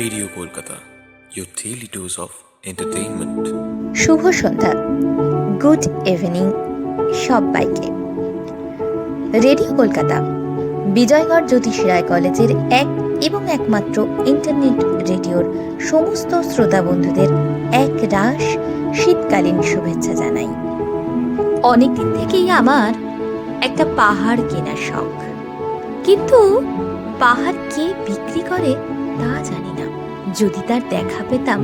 Radio Kolkata, your daily dose of entertainment. শুভ সন্ধ্যা, good evening সবাইকে। রেডিও কলকাতা বিজয়গড় জ্যোতিষ রায় কলেজের এক এবং একমাত্র ইন্টারনেট রেডিওর সমস্ত শ্রোতা বন্ধুদের এক রাশ শীতকালীন শুভেচ্ছা জানাই। অনেকদিন থেকেই আমার একটা পাহাড় কেনার শখ, কিন্তু পাহাড় কে বিক্রি করে তা জানি না। যদি তার দেখা পেতাম,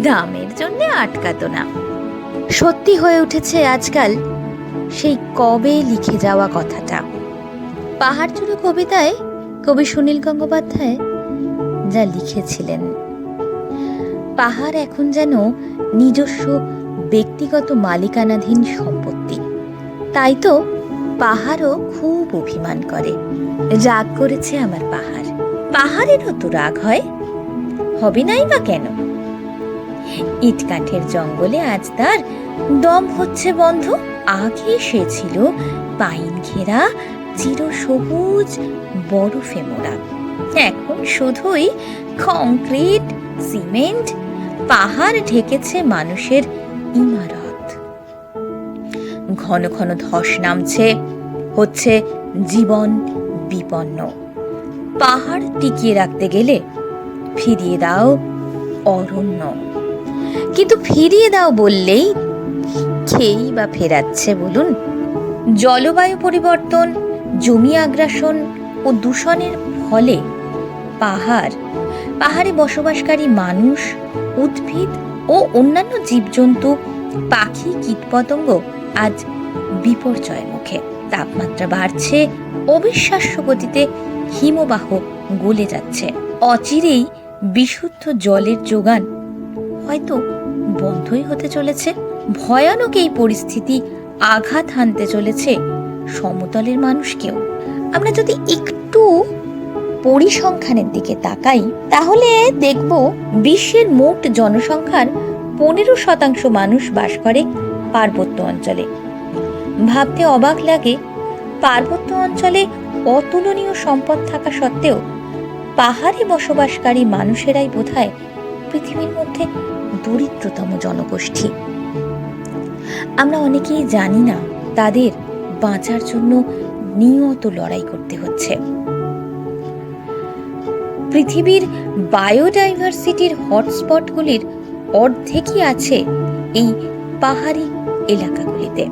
দামের জন্য আটকাতো না। সত্যি হয়ে উঠেছে আজকাল সেই কবে লিখে যাওয়া কথাটা। পাহাড় জুড়ে কবিতায় কবি সুনীল গঙ্গোপাধ্যায় যা লিখেছিলেন, পাহাড় এখন যেন নিজস্ব ব্যক্তিগত মালিকানাধীন সম্পত্তি। তাই তো পাহাড়ও খুব অভিমান করে। রাগ করেছে আমার পাহাড়, পাহাড়েরও তো রাগ হয়, হবে নাই বা কেন? ইট কাঠের জঙ্গলে আজ তার দম হচ্ছে বন্ধ। আগে সে ছিল পাইন ঘেরা চিরসবুজ বরফে মোড়া, এখন শুধুই কংক্রিট সিমেন্ট। পাহাড় ঢেকেছে মানুষের ইমারত। ঘন ঘন ধস নামছে, হচ্ছে জীবন বিপন্ন। পাহাড় টিকিয়ে রাখতে গেলে ফিরিয়ে দাও অরণ্য। কিন্তু ফিরিয়ে দাও বললেই খেই বা ফেরাচ্ছে বলুন? জলবায়ু পরিবর্তন, জমি আগ্রাসন ও দূষণের ফলে পাহাড়ে বসবাসকারী মানুষ, উদ্ভিদ ও অন্যান্য জীবজন্তু, পাখি, কীটপতঙ্গ আজ বিপর্যয়ের মুখে। তাপমাত্রা বাড়ছে, অবিশ্বাস্য গতিতে হিমবাহ গলে যাচ্ছে। অচিরেই বিশুদ্ধ জলের যোগান হয়তো বন্ধই হতে চলেছে। ভয়ানক এই পরিস্থিতি আঘাত হানতে চলেছে সমতলের মানুষকেও। আমরা যদি একটু পরিসংখ্যানের দিকে তাকাই, তাহলে দেখব বিশ্বের মোট জনসংখ্যার 15% মানুষ বাস করে পার্বত্য অঞ্চলে। ভাবতে অবাক লাগে, পার্বত্য অঞ্চলে অতুলনীয় সম্পদ থাকা সত্ত্বেও পাহাড়ে বসবাসকারী মানুষেরাই বোধহয় পৃথিবীর মধ্যে দরিদ্রতম জনগোষ্ঠী। আমরা অনেকেই জানি না তাদের বাঁচার জন্য নিয়ত লড়াই করতে হচ্ছে। পৃথিবীর বায়োডাইভার্সিটির হটস্পটগুলির অর্ধেকই আছে এই পাহাড়ি এলাকাগুলিতে।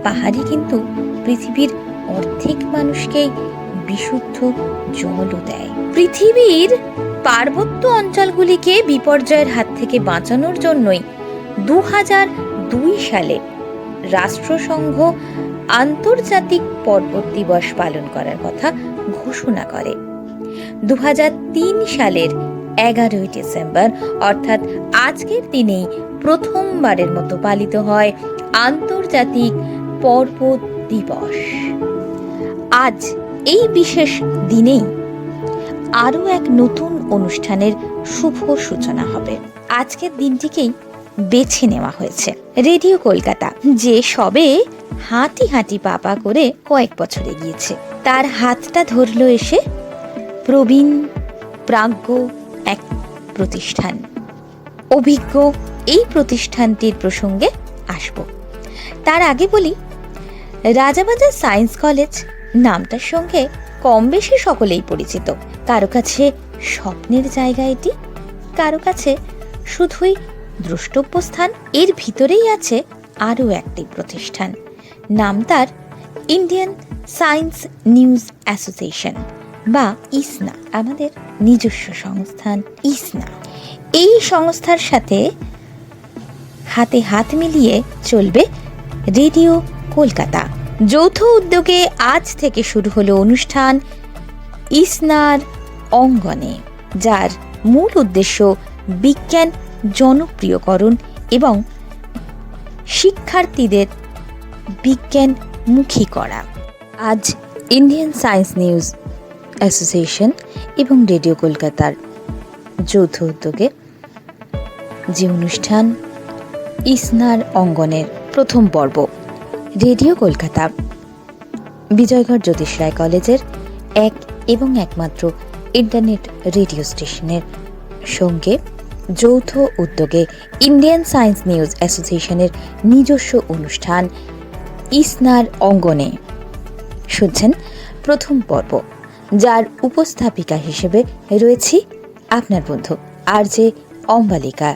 পাহাড়ি কিন্তু পৃথিবীর অর্ধেক মানুষকেই বিশুদ্ধ জলও দেয়। পৃথিবীর পার্বত্য অঞ্চলগুলিকে বিপর্যয়ের হাত থেকে বাঁচানোর জন্যই 2002 সালে রাষ্ট্রসংঘ আন্তর্জাতিক পর্বত দিবস পালন করার কথা ঘোষণা করে। 2003 সালের 11 ডিসেম্বর অর্থাৎ আজকের দিনেই প্রথমবারের মতো পালিত হয় আন্তর্জাতিক পর্বত দিবস। আজ এই বিশেষ দিনেই আরও এক নতুন অনুষ্ঠানের শুভ সূচনা হবে। আজকের দিনটিকেই বেছে নেওয়া হয়েছে রেডিও কলকাতা, যে সবে হাঁটি হাঁটি পাপা করে কয়েক বছর এগিয়েছে। তার হাতটা ধরল এসে প্রবীণ প্রাজ্ঞ এক প্রতিষ্ঠান। অভিজ্ঞ এই প্রতিষ্ঠানটির প্রসঙ্গে আসব। তার আগে বলি, রাজাবাজার সায়েন্স কলেজ নামটার সঙ্গে কম বেশি সকলেই পরিচিত। কারো কাছে স্বপ্নের জায়গা এটি, কারো কাছে শুধুই দ্রষ্টব্য স্থান। এর ভিতরেই আছে আরও একটি প্রতিষ্ঠান, নাম তার ইন্ডিয়ান সায়েন্স নিউজ অ্যাসোসিয়েশন বা ইসনা, আমাদের নিজস্ব সংস্থান ইসনা। এই সংস্থার সাথে হাতে হাত মিলিয়ে চলবে রেডিও কলকাতা। যৌথ উদ্যোগে আজ থেকে শুরু হলো অনুষ্ঠান ইসনার অঙ্গনে, যার মূল উদ্দেশ্য বিজ্ঞান জনপ্রিয়করণ এবং শিক্ষার্থীদের বিজ্ঞানমুখী করা। আজ ইন্ডিয়ান সায়েন্স নিউজ অ্যাসোসিয়েশন এবং রেডিও কলকাতার যৌথ উদ্যোগে যে অনুষ্ঠান ইসনার অঙ্গনের প্রথম পর্ব, রেডিও কলকাতা বিজয়গড় জ্যোতিষ রায় কলেজের এক এবং একমাত্র ইন্টারনেট রেডিও স্টেশনের সঙ্গে যৌথ উদ্যোগে ইন্ডিয়ান সায়েন্স নিউজ অ্যাসোসিয়েশনের নিজস্ব অনুষ্ঠান ইসনার অঙ্গনে শুনছেন প্রথম পর্ব, যার উপস্থাপিকা হিসেবে রয়েছি আপনার বন্ধু আরজে অম্বালিকা,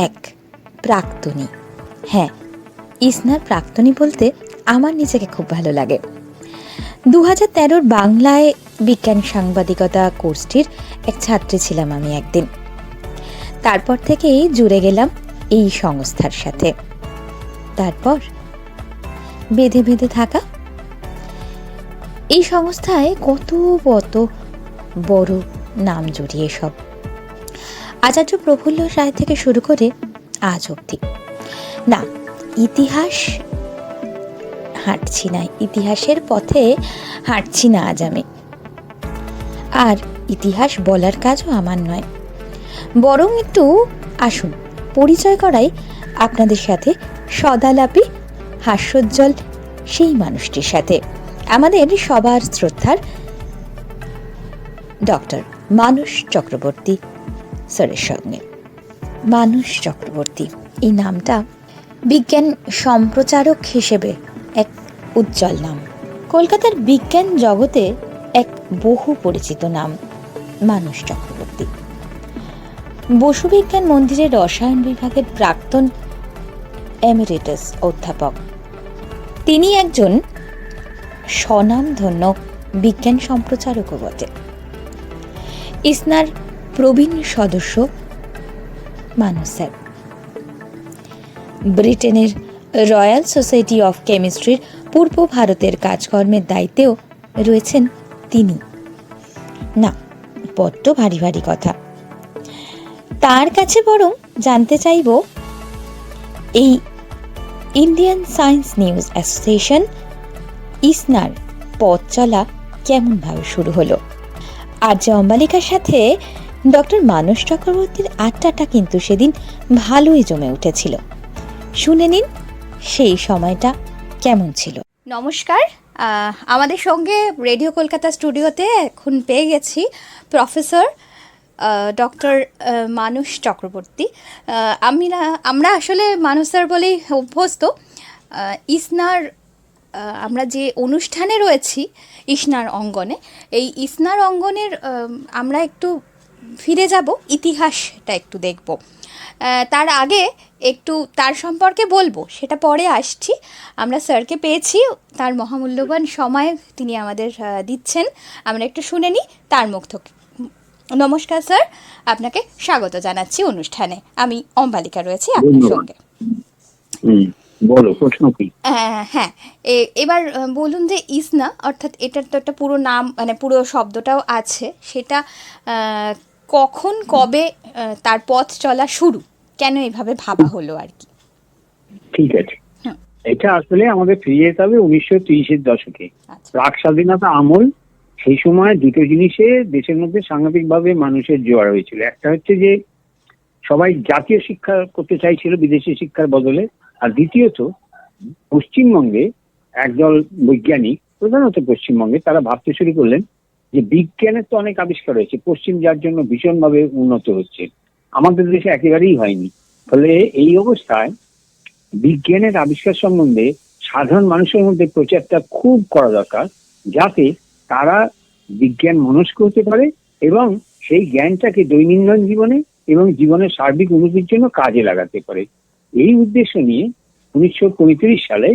এক প্রাক্তনী। হ্যাঁ, ইসনার প্রাক্তনী বলতে আমার নিজেকে খুব ভালো লাগে। 2013 বাংলায় বিজ্ঞান সাংবাদিকতা কোর্সটির এক ছাত্রী ছিলাম আমি একদিন। তারপর থেকেই জুড়ে গেলাম এই সংস্থার সাথে। তারপর বেঁধে বেঁধে থাকা এই সংস্থায় কত বড় নাম জড়িয়ে সব, আচার্য প্রফুল্ল রায় থেকে শুরু করে আজ অবধি। না, ইতিহাস হাঁটছি না, ইতিহাসের পথে হাঁটছি না আজ আমি। আর ইতিহাস বলার কাজও আমার নয়, বরং একটু আসুন পরিচয় করাই আপনাদের সাথে সদালাপি হাস্যোজ্জ্বল সেই মানুষটির সাথে, আমাদের সবার শ্রদ্ধার ডক্টর মানস চক্রবর্তী স্যারের সঙ্গে। মানস চক্রবর্তী এই নামটা বিজ্ঞান সম্প্রচারক হিসেবে এক উজ্জ্বল নাম। কলকাতার বিজ্ঞান জগতে এক বহু পরিচিত নাম মানস চক্রবর্তী। বসু বিজ্ঞান মন্দিরের রসায়ন বিভাগের প্রাক্তন এমিরেটাস অধ্যাপক। তিনি একজন স্বনামধন্য বিজ্ঞান সম্প্রচারকও বটে। ইসনার প্রবীণ সদস্য মানস স্যার। ব্রিটেনের রয়্যাল সোসাইটি অফ কেমিস্ট্রির পূর্ব ভারতের কাজকর্মের দায়িত্বেও রয়েছেন তিনি। না, বড্ড ভারী ভারী কথা। তার কাছে বরং জানতে চাইব এই ইন্ডিয়ান সায়েন্স নিউজ অ্যাসোসিয়েশন ইসনার পথ চলা কেমনভাবে শুরু হলো। আরজে অম্বালিকার সাথে ডক্টর মানস চক্রবর্তীর আড্ডাটা কিন্তু সেদিন ভালোই জমে উঠেছিল। শুনে নিন সেই সময়টা কেমন ছিল। নমস্কার, আমাদের সঙ্গে রেডিও কলকাতা স্টুডিওতে এখন পেয়ে গেছি প্রফেসর ডক্টর মানস চক্রবর্তী। আমরা আসলে মানস স্যার বলেই অভ্যস্ত। ইসনার আমরা যে অনুষ্ঠানে রয়েছি ইসনার অঙ্গনে, এই ইসনার অঙ্গনের আমরা একটু ফিরে যাব, ইতিহাসটা একটু দেখব। তার আগে একটু তার সম্পর্কে বলবো, সেটা পরে আসছি। আমরা স্যারকে পেয়েছি, তার মহামূল্যবান সময় তিনি আমাদের দিচ্ছেন, আমরা একটু শুনে নিই তার মুখ থেকে। নমস্কার স্যার, আপনাকে স্বাগত জানাচ্ছি অনুষ্ঠানে। আমি অম্বালিকা রয়েছি আপনার সঙ্গে। বলো, প্রশ্ন কি? হ্যাঁ, এবার বলুন যে ইসনা অর্থাৎ এটার তো একটা পুরো নাম, মানে পুরো শব্দটাও আছে, সেটা কখন কবে তার পথ চলা শুরু, কেন এভাবে ভাবা হলো আর কি? ঠিক আছে, এটা আসলে আমাদের ফিরে যেতে হবে 1930-এর দশকে, প্রাক স্বাধীনতা আমল। সেই সময় দুটো জিনিসে দেশের মধ্যে সাংঘাতিকভাবে মানুষের জোয়ার হয়েছিল। একটা হচ্ছে যে সবাই জাতীয় শিক্ষা করতে চাইছিল বিদেশি শিক্ষার বদলে, আর দ্বিতীয়ত পশ্চিমবঙ্গে একদল বৈজ্ঞানিক, প্রধানত পশ্চিমবঙ্গে, তারা ভাবতে শুরু করলেন যে বিজ্ঞানের তো অনেক আবিষ্কার হয়েছে, পশ্চিম যার জন্য ভীষণভাবে উন্নত হচ্ছে, আমাদের দেশে একেবারেই হয়নি। ফলে এই অবস্থায় বিজ্ঞানের আবিষ্কার সম্বন্ধে সাধারণ মানুষের মধ্যে প্রচারটা খুব করা দরকার, যাতে তারা বিজ্ঞান মনস্ক হতে পারে এবং সেই জ্ঞানটাকে দৈনন্দিন জীবনে এবং জীবনের সার্বিক উন্নতির জন্য কাজে লাগাতে পারে। এই উদ্দেশ্য নিয়ে 1935 সালে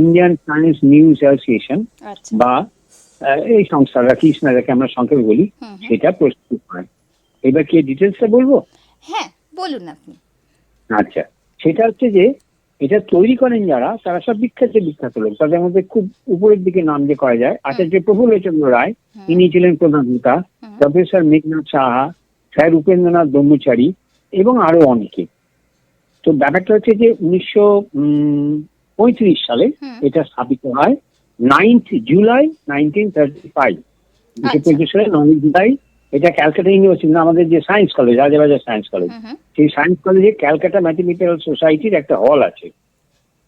ইন্ডিয়ান সায়েন্স নিউজ অ্যাসোসিয়েশন বা এই সংস্থাটা কি ইসনাটাকে আমরা সংক্ষেপে বলি, সেটা প্রস্তুত হয়। এবার কি ডিটেলসটা বলবো? হ্যাঁ, বলুন আপনি। আচ্ছা, সেটা হচ্ছে যে এটা তৈরি করেন যারা, তারা সব বিখ্যাত লোক। তাদের মধ্যে খুব উপরের দিকে নাম যে করা যায়, আচার্য প্রফুল্লচন্দ্র রায়, ইনি ছিলেন প্রধান নেতা, প্রফেসর মেঘনাথ সাহা, স্যার উপেন্দ্রনাথ ব্রহ্মচারী এবং আরো অনেকে। তো ব্যাপারটা হচ্ছে যে 1935 সালে এটা স্থাপিত হয়। 9th জুলাই 1935, 1935 সালে 9 জুলাই এটা ক্যালকাটা ইউনিভার্সিটি, আমাদের যে science college, Rajabazar science college, সেই সায়েন্স কলেজে ক্যালকাটা ম্যাথমেটিক্যাল সোসাইটির একটা হল আছে।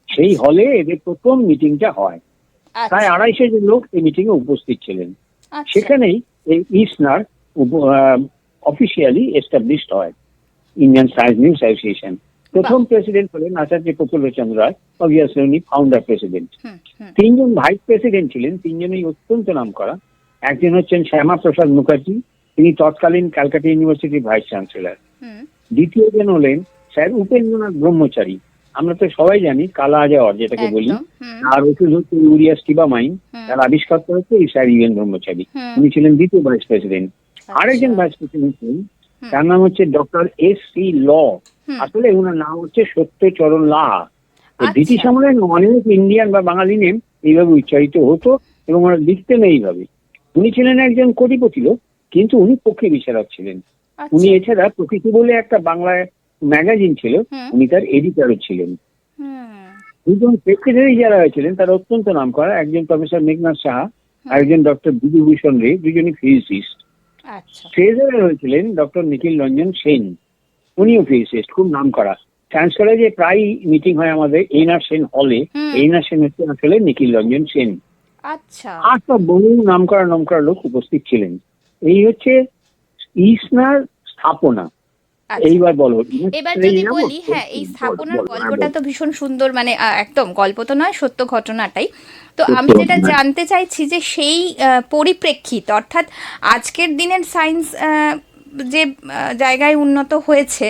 সেই হলে এদের প্রথম মিটিংটা হয়। প্রায় 250 জন লোক এই মিটিং এ উপস্থিত ছিলেন। সেখানেই এই ইসনার অফিসিয়ালি এস্টাবলিশড হয় ইন্ডিয়ান সায়েন্স নিউজ অ্যাসোসিয়েশন। প্রথম প্রেসিডেন্ট হলেন আচার্য প্রফুল্লচন্দ্র রায়, অবভিয়াসলি উনি ফাউন্ডার প্রেসিডেন্ট। তিনজন ভাইস প্রেসিডেন্ট ছিলেন, তিনজনই অত্যন্ত নামকরা। একজন হচ্ছেন শ্যামা প্রসাদ মুখার্জি, তিনি তৎকালীন ক্যালকাটা ইউনিভার্সিটির ভাইস চ্যান্সেলর। দ্বিতীয়জন হলেন স্যার উপেন্দ্রনাথ ব্রহ্মচারী, আমরা তো সবাই জানি কালা আজাওয়ার যেটাকে বলি, আর ওষুধ হচ্ছে ইউরিয়া স্টিবামাইন, তার আবিষ্কর্তা হচ্ছে এই স্যার ইউএন ব্রহ্মচারী, উনি ছিলেন দ্বিতীয় ভাইস প্রেসিডেন্ট। আরেকজন ভাইস প্রেসিডেন্ট ছিলেন, তার নাম হচ্ছে ডক্টর এস.সি. ল, আসলে ওনার নাম হচ্ছে সত্যচরণ লাহা। ব্রিটিশ আমলে অনেক ইন্ডিয়ান বা বাঙালি নেম এইভাবে উচ্চারিত হতো এবং ওরা লিখতেন এইভাবে। উনি ছিলেন একজন কোটিপতি লোক, কিন্তু উনি পক্ষী বিচারক ছিলেন। উনি এছাড়া প্রকৃতি বলে একটা বাংলায় ম্যাগাজিন ছিল, উনি তার এডিটরও ছিলেন। দুজন সেক্রেটারি যারা হয়েছিলেন তারা অত্যন্ত নামকরা, একজন প্রফেসর মেঘনাথ সাহা, আরেকজন ডক্টর বিধুভূষণ রে, দুজনই ফিজিসিস্ট। ট্রেজারার হয়েছিলেন ডক্টর নিখিল রঞ্জন সেন, উনিও ফিজিসিস্ট, খুব নামকরা। সায়েন্স কলেজে প্রায় মিটিং হয় আমাদের এইনার সেন হলে, এইনার সেন হচ্ছে আসলে নিখিল রঞ্জন সেন। আর সব বহু নামকরা লোক উপস্থিত ছিলেন। এই হচ্ছে ইসনার স্থাপনা। এইবার বলো, এবার যদি বলি, হ্যাঁ, এই স্থাপনার গল্পটা তো ভীষণ সুন্দর, মানে একদম গল্প তো নয়, সত্য ঘটনাটাই। তো আমি যেটা জানতে চাইছি যে সেই পরিপ্রেক্ষিত, অর্থাৎ আজকের দিনের সায়েন্স যে জায়গায় উন্নত হয়েছে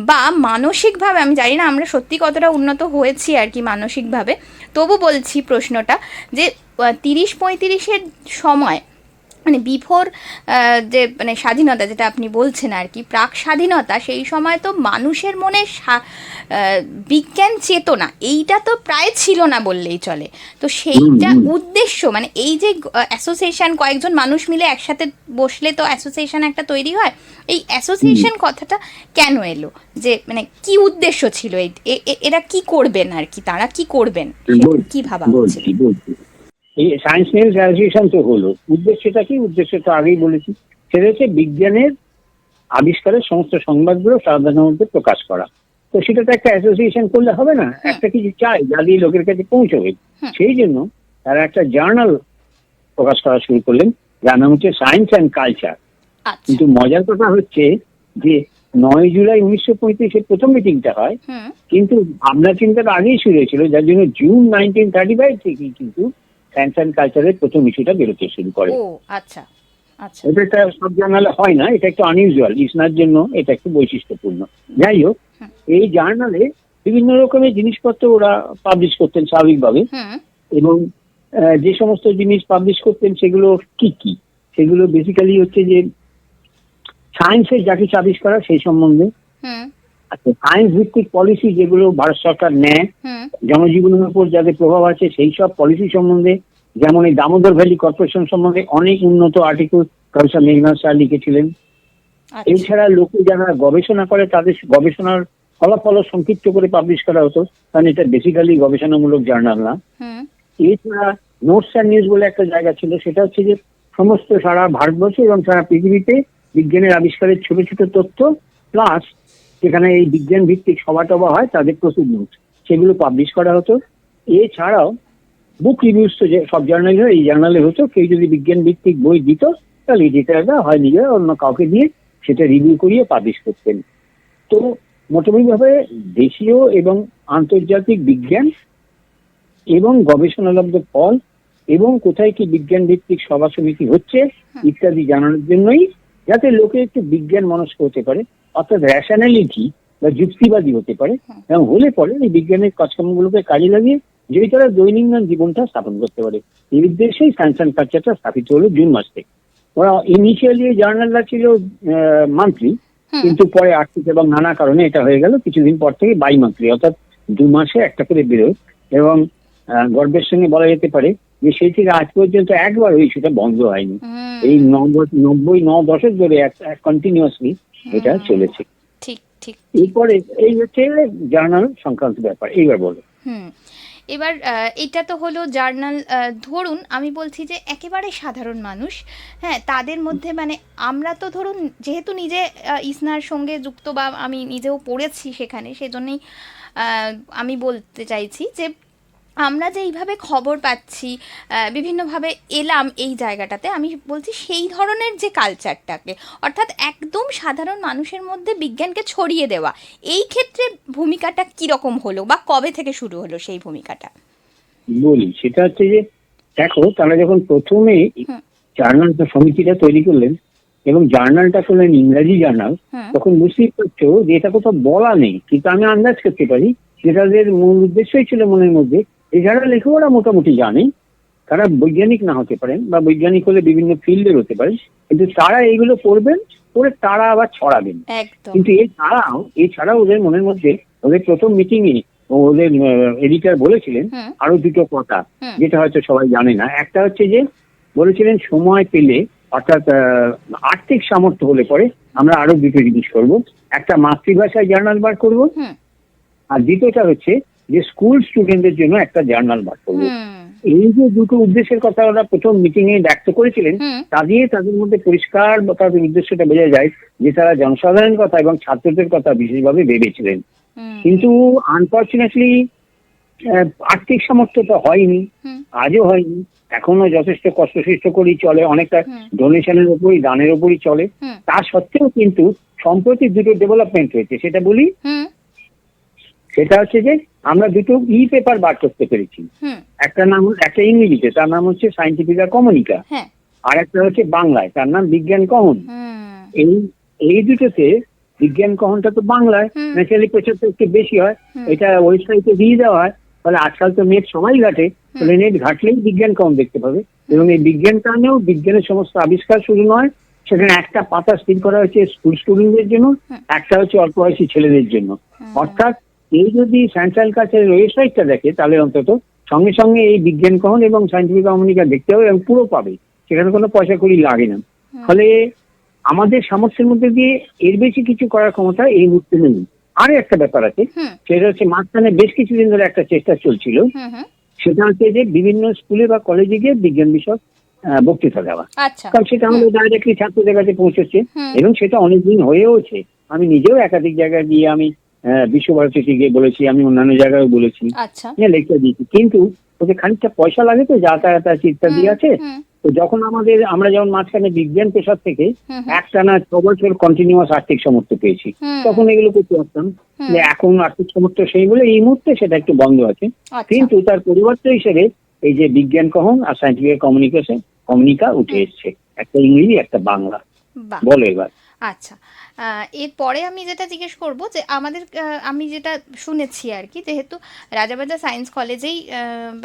বা মানসিকভাবে, আমি জানি না আমরা সত্যি কতটা উন্নত হয়েছি আর কি মানসিকভাবে, তবু বলছি প্রশ্নটা যে 30-35-এর সময়, মানে বিফোর যে মানে স্বাধীনতা যেটা আপনি বলছেন আর কি, প্রাক স্বাধীনতা, সেই সময় তো মানুষের মনে বিজ্ঞান চেতনা এইটা তো প্রায় ছিল না বললেই চলে। তো সেইটা উদ্দেশ্য, মানে এই যে অ্যাসোসিয়েশন, কয়েকজন মানুষ মিলে একসাথে বসলে তো অ্যাসোসিয়েশন একটা তৈরি হয়, এই অ্যাসোসিয়েশন কথাটা কেন এলো, যে মানে কি উদ্দেশ্য ছিল, এরা কি করবেন আর কি, তারা কি করবেন, কি ভাবা হচ্ছে? এই সায়েন্স নিউজ অ্যাসোসিয়েশন তো হলো, উদ্দেশ্যটা কি? উদ্দেশ্যটা আগেই বলেছি, সেটা হচ্ছে বিজ্ঞানের আবিষ্কারের সমস্ত সংবাদগুলো সাধারণের মধ্যে প্রকাশ করা। তো সেটা তো একটা অ্যাসোসিয়েশন করলে হবে না, একটা কিছু চাই যা দিয়ে লোকের কাছে পৌঁছবে। সেই জন্য তারা একটা জার্নাল প্রকাশ করা শুরু করলেন, যার নাম হচ্ছে সায়েন্স অ্যান্ড কালচার। কিন্তু মজার কথা হচ্ছে যে 9 জুলাই 1935 প্রথম মিটিংটা হয়, কিন্তু ভাবনা চিন্তাটা আগেই শুরু হয়েছিল, যার জন্য জুন 1935 থেকেই কিন্তু সায়েন্স অ্যান্ড কালচারের প্রথম ইস্যুটা বেরোতে শুরু করে। এটা একটা সব জার্নালে হয় না, এটা একটু আনইউজুয়াল, ইসনার জন্য এটা একটু বৈশিষ্ট্যপূর্ণ। যাই হোক, এই জার্নালে বিভিন্ন রকমের জিনিসপত্র ওরা পাবলিশ করতেন স্বাভাবিকভাবে, এবং যে সমস্ত জিনিস পাবলিশ করতেন সেগুলো কি সেগুলো বেসিক্যালি হচ্ছে যে সায়েন্সের যা কিছু আবিষ্কার সেই সম্বন্ধে, আচ্ছা সায়েন্স ভিত্তিক পলিসি যেগুলো ভারত সরকার নেয় জনজীবনের উপর যাদের প্রভাব আছে সেই সব পলিসি সম্বন্ধে, যেমন এই দামোদর ভ্যালি কর্পোরেশন সম্বন্ধে অনেক উন্নত আর্টিকেল প্রফেসর মেঘনাথ সাহা লিখেছিলেন। এছাড়া লোকে যারা গবেষণা করে তাদের গবেষণার ফলাফল সংক্ষিপ্ত করে পাবলিশ করা হতো, কারণ এটা বেসিক্যালি গবেষণামূলক জার্নাল না। এছাড়া নোটস অ্যান্ড নিউজ বলে একটা জায়গা ছিল, সেটা হচ্ছে যে সমস্ত সারা ভারতবর্ষ এবং সারা পৃথিবীতে বিজ্ঞানের আবিষ্কারের ছোট ছোট তথ্য, প্লাস যেখানে এই বিজ্ঞান ভিত্তিক সভা টভা হয় তাদের প্রচুর নোট, সেগুলো পাবলিশ করা হতো। এছাড়াও বুক রিভিউজ তো যে সব জার্নালে, এই জার্নালে হতো, কেউ যদি বিজ্ঞান ভিত্তিক বই দিত তাহলে এডিটররা হয় নিজে অন্য কাউকে দিয়ে সেটা রিভিউ করিয়ে পাবলিশ করতেন। তো মোটামুটিভাবে দেশীয় এবং আন্তর্জাতিক বিজ্ঞান এবং গবেষণালব্ধ ফল এবং কোথায় কি বিজ্ঞান ভিত্তিক সভা সমিতি হচ্ছে ইত্যাদি জানানোর জন্যই, যাতে লোকে একটু বিজ্ঞান মনস্ক হতে পারে, অর্থাৎ র্যাশনালিটি বা যুক্তিবাদী হতে পারে, এবং হলে পরে এই বিজ্ঞানের কাজকর্মগুলোকে কাজে লাগিয়ে যদি তারা দৈনন্দিন জীবনটা স্থাপন করতে পারে। এই উদ্দেশ্যেই সায়েন্স অ্যান্ড কালচারটা স্থাপিত হলো জুন মাস থেকে। ওরা ইনিশিয়ালি এই জার্নালটা ছিল মান্থলি, কিন্তু পরে আর্থিক এবং নানা কারণে এটা হয়ে গেল কিছুদিন পর থেকে বাই মান্থলি, অর্থাৎ 2 মাসে একটা করে বেরোয়। এবং গর্বের সঙ্গে বলা যেতে পারে যে সেই থেকে আজ পর্যন্ত একবার ওই সেটা বন্ধ হয়নি। এই 90-10 ধরে কন্টিনিউয়াসলি এটা চলেছে। এরপরে এই হচ্ছে জার্নাল সংক্রান্ত ব্যাপার। এইবার বলো। এবার এটা তো হলো জার্নাল। ধরুন আমি বলছি যে একেবারে সাধারণ মানুষ, হ্যাঁ, তাদের মধ্যে মানে আমরা তো ধরুন যেহেতু নিজে ইসনার সঙ্গে যুক্ত বা আমি নিজেও পড়েছি সেখানে, সেজন্যই আমি বলতে চাইছি যে আমরা যে এইভাবে খবর পাচ্ছি, বিভিন্নভাবে এলাম এই জায়গাটাতে, আমি বলছি সেই ধরনের যে কালচারটাকে, অর্থাৎ একদম সাধারণ মানুষের মধ্যে বিজ্ঞানকে ছড়িয়ে দেওয়া, এই ক্ষেত্রে ভূমিকাটা কীরকম হলো বা কবে থেকে শুরু হলো সেই ভূমিকাটা? বলি, সেটা হচ্ছে যে দেখো, তারা যখন প্রথমে জার্নালটা সমিতিটা তৈরি করলেন এবং জার্নালটা করলেন ইংরাজি জার্নাল, তখন বুঝতেই পারছো যে এটা কোথাও বলা নেই, কিন্তু আমি আন্দাজ করতে পারি যে তাদের মূল উদ্দেশ্যই ছিল মনের মধ্যে এই যারা লেখকরা মোটামুটি জানে, তারা বৈজ্ঞানিক না হতে পারেন বা বৈজ্ঞানিক হলে বিভিন্ন ফিল্ডের হতে পারে, কিন্তু তারা এইগুলো পড়বেন, পড়ে তারা আবার ছড়াবেন। কিন্তু এছাড়াও ওদের মনের মধ্যে, ওদের প্রথম মিটিং এ ওদের এডিটর বলেছিলেন আরো দুটো কথা, যেটা হয়তো সবাই জানে না। একটা হচ্ছে যে বলেছিলেন সময় পেলে, অর্থাৎ আর্থিক সামর্থ্য হলে পরে আমরা আরো দুটো জিনিস করবো। একটা মাতৃভাষায় জার্নাল বার করবো, আর দ্বিতীয়টা হচ্ছে যে স্কুল স্টুডেন্টদের জন্য একটা জার্নাল বার করবো। এই যে দুটো উদ্দেশ্যের কথা ওরা প্রথম মিটিং এ ব্যক্ত করেছিলেন, তা দিয়ে তাদের মধ্যে পরিষ্কার তাদের উদ্দেশ্যটা বোঝা যায় যে তারা জনসাধারণের কথা এবং ছাত্রদের কথা বিশেষভাবে ভেবেছিলেন। কিন্তু আনফর্চুনেটলি আর্থিক সামর্থ্য তো হয়নি, আজও হয়নি, এখনো যথেষ্ট কষ্টসৃষ্ট করেই চলে, অনেকটা ডোনেশনের উপরই, দানের উপরই চলে। তা সত্ত্বেও কিন্তু সম্প্রতি দুটো ডেভেলপমেন্ট হয়েছে, সেটা বলি। সেটা হচ্ছে যে আমরা দুটো পেপার বার করতে পেরেছি। একটা ইংরেজিতে, তার নাম হচ্ছে সায়েন্টিফিকা কমুনিকা, আর একটা হচ্ছে বাংলায়, তার নাম বিজ্ঞান কহন। এই দুটোতে বিজ্ঞান কহনটা তো বাংলায় ন্যাচারালি প্রচারটা একটু বেশি হয়, এটা ওয়েবসাইটে দিয়ে দেওয়া হয়, ফলে আজকাল তো নেট সবাই ঘাটে, তাহলে নেট ঘাটলেই বিজ্ঞান কহন দেখতে পাবে। এবং এই বিজ্ঞান কারণেও বিজ্ঞানের সমস্ত আবিষ্কার শুরু নয়, সেখানে একটা পাতা স্থির করা হয়েছে স্কুল স্টুডেন্টদের জন্য, একটা হচ্ছে অল্প বয়সী ছেলেদের জন্য। অর্থাৎ এই যদি সেন্ট্রাল কালচারের ওয়েবসাইটটা দেখে, তাহলে অন্তত সঙ্গে সঙ্গে এই বিজ্ঞান কহন এবং সায়েন্টিফিক কমিউনিকা দেখতে হবে এবং পুরো পাবে, সেখানে কোনো পয়সা কড়ি লাগে না। ফলে আমাদের সামর্থ্যের মধ্যে দিয়ে এর বেশি কিছু করার ক্ষমতা এই মুহূর্তে নেই। আর একটা ব্যাপার আছে, সেটা হচ্ছে মাঝখানে বেশ কিছুদিন ধরে একটা চেষ্টা চলছিল, সেটা হচ্ছে যে বিভিন্ন স্কুলে বা কলেজে গিয়ে বিজ্ঞান বিষয়ক বক্তৃতা দেওয়া, কারণ সেটা আমাদের ডাইরেক্টলি ছাত্রদের কাছে পৌঁছেছে এবং সেটা অনেকদিন হয়েওছে। আমি নিজেও একাধিক জায়গায় গিয়ে, আমি বিশ্বভারতীতে গিয়ে বলেছি, আমি অন্যান্য জায়গায় বলেছি, লেকচার দিয়েছি, কিন্তু ওদের খানিকটা পয়সা লাগে তো, যাতায়াত আছে ইত্যাদি আছে। তো যখন আমরা যেমন মাঝখানে বিজ্ঞান পেশার থেকে একটানা 6 বছর কন্টিনিউয়াস আর্থিক সামর্থ্য পেয়েছি, তখন এগুলো করতে পারতাম। এখন আর্থিক সামর্থ্য সেই বলে এই মুহূর্তে সেটা একটু বন্ধ আছে। কিন্তু তার পরিবর্তে হিসেবে এই যে বিজ্ঞান কহন আর সায়েন্টিফিক কমিউনিকা উঠে এসছে, একটা ইংরেজি একটা বাংলা। বলো এবার। আচ্ছা, এরপরে আমি যেটা জিজ্ঞেস করব যে আমি যেটা শুনেছি আর কি, যেহেতু রাজাবাজার সায়েন্স কলেজেই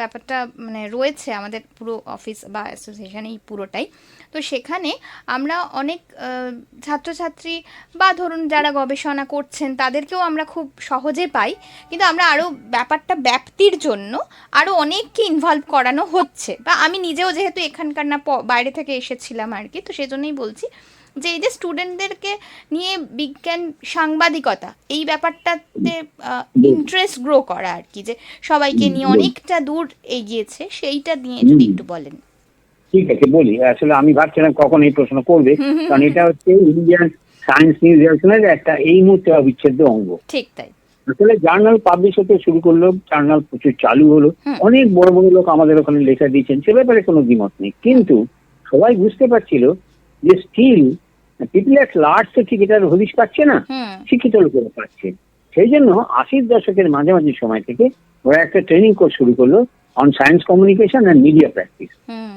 ব্যাপারটা মানে রয়েছে, আমাদের পুরো অফিস বা অ্যাসোসিয়েশনেই পুরোটাই, তো সেখানে আমরা অনেক ছাত্রছাত্রী বা ধরুন যারা গবেষণা করছেন তাদেরকেও আমরা খুব সহজে পাই, কিন্তু আমরা আরও ব্যাপারটা ব্যাপ্তির জন্য আরও অনেককে ইনভলভ করানো হচ্ছে, বা আমি নিজেও যেহেতু এখানকার না বাইরে থেকে এসেছিলাম আর কি, তো সেজন্যই বলছি যে এই যে স্টুডেন্টদেরকে নিয়ে বিজ্ঞান সাংবাদিকতা, এই ব্যাপারটাতে ইন্টারেস্ট গ্রো করা আর কি, যে সবাইকে নিয়ে অনেকটা দূর এগিয়েছে, সেইটা নিয়ে যদি একটু বলেন। ঠিক আছে, বলি। আসলে আমি ভাবছিলাম কখন এই প্রশ্ন করবে, কারণ এটা হচ্ছে ইন্ডিয়ান সায়েন্স নিউজ একটা এই মুহূর্তে অবিচ্ছেদ্য অঙ্গ। ঠিক তাই। আসলে জার্নাল পাবলিশ হতে শুরু করলো, জার্নাল প্রচুর চালু হলো, অনেক বড় বড় লোক আমাদের ওখানে লেখা দিয়েছেন, সে ব্যাপারে কোনো দ্বিমত নেই। কিন্তু সবাই বুঝতে পারছিল যে স্টিল পিপল এট লার্জ তো ঠিক এটার হদিশ পাচ্ছে না, শিক্ষিত লোকেরা পাচ্ছে। সেই জন্য 80-র দশকের মাঝামাঝি সময় থেকে ওরা একটা ট্রেনিং কোর্স শুরু করলো on science communication and media practice.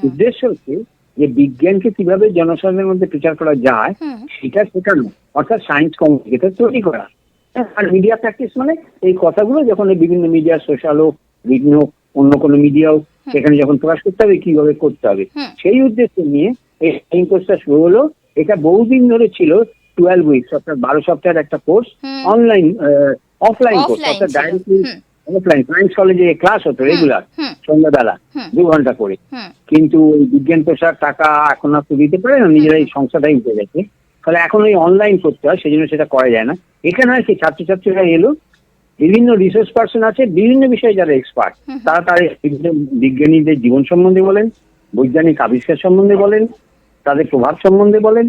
উদ্দেশ্য হচ্ছে যে বিজ্ঞানকে কিভাবে জনসাধারণের মধ্যে প্রচার করা যায় সেটা শেখানো, অর্থাৎ সায়েন্স কমিউনিকেটর তৈরি করা। আর মিডিয়া প্র্যাকটিস মানে এই কথাগুলো যখন বিভিন্ন মিডিয়া, সোশ্যাল হোক, বিভিন্ন অন্য কোনো মিডিয়াও, সেখানে যখন প্রকাশ করতে হবে কিভাবে করতে হবে, সেই উদ্দেশ্য নিয়ে এই ট্রেনিং কোর্সটা শুরু হলো। এটা বহুদিন ধরে ছিল, 12 উইকস, অর্থাৎ 12 সপ্তাহের একটা কোর্স, অনলাইন অফলাইন কোর্স, অর্থাৎ ডাইরেক্টলি অফলাইন সায়েন্স কলেজে ক্লাস হতো রেগুলার সন্ধ্যাবেলা 2 ঘন্টা করে। কিন্তু ওই বিজ্ঞান পেশার টাকা এখন আর তো দিতে পারে না, নিজেরাই সংস্থাটাই উঠে গেছে, ফলে এখন ওই অনলাইন করতে হয়, সেই জন্য সেটা করা যায় না। এখানে হয় কি, ছাত্রছাত্রীরা এলো, বিভিন্ন রিসার্চ পার্সন আছে, বিভিন্ন বিষয়ে যারা এক্সপার্ট, তারা বিজ্ঞানীদের জীবন সম্বন্ধে বলেন, বৈজ্ঞানিক আবিষ্কার সম্বন্ধে বলেন, তাদের প্রভাব সম্বন্ধে বলেন।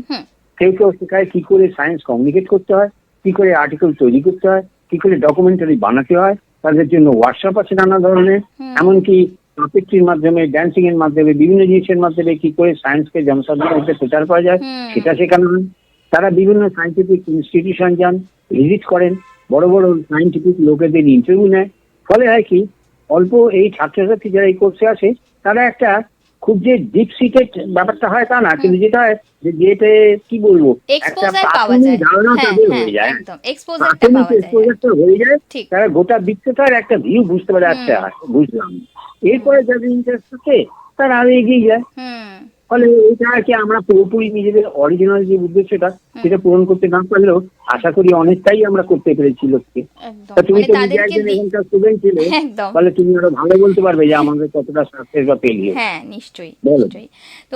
কেউ কেউ শেখায় কি করে সায়েন্স কমিউনিকেট করতে হয়, কি করে আর্টিকেল তৈরি করতে হয়, কি করে ডকুমেন্টারি বানাতে হয়, তাদের জন্য ওয়ার্কশপ আছে নানা ধরনের, এমনকি পাপেট্রির মাধ্যমে, ড্যান্সিং এর মাধ্যমে, বিভিন্ন জিনিসের মাধ্যমে কি করে সায়েন্সকে জনসাধারণের মধ্যে প্রচার করা যায় সেটা শেখানো হয়। তারা বিভিন্ন সায়েন্টিফিক ইনস্টিটিউশন যান, ভিজিট করেন, বড় বড় সায়েন্টিফিক লোকেদের ইন্টারভিউ নেয়। ফলে হয় কি, অল্প এই ছাত্রছাত্রী যারা এই কোর্সে আসে তারা একটা খুব যে ডিপ সিটেড ব্যাপারটা হয় তা না, কিন্তু যেটা হয় যেটা কি বলবো, একটা প্রাথমিক ধারণা তাদের হয়ে যায়, এক্সপোজারটা হয়ে যায়, তারা গোটা বিশ্বটার একটা ভিউ বুঝতে পারে। আচ্ছা বুঝলাম। এরপরে যাদের ইন্টারেস্ট থাকে তারা আরো এগিয়ে যায়। ফলে এটা আর কি আমরা পুরোপুরি নিজেদের অরিজিনাল যে উদ্দেশ্যটা সেটা পূরণ করতে না পারলেও আশা করি অনেকটাই আমরা করতে পেরেছি লোককে। তুমি তো নিজে একজন এখানকার স্টুডেন্ট ছিলে, তাহলে তুমি আরো ভালো বলতে পারবে যে আমাদের কতটা সাকসেস বা ফেলিয়ার। হ্যাঁ, নিশ্চয়ই। তো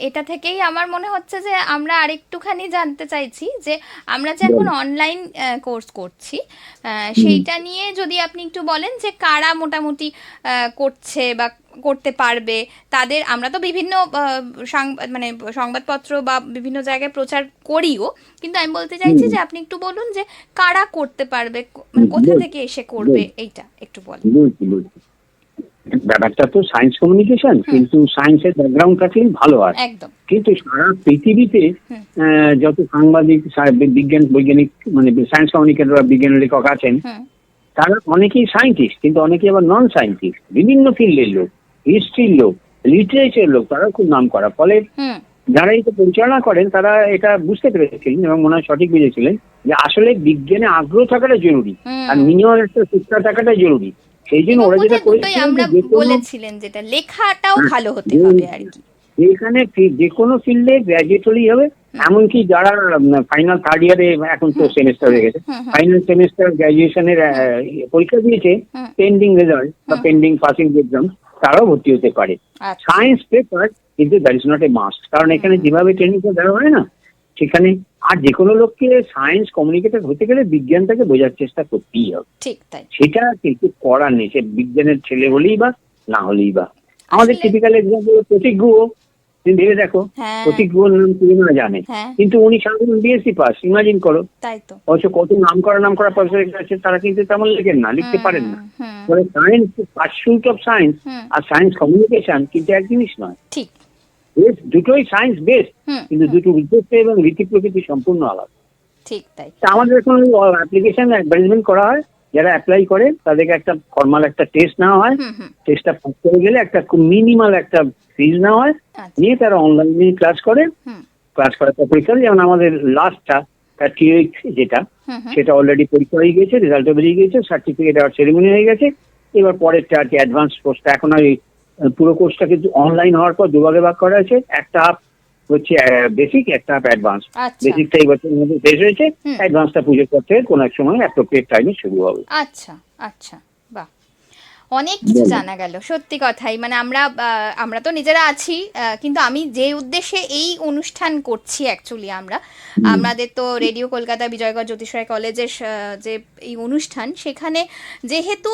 এটা থেকেই আমার মনে হচ্ছে যে আমরা আরেকটুখানি জানতে চাইছি যে আমরা যে এখন অনলাইন কোর্স করছি সেইটা নিয়ে যদি আপনি একটু বলেন যে কারা মোটামুটি করছে বা করতে পারবে তাদের। আমরা তো বিভিন্ন মানে সংবাদপত্র বা বিভিন্ন জায়গায় প্রচার করিও, কিন্তু আমি বলতে চাইছি যে আপনি একটু বলুন যে কারা করতে পারবে, মানে কোথা থেকে এসে করবে, এইটা একটু বলেন। ব্যাপারটা তো সায়েন্স কমিউনিকেশন, কিন্তু সায়েন্সের ব্যাকগ্রাউন্ড থাকলেই ভালো হয়। কিন্তু সারা পৃথিবীতে যত সাংবাদিক, বিজ্ঞান বৈজ্ঞানিক, মানে সায়েন্স কমিউনিকেটর বা বিজ্ঞান লেখক আছেন, তারা অনেকেই সায়েন্টিস্ট, কিন্তু অনেকেই আবার নন সায়েন্টিস্ট, বিভিন্ন ফিল্ডের লোক, হিস্ট্রির লোক, লিটারেচার লোক, তারা খুব নাম করা। ফলে যারা এটা পরিচালনা করেন তারা এটা বুঝতে পেরেছিলেন এবং মনে হয় সঠিক বুঝেছিলেন যে আসলে বিজ্ঞানে আগ্রহ থাকাটা জরুরি আর মিনিমাম একটা শিক্ষা থাকাটা জরুরি। সেই জন্য ওরা যেটা বলেছিলেন যেটা লেখাটাও ভালো হতে হবে আর কি। এখানে যে কোনো ফিল্ডে গ্র্যাজুয়েট হলেই হবে। এমনকি যারা ফাইনাল থার্ড ইয়ারে, এখন তো সেমিস্টার হয়ে গেছে, ফাইনাল সেমিস্টার গ্র্যাজুয়েশনের পরীক্ষা দিয়েছে, পেন্ডিং রেজাল্ট বা পেন্ডিং পাসিং এক্সাম, তারাও ভর্তি হতে পারে। সায়েন্স পেপার, কিন্তু that is not a must, কারণ এখানে যেভাবে ট্রেনিংটা দেওয়া হয় না সেখানে, আর যে কোনো লোককে সায়েন্স কমিউনিকেটর হতে গেলে বিজ্ঞানটাকে বোঝার চেষ্টা করতেই হবে। ঠিক তাই, সেটা কিন্তু করার নেই, সে বিজ্ঞানের ছেলে হলেই বা না হলেই বা। আমাদের টিপিক্যাল এক্সাম্পল প্রতীক গুহ, তুমি ভেবে দেখো, প্রতীক গুহর নাম তুমি না জানে, কিন্তু উনি সাধারণ বিএসসি পাস, ইমাজিন করো। অবশ্য কত নাম করা প্রফেসর আছে, তারা কিন্তু তেমন লেখেন না, লিখতে পারেন না। ফলে সায়েন্স, পার্সুট অফ সায়েন্স আর সায়েন্স কমিউনিকেশন কিন্তু এক জিনিস নয়। ঠিক, দুটোই সায়েন্স বেসড, কিন্তু দুটো উদ্দেশ্য এবং রীতি প্রকৃতি সম্পূর্ণ আলাদা। ঠিক তাই। আমাদের এখন অ্যাপ্লিকেশন অ্যাডভার্টাইজমেন্ট করা হয়, যারা অ্যাপ্লাই করে তাদেরকে একটা ফর্মাল একটা টেস্ট নেওয়া হয়, টেস্টটা পাস করে গেলে একটা খুব মিনিমাল একটা ফিজ নেওয়া হয়, নিয়ে তারা অনলাইনে ক্লাস করে, ক্লাস করার পর পরীক্ষা, যেমন আমাদের লাস্টটা TOEIC যেটা, সেটা অলরেডি পরীক্ষা হয়ে গেছে, রেজাল্টও বেরিয়ে গেছে, সার্টিফিকেট আর সেরিমনি হয়ে গেছে। এবার পরেরটা আর কি অ্যাডভান্স কোর্সটা, এখন আর পুরো কোর্সটা কিন্তু অনলাইন হওয়ার পর দুভাগে ভাগ করা আছে। একটা হচ্ছে বেসিক, একটা অ্যাডভান্স। বেসিকটা এই বছরের মধ্যে শেষ হয়েছে, অ্যাডভান্সটা পুজোর পর থেকে কোনো এক সময় অ্যাপ্রোপ্রিয়েট টাইমে শুরু হবে। আচ্ছা আচ্ছা, বাহ, অনেক কিছু জানা গেল, সত্যি কথাই। মানে আমরা তো নিজেরা আছি, কিন্তু আমি যে উদ্দেশ্যে এই অনুষ্ঠান করছি অ্যাকচুয়ালি, আমাদের তো রেডিও কলকাতা বিজয়গড় জ্যোতিষরায় কলেজের যে এই অনুষ্ঠান, সেখানে যেহেতু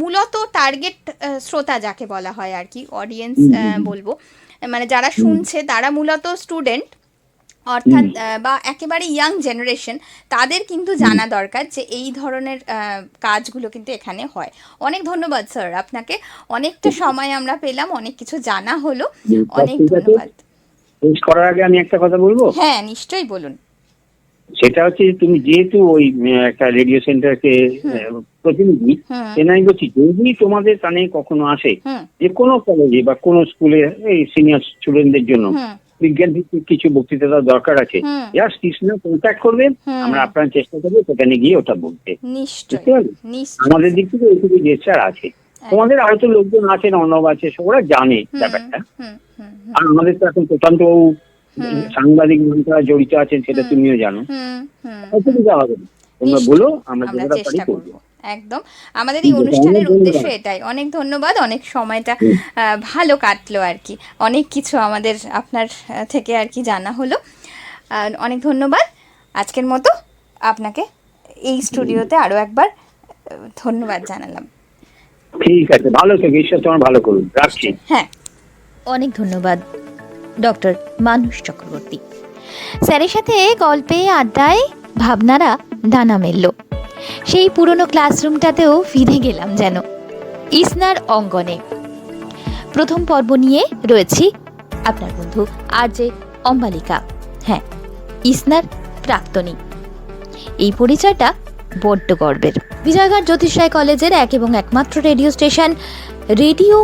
মূলত টার্গেট শ্রোতা যাকে বলা হয় আর কি, অডিয়েন্স বলবো, মানে যারা শুনছে তারা মূলত স্টুডেন্ট, অর্থাৎ বা একেবারে ইয়াং জেনারেশন, তাদের কিন্তু জানা দরকার যে এই ধরনের কাজগুলো কিন্তু এখানে হয়। অনেক ধন্যবাদ স্যার আপনাকে, অনেকটা সময় আমরা পেলাম, অনেক কিছু জানা হলো, অনেক ধন্যবাদ। শেষ করার আগে আমি একটা কথা বলবো। হ্যাঁ, নিশ্চয়ই বলুন। সেটা হচ্ছে তুমি যেহেতু ওই একটা রেডিও সেন্টারকে প্রতিনিধি, আমি বলছি যদি তোমাদের কানে কখনো আসে যে কোনো কলেজে বা কোনো স্কুলে এই সিনিয়র স্টুডেন্টদের জন্য বিজ্ঞান ভিত্তিক কিছু বক্তৃতা দেওয়ার দরকার আছে, জাস্ট কৃষ্ণা কন্ট্যাক্ট করবেন, আমরা আপনার চেষ্টা করবো সেখানে গিয়ে ওটা বলতে। আমাদের দিক থেকে এইটুকু জেস্টার আছে, তোমাদের আরো তো লোকজন আছেন, অর্ণব আছে, ওরা জানে ব্যাপারটা। আর আমাদের তো এখন প্রশান্ত সাংবাদিক মন্ত্রণা জড়িত আছেন, সেটা তুমিও জানো। অসুবিধা হবে না, তোমরা বলো, আমরা চেষ্টা করবো। একদম, আমাদের এই অনুষ্ঠানের উদ্দেশ্য এটাই। অনেক ধন্যবাদ, অনেক সময়টা ভালো কাটলো আর কি, অনেক কিছু আমাদের আপনার থেকে আর কি জানা হলো। অনেক ধন্যবাদ। আজকের মতো আপনাকে এই স্টুডিওতে আরো একবার ধন্যবাদ জানালাম। ঠিক আছে, ভালো থেকো, ঈশ্বর তোমার ভালো করুন, রাখছি। হ্যাঁ, অনেক ধন্যবাদ ডক্টর মানস চক্রবর্তী স্যারের সাথে। গল্পে আড্ডায় ভাবনারা ডানা মেলল। সেই পুরনো ক্লাসরুমটাতেও ফিরে গেলাম যেন। ইসনার অঙ্গনে প্রথম পর্ব নিয়ে রয়েছি আপনার বন্ধু আরজে অম্বালিকা। হ্যাঁ, ইসনার প্রাক্তনী। এই পরিচয়টা বড্ড গর্বের। বিজয়গড় জ্যোতিষ রায় কলেজের এক এবং একমাত্র রেডিও স্টেশন রেডিও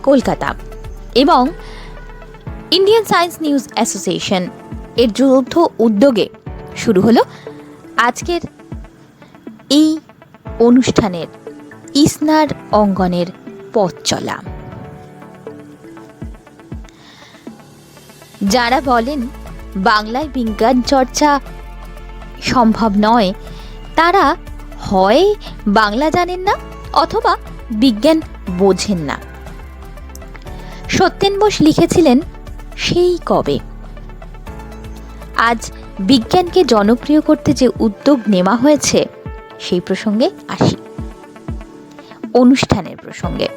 কলকাতা এবং ইন্ডিয়ান সায়েন্স নিউজ অ্যাসোসিয়েশন এর যৌথ উদ্যোগে শুরু হলো আজকের এই অনুষ্ঠানের ইসনার অঙ্গনের পথ চলা। যারা বলেন বাংলায় বিজ্ঞান চর্চা সম্ভব নয়, তারা হয় বাংলা জানেন না অথবা বিজ্ঞান বোঝেন না। সত্যেন বোস লিখেছিলেন সেই কবে। আজ বিজ্ঞানকে জনপ্রিয় করতে যে উদ্যোগ নেওয়া হয়েছে সেই প্রসঙ্গে আসি, অনুষ্ঠানের প্রসঙ্গে।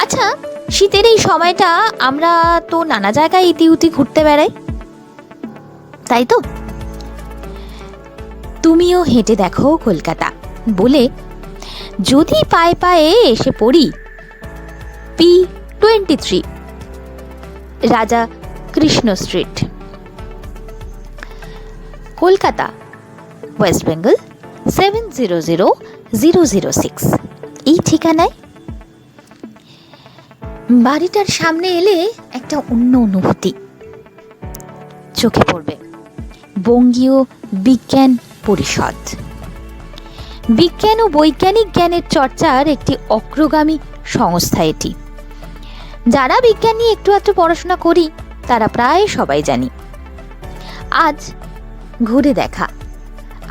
আচ্ছা, শীতের এই সময়টা আমরা তো নানা জায়গায় ইতিউতি ঘুরতে বেড়াই, তাই তো? তুমিও হেঁটে দেখো কলকাতা বলে যদি পায়ে পায়ে এসে পড়ি P23 রাজা কৃষ্ণ স্ট্রিট, কলকাতা, ওয়েস্ট বেঙ্গল 700006, এই ঠিকানায় বাড়িটার সামনে এলে একটা অন্য অনুভূতি চোখে পড়বে। বঙ্গীয় বিজ্ঞান পরিষদ, বিজ্ঞান ও বৈজ্ঞানিক জ্ঞানের চর্চার একটি অগ্রগামী সংস্থা এটি। যারা বিজ্ঞান নিয়ে একটু একটু পড়াশোনা করি তারা প্রায় সবাই জানি। আজ ঘুরে দেখা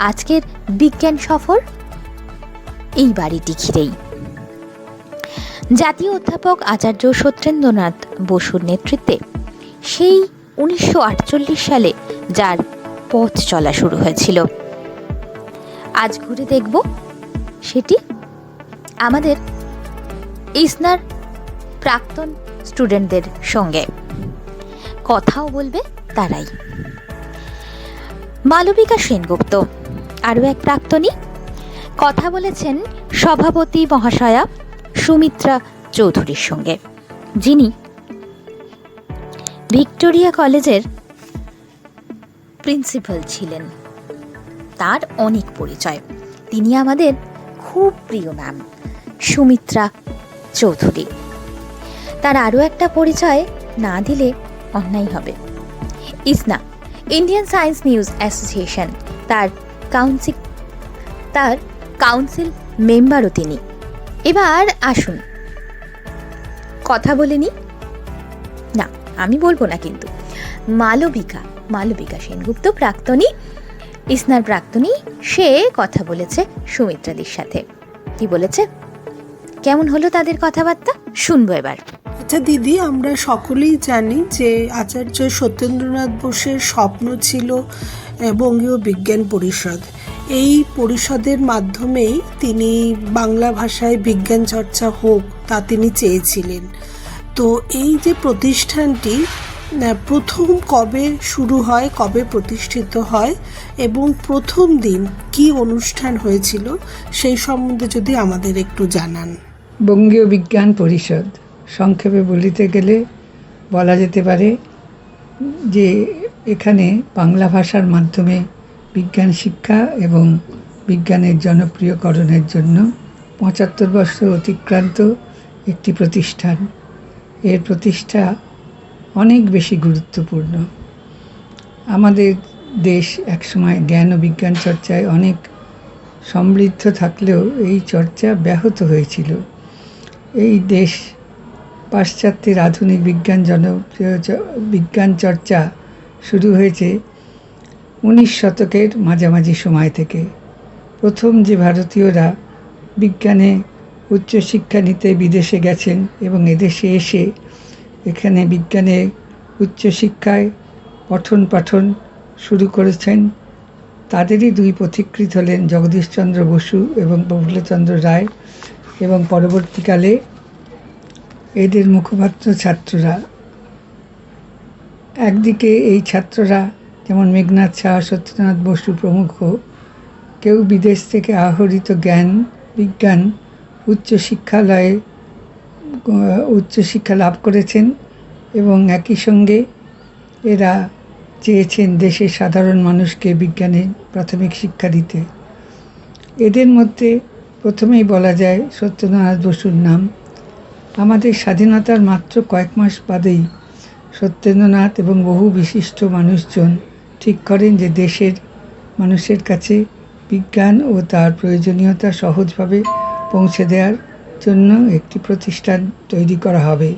আজকের বিজ্ঞান সফর এই বাড়িটি ঘিরেই। জাতীয় অধ্যাপক আচার্য সত্যেন্দ্রনাথ বসুর নেতৃত্বে সেই 1948 সালে যার পথ চলা শুরু হয়েছিল, আজ ঘুরে দেখব সেটি আমাদের ইসনার প্রাক্তন স্টুডেন্টদের সঙ্গে। কথাও বলবে তারাই। মালবিকা সেনগুপ্ত আরও এক প্রাক্তনী, কথা বলেছেন সভাপতি মহাশয়া সুমিত্রা চৌধুরীর সঙ্গে, যিনি ভিক্টোরিয়া কলেজের প্রিন্সিপাল ছিলেন। তার অনেক পরিচয়, তিনি আমাদের খুব প্রিয় ম্যাম সুমিত্রা চৌধুরী। তার আরও একটা পরিচয় না দিলে অন্যায় হবে। ISNA, Indian science news association, তার কাউন্সিল মেম্বারও তিনি। এবার আসুন কথা বলে নি, না আমি বলবো না, কিন্তু মালবিকা সেনগুপ্ত প্রাক্তনী, ইসনার প্রাক্তনী, সে কথা বলেছে সুমিত্রাদির সাথে। কি বলেছে, কেমন হলো তাদের কথাবার্তা শুনবো এবার। আচ্ছা দিদি, আমরা সকলেই জানি যে আচার্য সত্যেন্দ্রনাথ বোসের স্বপ্ন ছিল বঙ্গীয় বিজ্ঞান পরিষদ। এই পরিষদের মাধ্যমেই তিনি বাংলা ভাষায় বিজ্ঞান চর্চা হোক তা তিনি চেয়েছিলেন। তো এই যে প্রতিষ্ঠানটি প্রথম কবে শুরু হয়, কবে প্রতিষ্ঠিত হয় এবং প্রথম দিন কি অনুষ্ঠান হয়েছিল সেই সম্বন্ধে যদি আমাদের একটু জানান। বঙ্গীয় বিজ্ঞান পরিষদ সংক্ষেপে বলিতে গেলে বলা যেতে পারে যে এখানে বাংলা ভাষার মাধ্যমে বিজ্ঞান শিক্ষা এবং বিজ্ঞানের জনপ্রিয়করণের জন্য 75 বছর অতিক্রান্ত একটি প্রতিষ্ঠান। এর প্রতিষ্ঠা অনেক বেশি গুরুত্বপূর্ণ। আমাদের দেশ একসময় জ্ঞান ও বিজ্ঞান চর্চায় অনেক সমৃদ্ধ থাকলেও এই চর্চা ব্যাহত হয়েছিল। এই দেশ পাশ্চাত্যের আধুনিক বিজ্ঞান চর্চা শুরু হয়েছে 19 শতকের মাঝামাঝি সময় থেকে। প্রথম যে ভারতীয়রা বিজ্ঞানে উচ্চশিক্ষা নিতে বিদেশে গেছেন এবং এদেশে এসে এখানে বিজ্ঞানে উচ্চশিক্ষায় পঠন পাঠন শুরু করেছেন, তাদেরই দুই পথিকৃৎ হলেন জগদীশচন্দ্র বসু এবং প্রফুল্লচন্দ্র রায়। এবং পরবর্তীকালে এদের মুখপাত্র ছাত্ররা, একদিকে এই ছাত্ররা যেমন মেঘনাথ সাহা, সত্যেন্দ্রনাথ বসু প্রমুখ কেউ বিদেশ থেকে আহরিত জ্ঞান বিজ্ঞান উচ্চশিক্ষা লাভ করেছেন এবং একই সঙ্গে এরা চেয়েছেন দেশের সাধারণ মানুষকে বিজ্ঞানের প্রাথমিক শিক্ষা দিতে। এদের মধ্যে প্রথমেই বলা যায় সত্যেন্দ্রনাথ বসুর নাম। আমাদের স্বাধীনতার মাত্র কয়েক মাস বাদেই সত্যেন্দ্রনাথ এবং বহু বিশিষ্ট মানুষজন ঠিক করেন যে দেশের মানুষের কাছে বিজ্ঞান ও তার প্রয়োজনীয়তা সহজভাবে পৌঁছে দেওয়ার জন্য একটি প্রতিষ্ঠান তৈরি করা হবে।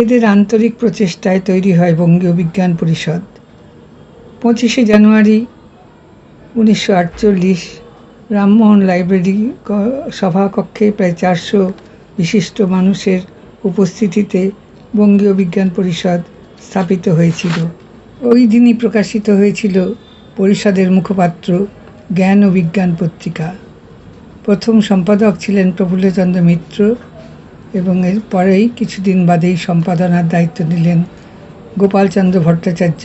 এদের আন্তরিক প্রচেষ্টায় তৈরি হয় বঙ্গীয় বিজ্ঞান পরিষদ। 25শে জানুয়ারি 1948 রামমোহন লাইব্রেরি সভাকক্ষে প্রায় 400 বিশিষ্ট মানুষের উপস্থিতিতে বঙ্গীয় বিজ্ঞান পরিষদ স্থাপিত হয়েছিল। ওই দিনই প্রকাশিত হয়েছিল পরিষদের মুখপাত্র জ্ঞান ও বিজ্ঞান পত্রিকা। প্রথম সম্পাদক ছিলেন প্রফুল্লচন্দ্র মিত্র এবং এর পরেই কিছুদিন বাদেই সম্পাদনার দায়িত্ব নিলেন গোপালচন্দ্র ভট্টাচার্য,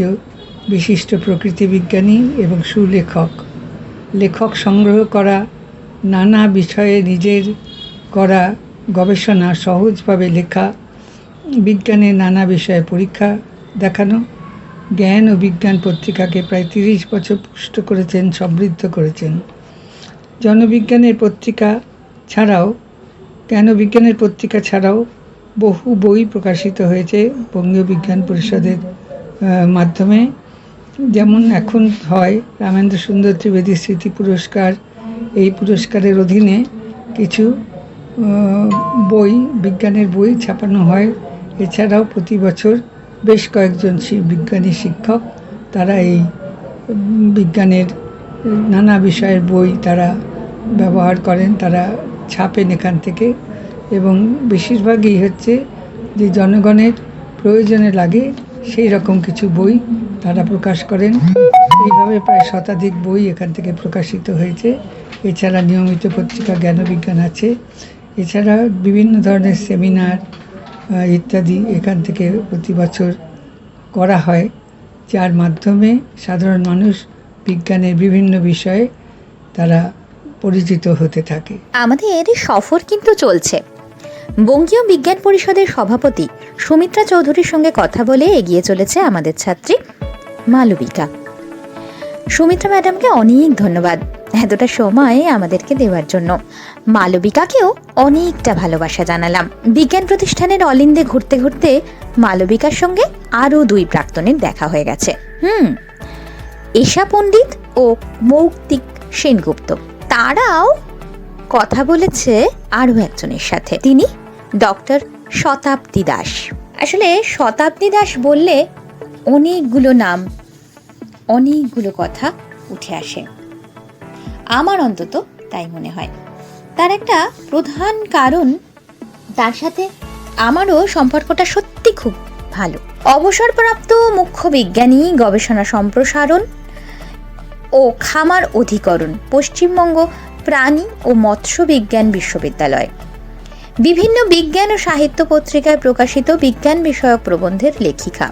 বিশিষ্ট প্রকৃতিবিজ্ঞানী এবং সুলেখক। লেখক সংগ্রহ করা নানা বিষয়ে নিজের করা গবেষণা সহজভাবে লেখা, বিজ্ঞানের নানা বিষয়ে পরীক্ষা দেখানো জ্ঞান ও বিজ্ঞান পত্রিকাকে প্রায় 30 বছর পুষ্ট করেছেন, সমৃদ্ধ করেছেন। জ্ঞান বিজ্ঞানের পত্রিকা ছাড়াও বহু বই প্রকাশিত হয়েছে বঙ্গীয় বিজ্ঞান পরিষদের মাধ্যমে। যেমন এখন হয় রামেন্দ্র সুন্দর ত্রিবেদী স্মৃতি পুরস্কার, এই পুরস্কারের অধীনে কিছু বিজ্ঞানের বই ছাপানো হয়। এছাড়াও প্রতি বছর বেশ কয়েকজন বিজ্ঞানী শিক্ষক তারা এই বিজ্ঞানের নানা বিষয়ের বই তারা ব্যবহার করেন, তারা ছাপেন এখান থেকে, এবং বেশিরভাগই হচ্ছে যে জনগণের প্রয়োজনে লাগে সেই রকম কিছু বই তারা প্রকাশ করেন। এইভাবে প্রায় শতাধিক বই এখান থেকে প্রকাশিত হয়েছে। এছাড়া নিয়মিত পত্রিকা জ্ঞান বিজ্ঞান আছে। এছাড়া বিভিন্ন ধরনের সেমিনার ইত্যাদি এখান থেকে প্রতি বছর করা হয়, যার মাধ্যমে সাধারণ মানুষ বিজ্ঞানের বিভিন্ন বিষয়ে তারা পরিচিত হতে থাকে। আমাদের সফর কিন্তু চলছে। বঙ্গীয় বিজ্ঞান পরিষদের সভাপতি সুমিত্রা চৌধুরীর সঙ্গে কথা বলে এগিয়ে চলেছে আমাদের ছাত্রী মালবিকা। সুমিত্রা ম্যাডামকে অনেক ধন্যবাদ এতটা সময় আমাদেরকে দেওয়ার জন্য। মালবিকাকেও অনেকটা ভালোবাসা জানালাম। বিজ্ঞান প্রতিষ্ঠানের অলিন্দে ঘুরতে ঘুরতে মালবিকার সঙ্গে আরও 2 প্রাক্তনের দেখা হয়ে গেছে। এশা পণ্ডিত ও মৌক্তিক সেনগুপ্ত, তারাও কথা বলেছে আরও একজনের সাথে, তিনি ডক্টর শতাব্দী দাস। আসলে শতাব্দী দাস বললে অনেকগুলো নাম, অনেকগুলো কথা উঠে আসে, আমার অন্তত তাই মনে হয়। তার একটা প্রধান কারণ, তার সাথে আমারও সম্পর্কটা সত্যি খুব ভালো। অবসরপ্রাপ্ত মুখ্য বিজ্ঞানী, গবেষণা সম্প্রসারণ ও খামার অধিকরণ, পশ্চিমবঙ্গ প্রাণী ও মৎস্য বিজ্ঞান বিশ্ববিদ্যালয়। বিভিন্ন বিজ্ঞান ও সাহিত্য পত্রিকায় প্রকাশিত বিজ্ঞান বিষয়ক প্রবন্ধের লেখিকা।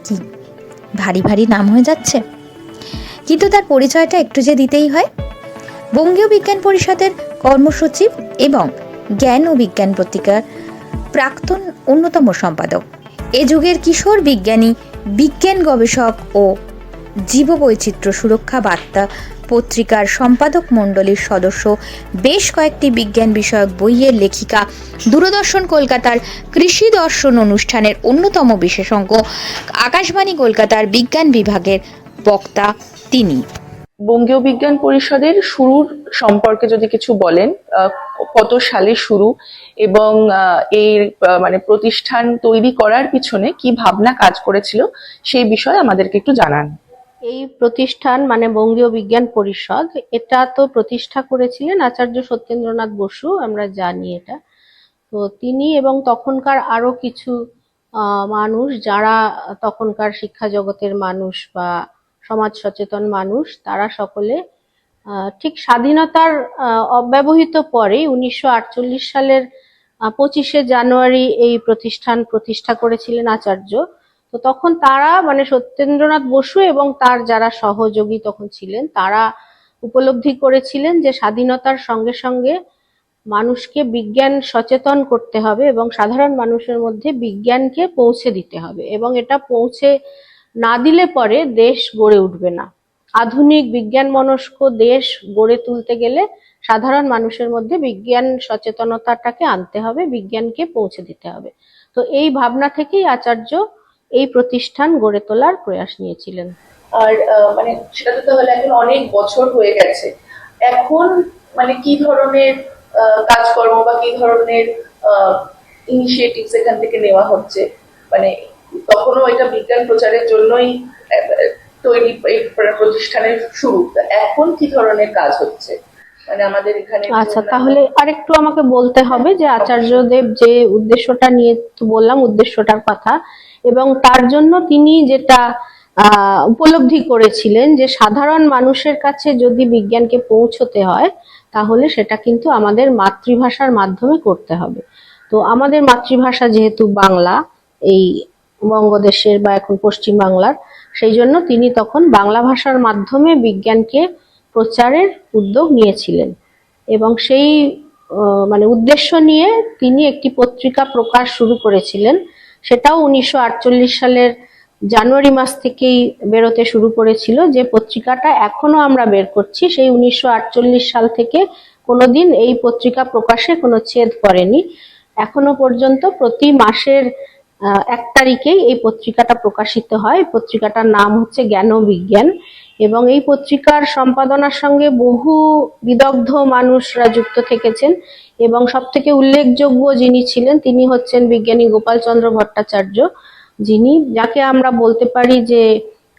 কি ভারী ভারী নাম হয়ে যাচ্ছে, কিন্তু তার পরিচয়টা একটু যে দিতেই হয়। বঙ্গীয় বিজ্ঞান পরিষদের কর্মসচিব এবং জ্ঞান ও বিজ্ঞান পত্রিকার প্রাক্তন অন্যতম সম্পাদক, এ যুগের কিশোর বিজ্ঞানী, বিজ্ঞান গবেষক ও জীববৈচিত্র্য সুরক্ষা বার্তা পত্রিকার সম্পাদক মণ্ডলীর সদস্য, বেশ কয়েকটি বিজ্ঞান বিষয়ক বইয়ের লেখিকা, দূরদর্শন কলকাতার কৃষি দর্শন অনুষ্ঠানের অন্যতম বিশেষজ্ঞ, আকাশবাণী কলকাতার বিজ্ঞান বিভাগের বক্তা তিনি। বঙ্গীয় বিজ্ঞান পরিষদের শুরুর সম্পর্কে যদি কিছু বলেন, কত সালে শুরু এবং এর মানে প্রতিষ্ঠান তৈরি করার পিছনে কি ভাবনা কাজ করেছিল সেই বিষয়ে আমাদেরকে একটু জানান। এই প্রতিষ্ঠান মানে বঙ্গীয় বিজ্ঞান পরিষদ, এটা তো প্রতিষ্ঠা করেছিলেন আচার্য সত্যেন্দ্রনাথ বসু, আমরা জানি এটা। তো তিনি এবং তখনকার আরো কিছু মানুষ, যারা তখনকার শিক্ষা জগতের মানুষ বা সমাজ সচেতন মানুষ, তারা সকলে ঠিক স্বাধীনতার অব্যবহিত পরে 1948 সালের 25শে জানুয়ারি এই প্রতিষ্ঠান প্রতিষ্ঠা করেছিলেন আচার্য। তো তখন তারা মানে সত্যেন্দ্রনাথ বসু এবং তার যারা সহযোগী তখন ছিলেন, তারা উপলব্ধি করেছিলেন যে স্বাধীনতার সঙ্গে সঙ্গে মানুষকে বিজ্ঞান সচেতন করতে হবে এবং সাধারণ মানুষের মধ্যে বিজ্ঞানকে পৌঁছে দিতে হবে, এবং এটা পৌঁছে না দিলে পরে দেশ গড়ে উঠবে না। আধুনিক বিজ্ঞান মনস্ক দেশ গড়ে তুলতে গেলে সাধারণ মানুষের মধ্যে বিজ্ঞান সচেতনতাটাকে আনতে হবে, বিজ্ঞানকে পৌঁছে দিতে হবে। তো এই ভাবনা থেকেই আচার্য এই প্রতিষ্ঠান গড়ে তোলার প্রয়াস নিয়েছিলেন। আর মানে সেটা তো তাহলে এখন অনেক বছর হয়ে গেছে। এখন মানে কি ধরনের কাজকর্ম বা কি ধরনের ইনিশিয়েটিভস এখান থেকে নেওয়া হচ্ছে? মানে তখনও এটা বিজ্ঞান প্রচারের জন্যই তৈরি এই প্রতিষ্ঠানের শুরু, এখন কি ধরনের কাজ হচ্ছে মানে আমাদের এখানে? আচ্ছা, তাহলে আরেকটু আমাকে বলতে হবে যে আচার্যদেব যে উদ্দেশ্যটা নিয়ে বললাম, উদ্দেশ্যটার কথা, এবং তার জন্য তিনি যেটা উপলব্ধি করেছিলেন যে সাধারণ মানুষের কাছে যদি বিজ্ঞানকে পৌঁছতে হয় তাহলে সেটা কিন্তু আমাদের মাতৃভাষার মাধ্যমে করতে হবে। তো আমাদের মাতৃভাষা যেহেতু বাংলা, এই বঙ্গদেশের বা এখন পশ্চিম বাংলার, সেই জন্য তিনি তখন বাংলা ভাষার মাধ্যমে বিজ্ঞানকে প্রচারের উদ্যোগ নিয়েছিলেন, এবং সেই মানে উদ্দেশ্য নিয়ে তিনি একটি পত্রিকা প্রকাশ শুরু করেছিলেন। সেটাও 1948 সালের জানুয়ারি মাস থেকেই বেরোতে শুরু করেছিল। যে পত্রিকাটা এখনো আমরা বের করছি, সেই 1948 সাল থেকে কোনোদিন এই পত্রিকা প্রকাশে কোনো ছেদ পড়েনি। এখনো পর্যন্ত প্রতি মাসের 1 তারিখেই এই পত্রিকাটা প্রকাশিত হয়। পত্রিকাটার নাম হচ্ছে জ্ঞান ও বিজ্ঞান, এবং এই পত্রিকার সম্পাদনার সঙ্গে বহু বিদগ্ধ মানুষরা যুক্ত থেকেছেন, এবং সবথেকে উল্লেখযোগ্য যিনি ছিলেন তিনি হচ্ছেন বিজ্ঞানী গোপালচন্দ্র ভট্টাচার্য, যিনি, যাকে আমরা বলতে পারি যে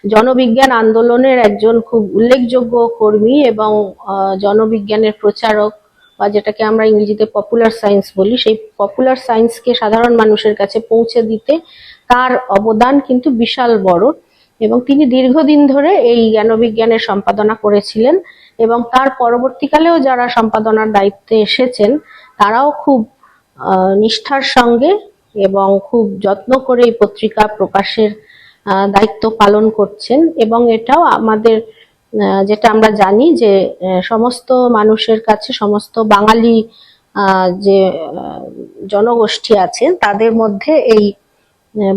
জনবিজ্ঞান আন্দোলনের একজন খুব উল্লেখযোগ্য কর্মী এবং জনবিজ্ঞানের প্রচারক, বা যেটাকে আমরা ইংরেজিতে পপুলার সায়েন্স বলি, সেই পপুলার সায়েন্সকে সাধারণ মানুষের কাছে পৌঁছে দিতে তার অবদান কিন্তু বিশাল বড়। এবং তিনি দীর্ঘদিন ধরে এই জ্ঞানবিজ্ঞানের সম্পাদনা করেছিলেন, এবং তার পরবর্তীকালেও যারা সম্পাদনার দায়িত্বে এসেছেন তারাও খুব নিষ্ঠার সঙ্গে এবং খুব যত্ন করে এই পত্রিকা প্রকাশের দায়িত্ব পালন করছেন। এবং এটাও আমাদের যেটা আমরা জানি যে সমস্ত মানুষের কাছে, সমস্ত বাঙালি যে জনগোষ্ঠী আছেন তাদের মধ্যে এই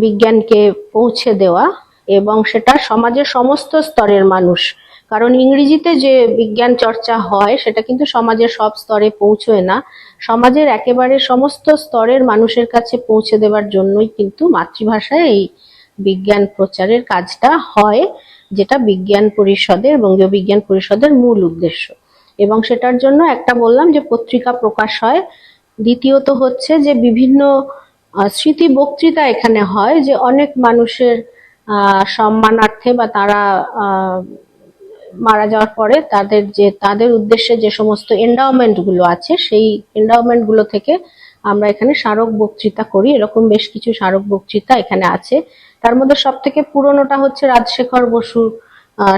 বিজ্ঞানকে পৌঁছে দেওয়া, এবং সেটা সমাজের সমস্ত স্তরের মানুষ, কারণ ইংরেজিতে যে বিজ্ঞান চর্চা হয় সেটা কিন্তু সমাজের সব স্তরে পৌঁছয় না। সমাজের একেবারে সমস্ত স্তরের মানুষের কাছে পৌঁছে দেওয়ার জন্যই কিন্তু মাতৃভাষায় এই বিজ্ঞান প্রচারের কাজটা হয়, যেটা বিজ্ঞান পরিষদের, বঙ্গীয় বিজ্ঞান পরিষদের মূল উদ্দেশ্য। এবং সেটার জন্য একটা বললাম যে পত্রিকা প্রকাশ হয়, দ্বিতীয়ত হচ্ছে যে বিভিন্ন স্মৃতি বক্তৃতা এখানে হয়, যে অনেক মানুষের সম্মানার্থে বা তারা মারা যাওয়ার পরে তাদের উদ্দেশ্যে যে সমস্ত এন্ডাওমেন্ট গুলো আছে, সেই এন্ডাওমেন্ট গুলো থেকে আমরা এখানে স্মারক বক্তৃতা করি। এরকম বেশ কিছু স্মারক বক্তৃতা এখানে আছে। তার মধ্যে সব থেকে পুরোনোটা হচ্ছে রাজশেখর বসুর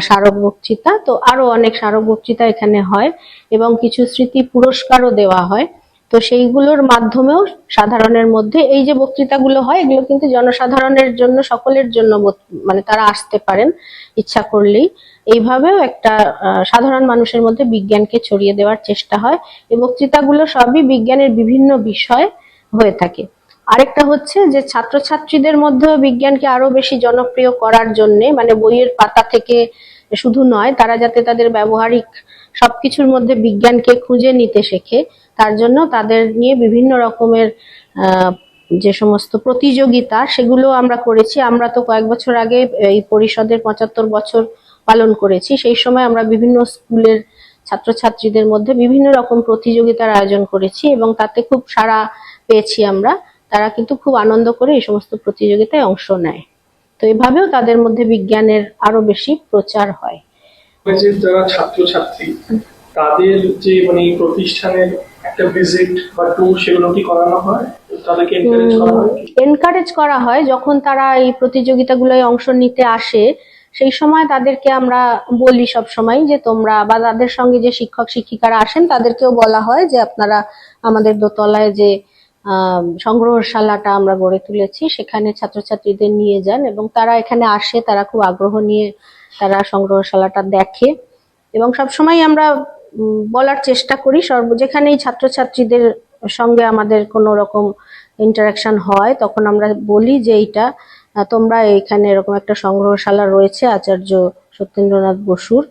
স্মারক বক্তৃতা। তো আরো অনেক স্মারক বক্তৃতা এখানে হয়, এবং কিছু স্মৃতি পুরস্কারও দেওয়া হয়। তো সেইগুলোর মাধ্যমেও সাধারণের মধ্যে এই যে বক্তৃতাগুলো হয়, এগুলো কিন্তু জনসাধারণের জন্য, সকলের জন্য, মানে তারা আসতে পারেন ইচ্ছা করলেই। এইভাবেও একটা সাধারণ মানুষের মধ্যে বিজ্ঞানকে ছড়িয়ে দেওয়ার চেষ্টা হয়। এই বক্তৃতাগুলো সবই বিজ্ঞানের বিভিন্ন বিষয় হয়ে থাকে। আরেকটা হচ্ছে যে ছাত্রছাত্রীদের মধ্যেও বিজ্ঞানকে আরো বেশি জনপ্রিয় করার জন্য, মানে বইয়ের পাতা থেকে শুধু নয়, তারা যাতে তাদের ব্যবহারিক সবকিছুর মধ্যে বিজ্ঞানকে খুঁজে নিতে শেখে, তার জন্য তাদের নিয়ে বিভিন্ন রকমের যে সমস্ত প্রতিযোগিতা সেগুলো আমরা করেছি। আমরা তো কয়েক বছর আগে এই পরিষদের 75 বছর পালন করেছি। সেই সময় আমরা বিভিন্ন স্কুলের ছাত্রছাত্রীদের মধ্যে বিভিন্ন রকম প্রতিযোগিতার আয়োজন করেছি, এবং তাতে খুব সাড়া পেয়েছি আমরা। তারা কিন্তু খুব আনন্দ করে এই সমস্ত প্রতিযোগিতায় অংশ নেয়। তো এভাবেও তাদের মধ্যে বিজ্ঞানের আরো বেশি প্রচার হয়। যারা ছাত্রছাত্রী তাদের যে মানে প্রতিষ্ঠানের একটা ভিজিট বা ট্যুর, সেগুলো কি করানো হয়? তাদেরকে এনকারেজ করা হয়। যখন তারা এই প্রতিযোগিতাগুলোয় অংশ নিতে আসে সেই সময় তাদেরকে আমরা বলি সব সময় যে তোমরা, বা তাদের সঙ্গে যে শিক্ষক শিক্ষিকারা আসেন তাদেরকেও বলা হয় যে আপনারা আমাদের দোতলায় যে সংগ্রহশালাটা আমরা গড়ে তুলেছি সেখানে ছাত্রছাত্রীদের নিয়ে যান, এবং তারা এখানে আসে, তারা খুব আগ্রহ নিয়ে তারা সংগ্রহশালাটা দেখে, এবং সবসময় আমরা বলার চেষ্টা করি যেখানেই ছাত্রছাত্রীদের সঙ্গে আমাদের কোনো রকম ইন্টারাকশন হয় তখন আমরা বলি যে এইটা তোমরা এখানে এরকম একটা সংগ্রহশালা রয়েছে আচার্য সত্যেন্দ্রনাথ বসুর,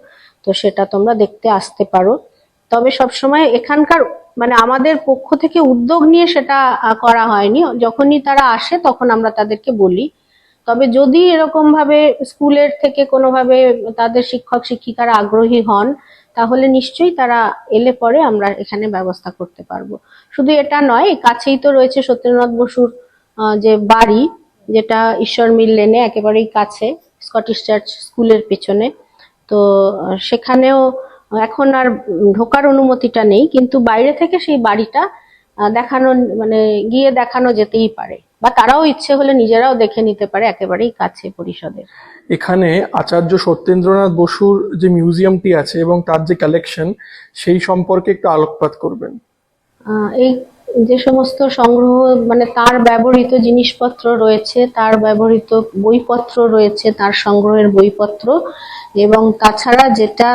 তো সেটা তোমরা দেখতে আসতে পারো। তবে সবসময় এখানকার মানে আমাদের পক্ষ থেকে উদ্যোগ নিয়ে সেটা করা হয়নি, যখনই তারা আসে তখন আমরা তাদেরকে বলি। তবে যদি এরকম ভাবে স্কুলের থেকে কোনোভাবে তাদের শিক্ষক শিক্ষিকারা আগ্রহী হন তাহলে নিশ্চয়ই তারা এলে পরে আমরা এখানে ব্যবস্থা করতে পারবো। শুধু এটা নয়, কাছেই তো রয়েছে সত্যেন্দ্রনাথ বসুর যে বাড়ি, যেটা ঈশ্বর মিল লেনে একেবারেই কাছে, স্কটিশ চার্চ স্কুলের পেছনে। তো সেখানেও এখন আর ঢোকার অনুমতিটা নেই, কিন্তু বাইরে থেকে সেই বাড়িটা দেখানো মানে গিয়ে দেখানো যেতেই পারে, বা তারাও ইচ্ছে হলে নিজেরাও দেখে নিতে পারে, একেবারেই কাছে পরিষদের। এখানে আচার্য সত্যেন্দ্রনাথ বসুর যে মিউজিয়ামটি আছে এবং তার যে কালেকশন সেই সম্পর্কে একটু আলোকপাত করবেন। এই যে সমস্ত সংগ্রহ মানে তার ব্যবহৃত জিনিসপত্র রয়েছে, তার ব্যবহৃত বইপত্র রয়েছে, তার সংগ্রহের বইপত্র, এবং তাছাড়া যেটা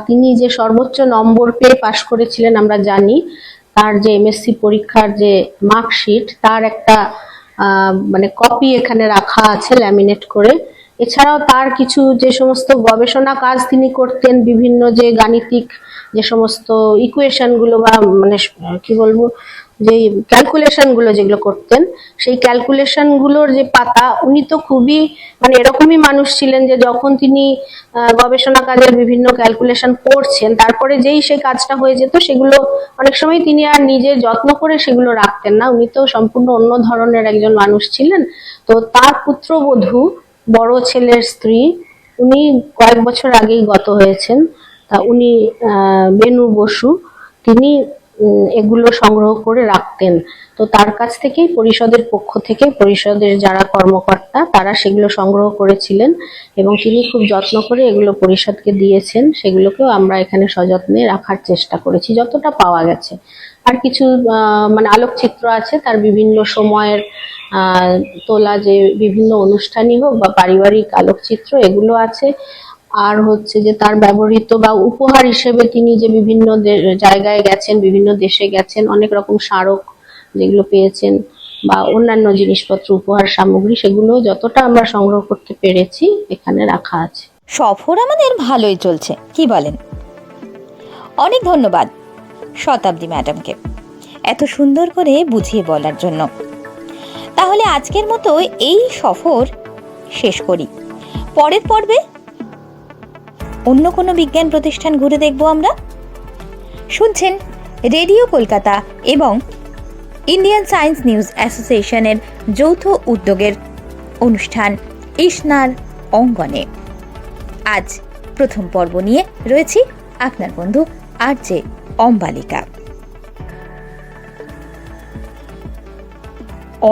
তিনি যে সর্বোচ্চ নম্বর পেয়ে পাশ করেছিলেন আমরা জানি, তার যে এমএসসি পরীক্ষার যে মার্কশিট তার একটা মানে কপি এখানে রাখা আছে ল্যামিনেট করে। এছাড়াও তার কিছু যে সমস্ত গবেষণা কাজ তিনি করতেন, বিভিন্ন যে গাণিতিক যে সমস্ত ইকুয়েশন গুলো বা মানে কি বলবো যে ক্যালকুলেশন গুলো যেগুলো করতেন, সেই ক্যালকুলেশন গুলোর যে পাতা, উনি তো খুবই মানে এরকমই মানুষ ছিলেন যে যখন তিনি গবেষণা কাজের বিভিন্ন ক্যালকুলেশন করছেন তারপরে যেই সেই কাজটা হয়ে যেত সেগুলো অনেক সময় তিনি আর নিজে যত্ন করে সেগুলো রাখতেন না, উনি তো সম্পূর্ণ অন্য ধরনের একজন মানুষ ছিলেন। তো তার পুত্রবধূ, বড় ছেলের স্ত্রী, উনি কয়েক বছর আগেই গত হয়েছেন, তা উনি বেনু বসু, তিনি এগুলো সংগ্রহ করে রাখতেন। তো তার কাছ থেকেই পরিষদের পক্ষ থেকে পরিষদের যারা কর্মকর্তা তারা সেগুলো সংগ্রহ করেছিলেন এবং তিনি খুব যত্ন করে এগুলো পরিষদকে দিয়েছেন। সেগুলোকেও আমরা এখানে সযত্নে রাখার চেষ্টা করেছি যতটা পাওয়া গেছে। আর কিছু মানে আলোকচিত্র আছে, তার বিভিন্ন সময়ের তোলা যে বিভিন্ন অনুষ্ঠানই হোক বা পারিবারিক আলোকচিত্র, এগুলো আছে। আর হচ্ছে যে তার ব্যবহৃত বা উপহার হিসেবে তিনি যে বিভিন্ন জায়গায় গেছেন, বিভিন্ন দেশে গেছেন, অনেক রকম স্মারক যেগুলো পেয়েছেন বা অন্যান্য জিনিসপত্র, উপহার সামগ্রী, সেগুলো যতটা আমরা সংগ্রহ করতে পেরেছি এখানে রাখা আছে। সফর আমাদের ভালোই চলছে, কি বলেন? অনেক ধন্যবাদ শতাব্দী ম্যাডামকে এত সুন্দর করে বুঝিয়ে বলার জন্য। তাহলে আজকের মতো এই সফর শেষ করি। পরের পর্বে অন্য কোনো বিজ্ঞান প্রতিষ্ঠান ঘুরে দেখব আমরা। শুনছেন রেডিও কলকাতা এবং ইন্ডিয়ান সায়েন্স নিউজ অ্যাসোসিয়েশনের যৌথ উদ্যোগের অনুষ্ঠান ইশনার অঙ্গনে। আজ প্রথম পর্ব নিয়ে রয়েছি আপনার বন্ধু আরজে অম্বালিকা।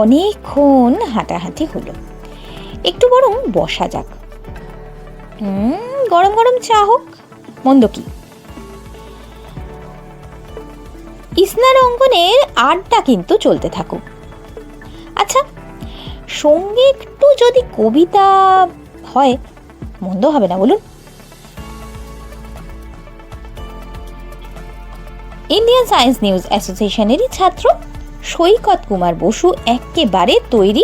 অনেকক্ষণ হাঁটাহাঁটি হলো, একটু বরং বসা যাক। গরম গরম চা হোক, মন্দ কি। ইসনার অঙ্গনের আড্ডা কিন্তু চলতে থাকুক। আচ্ছা, সঙ্গে একটু যদি কবিতা হয় মন্দ হবে না বলুন? ইন্ডিয়ান সায়েন্স নিউজ অ্যাসোসিয়েশনেরই ছাত্র সৈকত কুমার বসু একেবারে তৈরি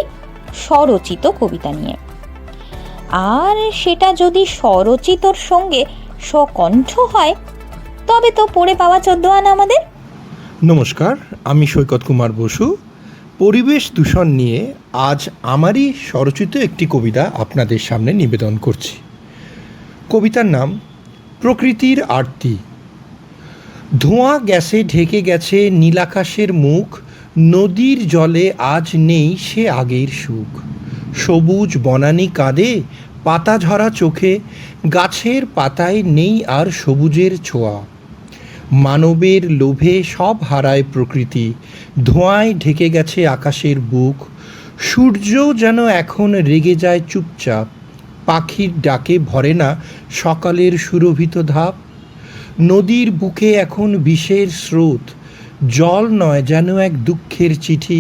স্বরচিত কবিতা নিয়ে। আর সেটা যদি স্বরচিতর সঙ্গে স্বকণ্ঠ হয় তবে তো পড়ে পাওয়া 14 আনা আমাদের। নমস্কার, আমি সৈকত কুমার বসু। পরিবেশ দূষণ নিয়ে আজ আমারই স্বরচিত একটি কবিতা আপনাদের সামনে নিবেদন করছি। কবিতার নাম প্রকৃতির আরতি। ধোঁয়া গ্যাসে ঢেকে গেছে নীলাকাশের মুখ, নদীর জলে আজ নেই সে আগের সুখ। সবুজ বনানী কাঁদে পাতা ঝরা চোখে, গাছের পাতায় নেই আর সবুজের ছোঁয়া। মানবের লোভে সব হারায় প্রকৃতি, ধোঁয়ায় ঢেকে গেছে আকাশের বুক। সূর্যও যেন এখন রেগে যায় চুপচাপ, পাখির ডাকে ভরে না সকালের সুরভিত ধাপ। নদীর বুকে এখন বিষের স্রোত, জল নয় যেন এক দুঃখের চিঠি।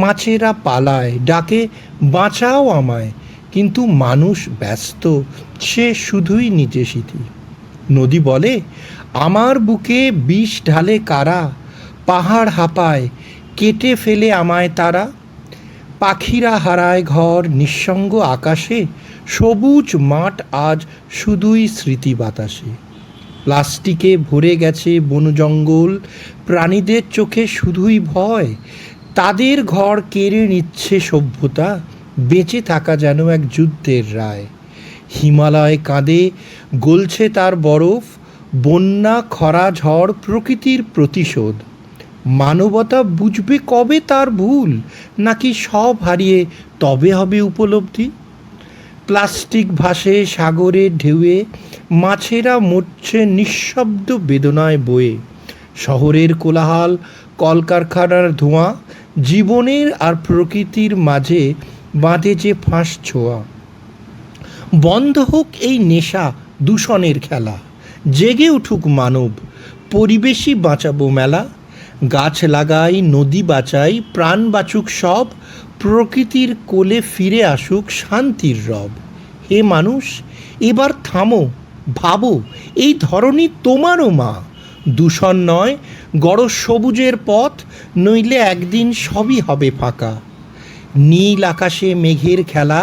মাছেরা পালায় ডাকে বাঁচাও আমায়, কিন্তু মানুষ ব্যস্ত, সে শুধুই নিজে সিথি। নদী বলে, আমার বুকে বিষ ঢালে কারা, পাহাড় হাঁপায় কেটে ফেলে আমায় তারা। পাখিরা হারায় ঘর নিঃসঙ্গ আকাশে, সবুজ মাঠ আজ শুধুই স্মৃতি বাতাসে। প্লাস্টিকে ভরে গেছে বন জঙ্গল, প্রাণীদের চোখে শুধুই ভয়। তাদের ঘর কেড়ে নিচ্ছে সভ্যতা, বেঁচে থাকা যেন এক যুদ্ধের রায়। হিমালয় কাঁদে, গলছে তার বরফ, বন্যা খরা ঝড় প্রকৃতির প্রতিশোধ। মানবতা বুঝবে কবে তার ভুল, নাকি সব হারিয়ে তবে হবে উপলব্ধি? প্লাস্টিক ভাসে সাগরের ঢেউয়ে, মাছেরা মরছে নিঃশব্দ বেদনায় বয়ে। শহরের কোলাহল, কলকারখানার ধোঁয়া, জীবনের আর প্রকৃতির মাঝে বাঁধে যে ফাঁস ছোঁয়া। বন্ধ হোক এই নেশা দূষণের খেলা, জেগে উঠুক মানব, পরিবেশই বাঁচাবো মেলা। গাছ লাগাই, নদী বাঁচাই, প্রাণ বাঁচুক সব, প্রকৃতির কোলে ফিরে আসুক শান্তির রব। হে মানুষ, এবার থামো, ভাবো, এই ধরনী তোমারও মা। দূষণ নয়, গড় সবুজের পথ, নইলে একদিন সবই হবে ফাঁকা। নীল আকাশে মেঘের খেলা,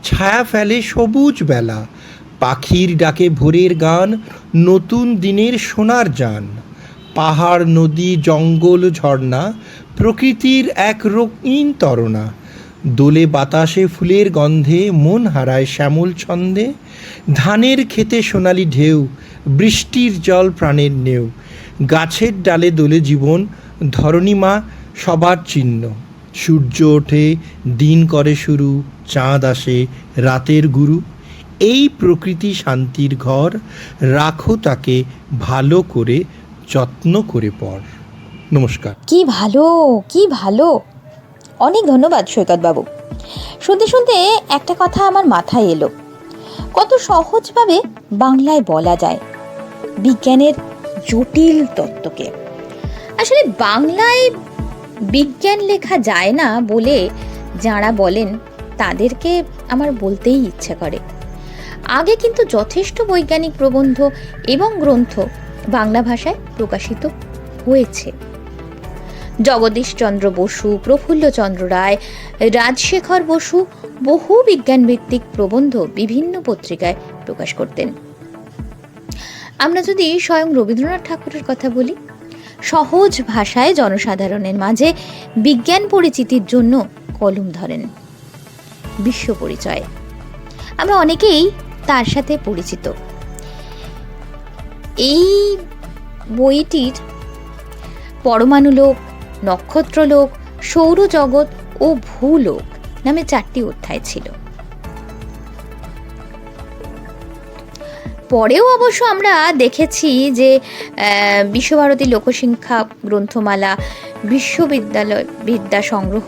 ছায়া ফেলে সবুজ বেলা। পাখির ডাকে ভোরের গান, নতুন দিনের সোনার যান। পাহাড় নদী জঙ্গল ঝর্ণা, প্রকৃতির এক রঙিন তরণা। দোলে বাতাসে ফুলের গন্ধে, মন হারায় শ্যামল ছন্দে। ধানের খেতে সোনালি ঢেউ, বৃষ্টির জল প্রাণের নেউ। গাছের ডালে দোলে জীবন, ধরণী মা সবার চিহ্ন। সূর্য ওঠে, দিন করে শুরু, চাঁদ আসে রাতের গুরু। এই প্রকৃতি শান্তির ঘর, রাখো তাকে ভালো করে, যত্ন করে পর। নমস্কার। কি ভালো, কি ভালো, অনেক ধন্যবাদ সৈকতবাবু। শুনতে শুনতে একটা কথা আমার মাথায় এলো, কত সহজভাবে বাংলায় বলা যায় বিজ্ঞানের জটিল তত্ত্বকে। আসলে বাংলায় বিজ্ঞান লেখা যায় না বলে যাঁরা বলেন তাদেরকে আমার বলতেই ইচ্ছা করে। আগে কিন্তু যথেষ্ট বৈজ্ঞানিক প্রবন্ধ এবং গ্রন্থ বাংলা ভাষায় প্রকাশিত হয়েছে। জগদীশচন্দ্র বসু, প্রফুল্লচন্দ্র রায়, রাজশেখর বসু বহু বিজ্ঞানভিত্তিক প্রবন্ধ বিভিন্ন পত্রিকায় প্রকাশ করতেন। আমরা যদি স্বয়ং রবীন্দ্রনাথ ঠাকুরের কথা বলি, সহজ ভাষায় জনসাধারণের মাঝে বিজ্ঞান পরিচিতির জন্য কলম ধরেন। বিশ্ব পরিচয়, আমরা অনেকেই তার সাথে পরিচিত। এই বইটির পরমাণুলোক, নক্ষত্রলোক, সৌরজগৎ ও ভূলোক নামে 4টি অধ্যায় ছিল। পরেও অবশ্য আমরা দেখেছি যে বিশ্বভারতী লোকশিক্ষা গ্রন্থমালা, বিশ্ববিদ্যালয় বিদ্যা সংগ্রহ,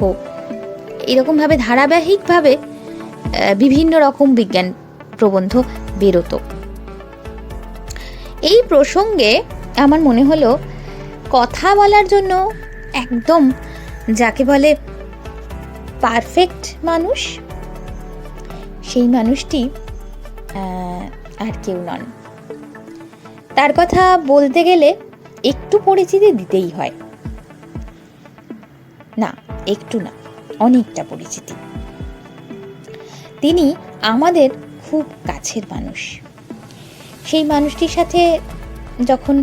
এরকমভাবে ধারাবাহিকভাবে বিভিন্ন রকম বিজ্ঞান প্রবন্ধ বেরোতো। এই প্রসঙ্গে আমার মনে হলো কথা বলার জন্য একদম যাকে বলে পারফেক্ট মানুষ, সেই মানুষটি আর কেউ নন। তার কথা বলতে গেলে একটু পরিচিতি দিতেই হয়, না একটু না, অনেকটা পরিচিতি। তিনি আমাদের খুব কাছের মানুষ। সেই মানুষটির সাথে যখন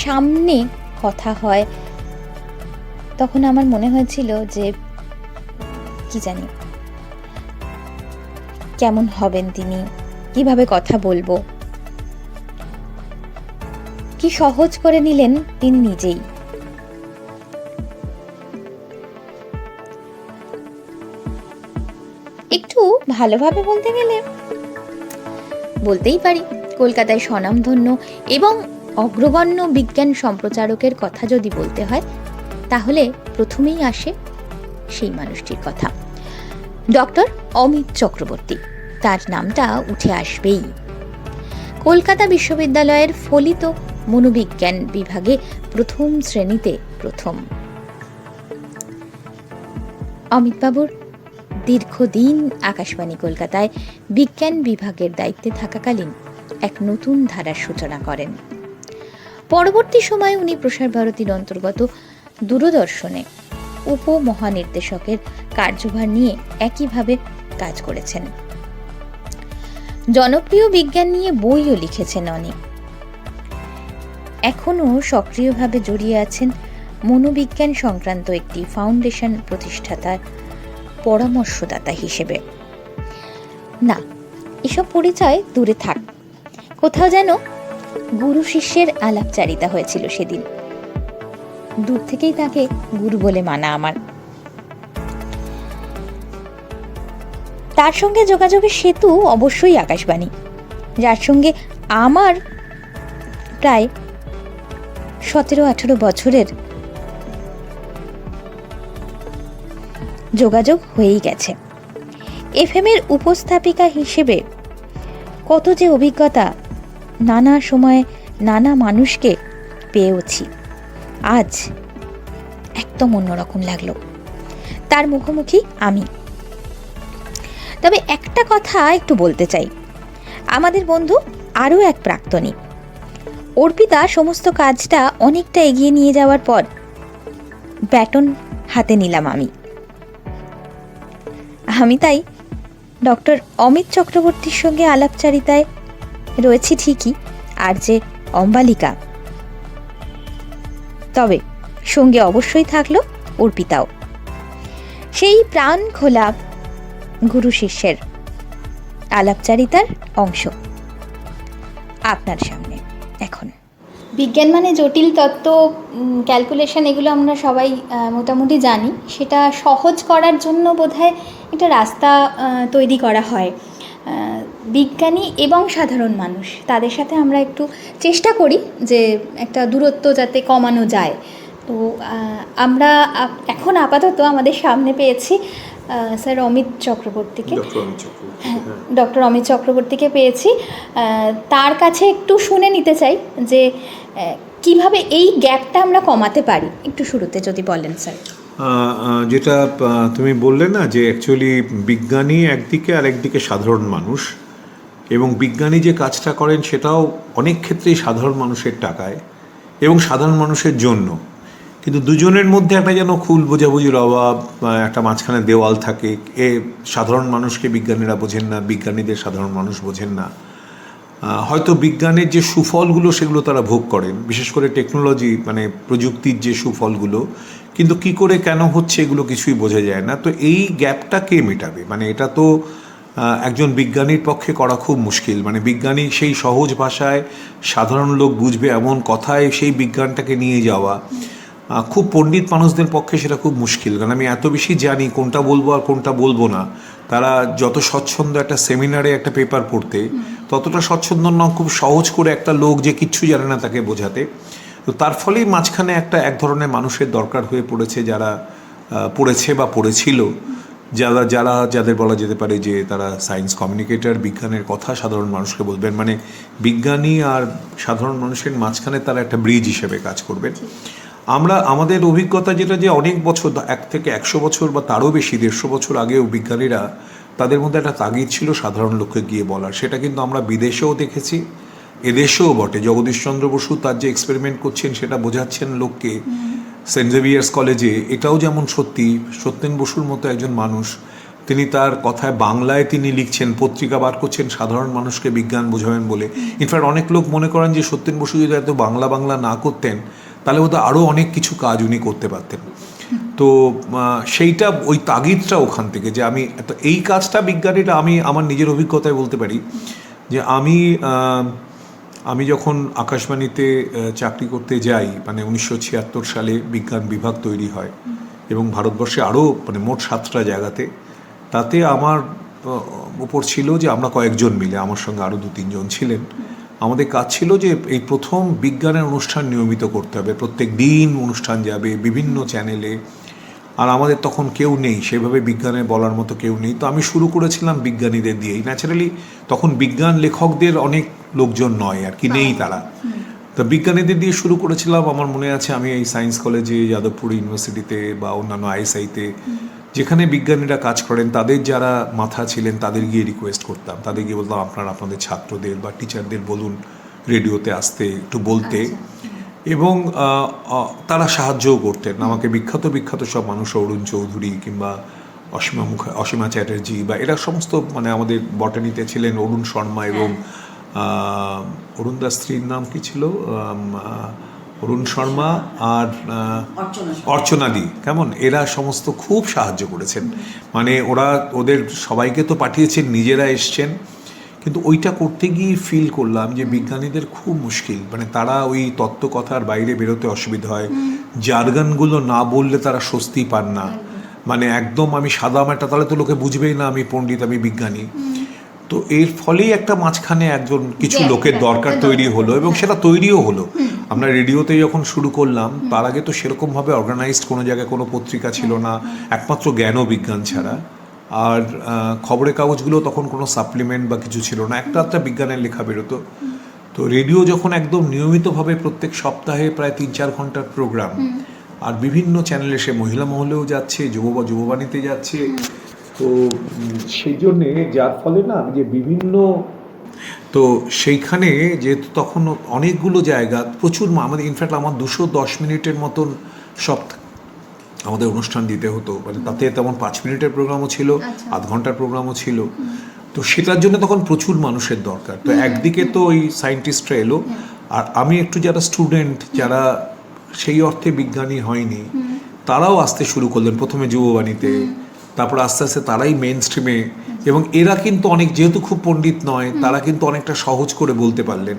সামনে কথা হয় তখন আমার মনে হয়েছিল যে কি জানি কেমন হবেন তিনি, কিভাবে কথা বলবো। কি সহজ করে নিলেন তিনি নিজেই। একটু ভালোভাবে বলতে গেলে বলতেই পারি কলকাতায় স্বনামধন্য এবং অগ্রগণ্য বিজ্ঞান সম্প্রচারকের কথা যদি বলতে হয় তাহলে প্রথমেই আসে সেই মানুষটির কথা, ডক্টর অমিত চক্রবর্তী। তার নামটা উঠে আসবেই। কলকাতা বিশ্ববিদ্যালয়ের ফলিত মনোবিজ্ঞান বিভাগে প্রথম শ্রেণীতে প্রথম। অমিতবাবুর দীর্ঘদিন আকাশবাণী কলকাতায় বিজ্ঞান বিভাগের দায়িত্বে থাকাকালীন এক নতুন ধারার সূচনা করেন। পরবর্তী সময়ে উনি প্রসার ভারতীর অন্তর্গত দূরদর্শনে উপমহানির্দেশকের কার্যভার নিয়ে একইভাবে কাজ করেছেন। জনপ্রিয় বিজ্ঞান নিয়ে বইও লিখেছেন অনেক। এখনও সক্রিয়ভাবে জড়িয়ে আছেন মনোবিজ্ঞান সংক্রান্ত একটি ফাউন্ডেশন প্রতিষ্ঠাতার পরামর্শদাতা হিসেবে। না, এসব পরিচয় দূরে থাক, কোথাও যেন গুরু শিষ্যের আলাপচারিতা হয়েছিল সেদিন। দূর থেকেই তাকে গুরু বলে মানা আমার। তার সঙ্গে যোগাযোগের সেতু অবশ্যই আকাশবাণী, যার সঙ্গে আমার প্রায় 17-18 বছরের যোগাযোগ হয়েই গেছে। FM এর উপস্থাপিকা হিসেবে কত যে অভিজ্ঞতা, নানা সময়ে নানা মানুষকে পেয়েওছি। আজ একদম অন্যরকম লাগলো তার মুখোমুখি আমি। তবে একটা কথা একটু বলতে চাই, আমাদের বন্ধু আরও এক প্রাক্তনী অর্পিতা সমস্ত কাজটা অনেকটা এগিয়ে নিয়ে যাওয়ার পর ব্যাটন হাতে নিলাম আমি তাই ডক্টর অমিত চক্রবর্তীর সঙ্গে আলাপচারিতায় রয়েছি ঠিকই, আর যে অম্বালিকা, তবে সঙ্গে অবশ্যই থাকলো অর্পিতাও। সেই প্রাণ খোলা গুরু শিষ্যের আলাপচারিতার অংশ আপনার সামনে এখন। বিজ্ঞান মানে জটিল তত্ত্ব, ক্যালকুলেশন, এগুলো আমরা সবাই মোটামুটি জানি। সেটা সহজ করার জন্য বোধহয় একটা রাস্তা তৈরি করা হয়। বিজ্ঞানী এবং সাধারণ মানুষ, তাদের সাথে আমরা একটু চেষ্টা করি যে একটা দূরত্ব যাতে কমানো যায়। তো আমরা এখন আপাতত আমাদের সামনে পেয়েছি স্যার অমিত চক্রবর্তীকে, ডক্টর অমিত চক্রবর্তীকে পেয়েছি। তার কাছে একটু শুনে নিতে চাই যে কিভাবে এই গ্যাপটা আমরা কমাতে পারি, একটু শুরুতে যদি বলেন স্যার। যেটা তুমি বললে না, যে অ্যাকচুয়ালি বিজ্ঞানী একদিকে আর একদিকে সাধারণ মানুষ, এবং বিজ্ঞানী যে কাজটা করেন সেটাও অনেক ক্ষেত্রেই সাধারণ মানুষের টাকায় এবং সাধারণ মানুষের জন্য, কিন্তু দুজনের মধ্যে একটা যেন খুল বোঝাবুঝির অভাব, একটা মাঝখানে দেওয়াল থাকে। সাধারণ মানুষকে বিজ্ঞানীরা বোঝেন না, বিজ্ঞানীদের সাধারণ মানুষ বোঝেন না। হয়তো বিজ্ঞানের যে সুফলগুলো সেগুলো তারা ভোগ করেন, বিশেষ করে টেকনোলজি মানে প্রযুক্তির যে সুফলগুলো, কিন্তু কি করে কেন হচ্ছে এগুলো কিছুই বোঝা যায় না। তো এই গ্যাপটা কে মেটাবে? মানে এটা তো একজন বিজ্ঞানীর পক্ষে করা খুব মুশকিল। মানে বিজ্ঞানী সেই সহজ ভাষায় সাধারণ লোক বুঝবে এমন কথায় সেই বিজ্ঞানটাকে নিয়ে যাওয়া খুব পণ্ডিত মানুষদের পক্ষে সেটা খুব মুশকিল। কারণ আমি এত বেশি জানি কোনটা বলবো আর কোনটা বলবো না। তারা যত স্বচ্ছন্দ একটা সেমিনারে একটা পেপার পড়তে, ততটা স্বচ্ছন্দ না খুব সহজ করে একটা লোক যে কিচ্ছু জানে না তাকে বোঝাতে। তো তার ফলেই মাঝখানে এক ধরনের মানুষের দরকার হয়ে পড়েছে, যারা পড়েছে বা পড়েছিল, যাদের বলা যেতে পারে যে তারা সায়েন্স কমিউনিকেটর, বিজ্ঞানের কথা সাধারণ মানুষকে বলবেন। মানে বিজ্ঞানী আর সাধারণ মানুষের মাঝখানে তারা একটা ব্রিজ হিসেবে কাজ করবেন। আমাদের অভিজ্ঞতা যেটা, যে অনেক বছর, 1 থেকে 100 বছর বা তারও বেশি, 150 বছর আগেও বিজ্ঞানীরা, তাদের মধ্যে একটা তাগিদ ছিল সাধারণ লোককে গিয়ে বলার। সেটা কিন্তু আমরা বিদেশেও দেখেছি, এদেশেও বটে। জগদীশচন্দ্র বসু তার যে এক্সপেরিমেন্ট করছেন সেটা বোঝাচ্ছেন লোককে সেন্ট জেভিয়ার্স কলেজে। এটাও যেমন সত্যি, সত্যেন বসুর মতো একজন মানুষ, তিনি তার কথায় বাংলায় তিনি লিখছেন, পত্রিকা বার করছেন সাধারণ মানুষকে বিজ্ঞান বোঝাবেন বলে। ইনফ্যাক্ট অনেক লোক মনে করেন যে সত্যেন বসু যদি এত বাংলা না করতেন তাহলে হয়তো আরও অনেক কিছু কাজ উনি করতে পারতেন। তো সেইটা, ওই তাগিদটা ওখান থেকে, যে এই কাজটা বিজ্ঞানীরা, আমি আমার নিজের অভিজ্ঞতায় বলতে পারি যে আমি যখন আকাশবাণীতে চাকরি করতে যাই, মানে 1976 সালে বিজ্ঞান বিভাগ তৈরি হয় এবং ভারতবর্ষে আরও মানে মোট 7টা জায়গাতে, তাতে আমার উপর ছিল যে আমরা কয়েকজন মিলে, আমার সঙ্গে আরও 2-3 জন ছিলেন, আমাদের কাজ ছিল যে এই প্রথম বিজ্ঞানের অনুষ্ঠান নিয়মিত করতে হবে, প্রত্যেক দিন অনুষ্ঠান যাবে বিভিন্ন চ্যানেলে। আর আমাদের তখন কেউ নেই সেভাবে বিজ্ঞানে বলার মতো কেউ নেই। তো আমি শুরু করেছিলাম বিজ্ঞানীদের দিয়েই। ন্যাচারালি তখন বিজ্ঞান লেখকদের অনেক লোকজন নয় আর কি, নেই তারা। তো বিজ্ঞানীদের দিয়ে শুরু করেছিলাম। আমার মনে আছে আমি এই সায়েন্স কলেজে, যাদবপুর ইউনিভার্সিটিতে বা অন্যান্য আইএসআইতে যেখানে বিজ্ঞানীরা কাজ করেন তাদের যারা মাথা ছিলেন তাদের গিয়ে রিকোয়েস্ট করতাম, তাদের গিয়ে বলতাম আপনারা আপনাদের ছাত্রদের বা টিচারদের বলুন রেডিওতে আসতে, একটু বলতে। এবং তারা সাহায্যও করতেন আমাকে। বিখ্যাত সব মানুষ, অরুণ চৌধুরী কিংবা অসীমা চ্যাটার্জি বা এরা সমস্ত, মানে আমাদের বটানিতে ছিলেন অরুণ শর্মা এবং অরুণ দাস স্ত্রীর নাম কি ছিল, অরুণ শর্মা আর অর্চনাদি, কেমন, এরা সমস্ত খুব সাহায্য করেছেন। মানে ওদের সবাইকে তো পাঠিয়েছেন, নিজেরা এসছেন, কিন্তু ওইটা করতে গিয়ে ফিল করলাম যে বিজ্ঞানীদের খুব মুশকিল। মানে তারা ওই তত্ত্বকথার বাইরে বেরোতে অসুবিধা হয়, জার্গনগুলো না বললে তারা স্বস্তি পান না। মানে একদম আমি সাদা একটা, তাহলে তো লোকে বুঝবেই না আমি পণ্ডিত, আমি বিজ্ঞানী। তো এর ফলেই একটা মাঝখানে কিছু লোকের দরকার তৈরি হলো, এবং সেটা তৈরিও হলো। আমরা রেডিওতে যখন শুরু করলাম তার আগে তো সেরকমভাবে অর্গানাইজড কোনো জায়গায় কোনো পত্রিকা ছিল না, একমাত্র জ্ঞান ও বিজ্ঞান ছাড়া। আর খবরের কাগজগুলো তখন কোনো সাপ্লিমেন্ট বা কিছু ছিল না, একটা বিজ্ঞানের লেখা বেরোতো। তো রেডিও যখন একদম নিয়মিতভাবে প্রত্যেক সপ্তাহে প্রায় 3-4 ঘন্টার প্রোগ্রাম, আর বিভিন্ন চ্যানেলে, সে মহিলা মহলেও যাচ্ছে, যুববাণীতে যাচ্ছে, তো সেই জন্যে যার ফলে না যে বিভিন্ন, তো সেইখানে যেহেতু তখন অনেকগুলো জায়গা প্রচুর, আমাদের ইনফ্যাক্ট আমার 210 মিনিটের মতন আমাদের অনুষ্ঠান দিতে হতো। মানে তাতে তেমন 5 মিনিটের প্রোগ্রামও ছিল, আধ ঘন্টার প্রোগ্রামও ছিল। তো সেটার জন্য তখন প্রচুর মানুষের দরকার। তো একদিকে তো ওই সায়েন্টিস্টরা এলো, আর আমি একটু যারা স্টুডেন্ট, যারা সেই অর্থে বিজ্ঞানী হয়নি, তারাও আসতে শুরু করলেন প্রথমে যুববাণীতে, তারপর আস্তে আস্তে তারাই মেইন স্ট্রিমে। এবং এরা কিন্তু অনেক, যেহেতু খুব পণ্ডিত নয়, তারা কিন্তু অনেকটা সহজ করে বলতে পারলেন।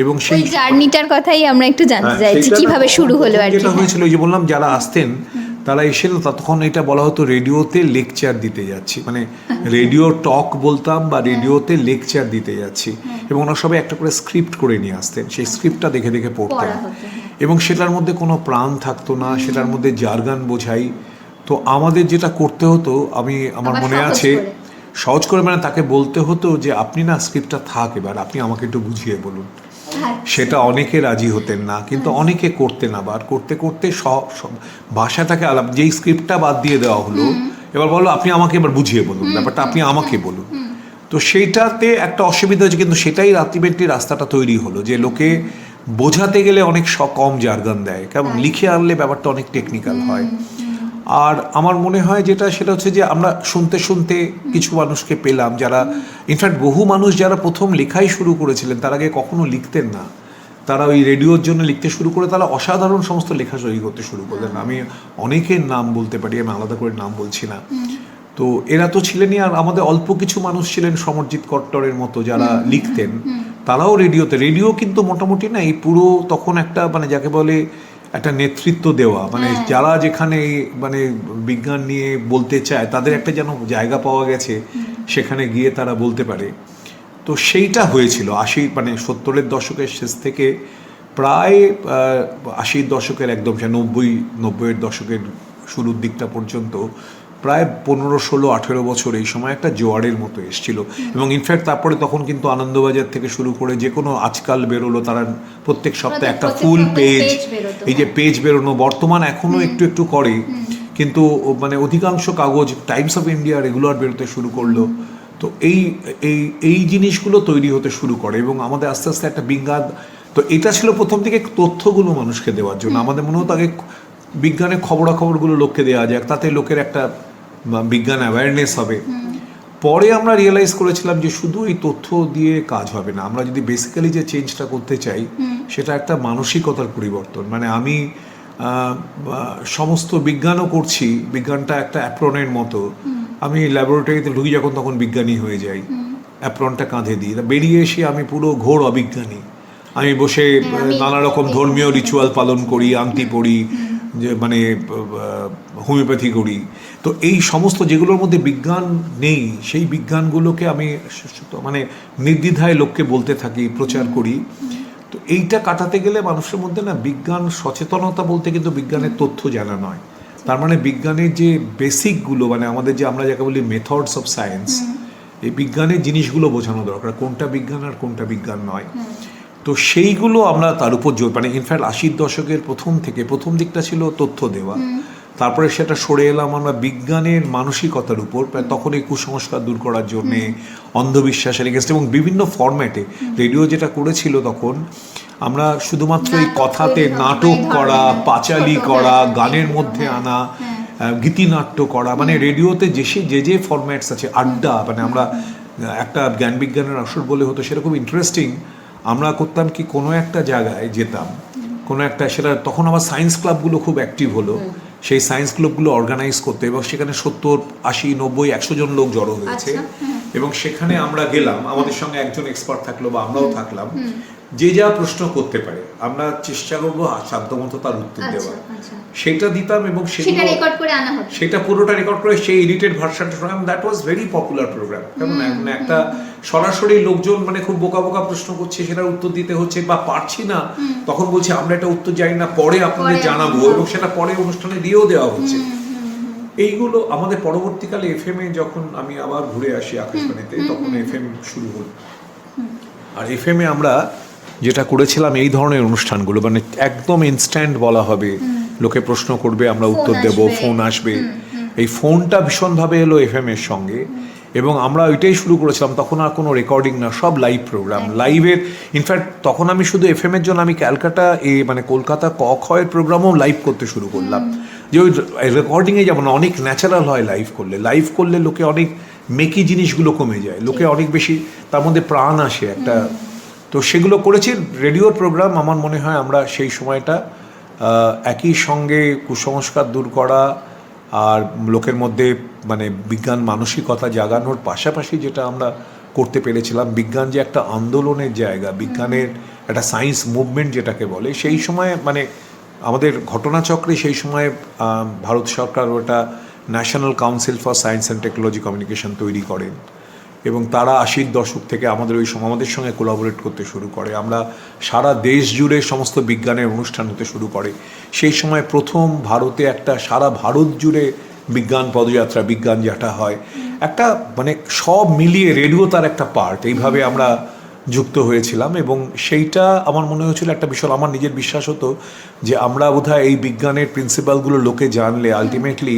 এবং সেই জার্নিটার কথাই আমরা একটু জানতে চাইছি, কিভাবে শুরু হলো আর কি। যেটা হয়েছিল, যে বললাম যারা আসতেন তারা এসে, তখন এটা বলা হতো রেডিওতে লেকচার দিতে যাচ্ছি, মানে রেডিও টক বলতাম বা রেডিওতে লেকচার দিতে যাচ্ছি। এবং ওরা সবাই একটা করে স্ক্রিপ্ট করে নিয়ে আসতেন, সেই স্ক্রিপ্টটা দেখে দেখে পড়তেন, এবং সেটার মধ্যে কোনো প্রাণ থাকতো না, সেটার মধ্যে জার্গান বোঝাই। তো আমাদের যেটা করতে হতো, আমার মনে আছে, সহজ করে, মানে তাকে বলতে হতো যে আপনি না স্ক্রিপ্টটা থাক, এবার আপনি আমাকে একটু বুঝিয়ে বলুন। সেটা অনেকে রাজি হতেন না, কিন্তু অনেকে করতেন। আবার করতে করতে ভাষাটাকে আলাদা, যেই স্ক্রিপ্টটা বাদ দিয়ে দেওয়া হলো, এবার বলো আপনি আমাকে এবার বুঝিয়ে বলুন, ব্যাপারটা আপনি আমাকে বলুন। তো সেইটাতে একটা অসুবিধা হয়েছে, কিন্তু সেটাই আলটিমেটলি রাস্তাটা তৈরি হলো, যে লোকে বোঝাতে গেলে অনেক কম জার্গন দেয়, কেমন লিখে আনলে ব্যাপারটা অনেক টেকনিক্যাল হয়। আর আমার মনে হয় সেটা হচ্ছে যে আমরা শুনতে শুনতে কিছু মানুষকে পেলাম, যারা ইনফ্যাক্ট বহু মানুষ যারা প্রথম লেখাই শুরু করেছিলেন, তার আগে কখনো লিখতেন না, তারা ওই রেডিওর জন্য লিখতে শুরু করে তারা অসাধারণ সমস্ত লেখা তৈরি করতে শুরু করলেন। আমি অনেকের নাম বলতে পারি, আমি আলাদা করে নাম বলছি না। তো এরা তো ছিলেনই, আর আমাদের অল্প কিছু মানুষ ছিলেন সমরজিৎ কট্টরের মতো যারা লিখতেন, তারাও রেডিও কিন্তু মোটামুটি না, এই পুরো তখন একটা, মানে যাকে বলে একটা নেতৃত্ব দেওয়া, মানে যারা যেখানে মানে বিজ্ঞান নিয়ে বলতে চায় তাদের একটা যেন জায়গা পাওয়া গেছে, সেখানে গিয়ে তারা বলতে পারে। তো সেইটা হয়েছিল 70-এর দশকের শেষ থেকে প্রায় 80-এর দশকের একদম 90-এর দশকের শুরুর দিকটা পর্যন্ত প্রায় 15-16-18 বছর এই সময় একটা জোয়ারের মতো এসেছিল। এবং ইনফ্যাক্ট তারপরে তখন কিন্তু আনন্দবাজার থেকে শুরু করে যে কোনো, আজকাল বেরোলো, তারা প্রত্যেক সপ্তাহে একটা ফুল পেজ, এই যে পেজ বেরোনো, বর্তমান এখনো একটু একটু করে, কিন্তু মানে অধিকাংশ কাগজ, টাইমস অফ ইন্ডিয়া রেগুলার বেরোতে শুরু করলো। তো এই জিনিসগুলো তৈরি হতে শুরু করে, এবং আমাদের আস্তে আস্তে একটা বিজ্ঞান, তো এটা ছিল প্রথম থেকে তথ্যগুলো মানুষকে দেওয়ার জন্য। আমাদের মনে হতো আগে বিজ্ঞানের খবরাখবরগুলো লোককে দেওয়া যাক, তাতে লোকের একটা বিজ্ঞান অ্যাওয়ারনেস হবে। পরে আমরা রিয়েলাইজ করেছিলাম যে শুধু এই তথ্য দিয়ে কাজ হবে না, আমরা যদি বেসিক্যালি যে চেঞ্জটা করতে চাই সেটা একটা মানসিকতার পরিবর্তন। মানে আমি সমস্ত বিজ্ঞানও করছি, বিজ্ঞানটা একটা অ্যাপ্রনের মতো, আমি ল্যাবরেটরিতে ঢুকি যখন তখন বিজ্ঞানী হয়ে যাই, অ্যাপ্রনটা কাঁধে দিই, বেরিয়ে এসে আমি পুরো ঘোর অবিজ্ঞানী। আমি বসে নানা রকম ধর্মীয় রিচুয়াল পালন করি, আংটি পড়ি, যে মানে হোমিওপ্যাথি করি। তো এই সমস্ত যেগুলোর মধ্যে বিজ্ঞান নেই, সেই বিজ্ঞানগুলোকে আমি মানে নির্দ্বিধায় লোককে বলতে থাকি, প্রচার করি। তো এইটা কাটাতে গেলে মানুষের মধ্যে না বিজ্ঞান সচেতনতা বলতে কিন্তু বিজ্ঞানের তথ্য জানা নয়, তার মানে বিজ্ঞানের যে বেসিকগুলো, মানে আমাদের যে আমরা যাকে বলি মেথডস অফ সায়েন্স, এই বিজ্ঞানের জিনিসগুলো বোঝানো দরকার, কোনটা বিজ্ঞান আর কোনটা বিজ্ঞান নয়। তো সেইগুলো আমরা তার উপর জোর, মানে ইনফ্যাক্ট 80-র দশকের প্রথম দিকটা ছিল তথ্য দেওয়া, তারপরে সেটা সরে এলাম আমরা বিজ্ঞানের মানসিকতার উপর, তখন এই কুসংস্কার দূর করার জন্যে, অন্ধবিশ্বাসের এগেনস্ট, এবং বিভিন্ন ফরম্যাটে রেডিও যেটা করেছিল তখন আমরা শুধুমাত্র এই কথাতে নাটক করা, পাঁচালি করা, গানের মধ্যে আনা, গীতিনাট্য করা, মানে রেডিওতে যে ফরম্যাটস আছে, আড্ডা, মানে আমরা একটা জ্ঞান বিজ্ঞানের আসর বলে হতো, সেটা খুব ইন্টারেস্টিং। আমরা করতাম কি, কোনো একটা জায়গায় যেতাম, কোনো একটা, সেটা তখন আবার সায়েন্স ক্লাবগুলো খুব অ্যাক্টিভ হলো, সেই সায়েন্স ক্লাবগুলো অর্গানাইজ করতে, এবং সেখানে 70, 80, 90, 100 জন লোক জড়ো হয়েছে, এবং সেখানে আমরা গেলাম, আমাদের সঙ্গে একজন এক্সপার্ট থাকলো বা আমরাও থাকলাম, যে যা প্রশ্ন করতে পারে আমরা চেষ্টা করবো সাধ্যমতো তার উত্তর দেওয়া, সেটা দিতাম, এবং সেটা পুরোটা রেকর্ড করে সেই এডিটেড ভার্সনটা শোনাম। That was very popular program. কেমন একটা সরাসরি লোকজন মানে খুব বোকা বোকা প্রশ্ন করছে, সেটার উত্তর দিতে হচ্ছে, বা পারছি না, তখন বলছে আমরা এটা উত্তর জানি না, পরে আপনাদের জানাবো, এবং সেটা পরে অনুষ্ঠানে দিয়েও দেওয়া হচ্ছে। এইগুলো আমাদের পরবর্তীকালে এফএম এ যখন আমি আবার ঘুরে আসি আকাশবাণীতে, তখন এফএম শুরু হল। আর এফএম এ আমরা যেটা করেছিলাম এই ধরনের অনুষ্ঠানগুলো, মানে একদম ইনস্ট্যান্ট বলা হবে, লোকে প্রশ্ন করবে, আমরা উত্তর দেব, ফোন আসবে। এই ফোনটা ভীষণভাবে এলো এফএম এর সঙ্গে, এবং আমরা ওইটাই শুরু করেছিলাম। তখন আর কোনো রেকর্ডিং না, সব লাইভ প্রোগ্রাম, লাইভের। ইনফ্যাক্ট তখন আমি শুধু এফএম এর জন্য আমি ক্যালকাটা মানে কলকাতা ক খয়ের প্রোগ্রামও লাইভ করতে শুরু করলাম, যে ওই রেকর্ডিংয়ে যেমন অনেক ন্যাচারাল হয় লাইভ করলে লোকে অনেক মেকি জিনিসগুলো কমে যায়, লোকে অনেক বেশি তার মধ্যে প্রাণ আসে একটা। তো সেগুলো করেছি রেডিওর প্রোগ্রাম। আমার মনে হয় আমরা সেই সময়টা একই সঙ্গে কুসংস্কার দূর করা আর লোকের মধ্যে মানে বিজ্ঞান মানসিকতা জাগানোর পাশাপাশি যেটা আমরা করতে পেরেছিলাম, বিজ্ঞান যে একটা আন্দোলনের জায়গা, বিজ্ঞানের একটা সায়েন্স মুভমেন্ট যেটাকে বলে, সেই সময় মানে আমাদের ঘটনাচক্রে সেই সময় ভারত সরকার ওটা national council for science and technology communication তৈরি করেন, এবং তারা 80-র দশক থেকে আমাদের আমাদের সঙ্গে কোলাবোরেট করতে শুরু করে। আমরা সারা দেশ জুড়ে সমস্ত বিজ্ঞানের অনুষ্ঠান হতে শুরু করে। সেই সময় প্রথম ভারতে একটা সারা ভারত জুড়ে বিজ্ঞান পদযাত্রা, বিজ্ঞান যাটা হয়, একটা মানে সব মিলিয়ে রেডিও তার একটা পার্ট, এইভাবে আমরা যুক্ত হয়েছিলাম। এবং সেইটা আমার মনে হয়েছিল একটা বিষয়, আমার নিজের বিশ্বাস হতো যে আমরা বোধহয় এই বিজ্ঞানের প্রিন্সিপালগুলো লোকে জানলে আলটিমেটলি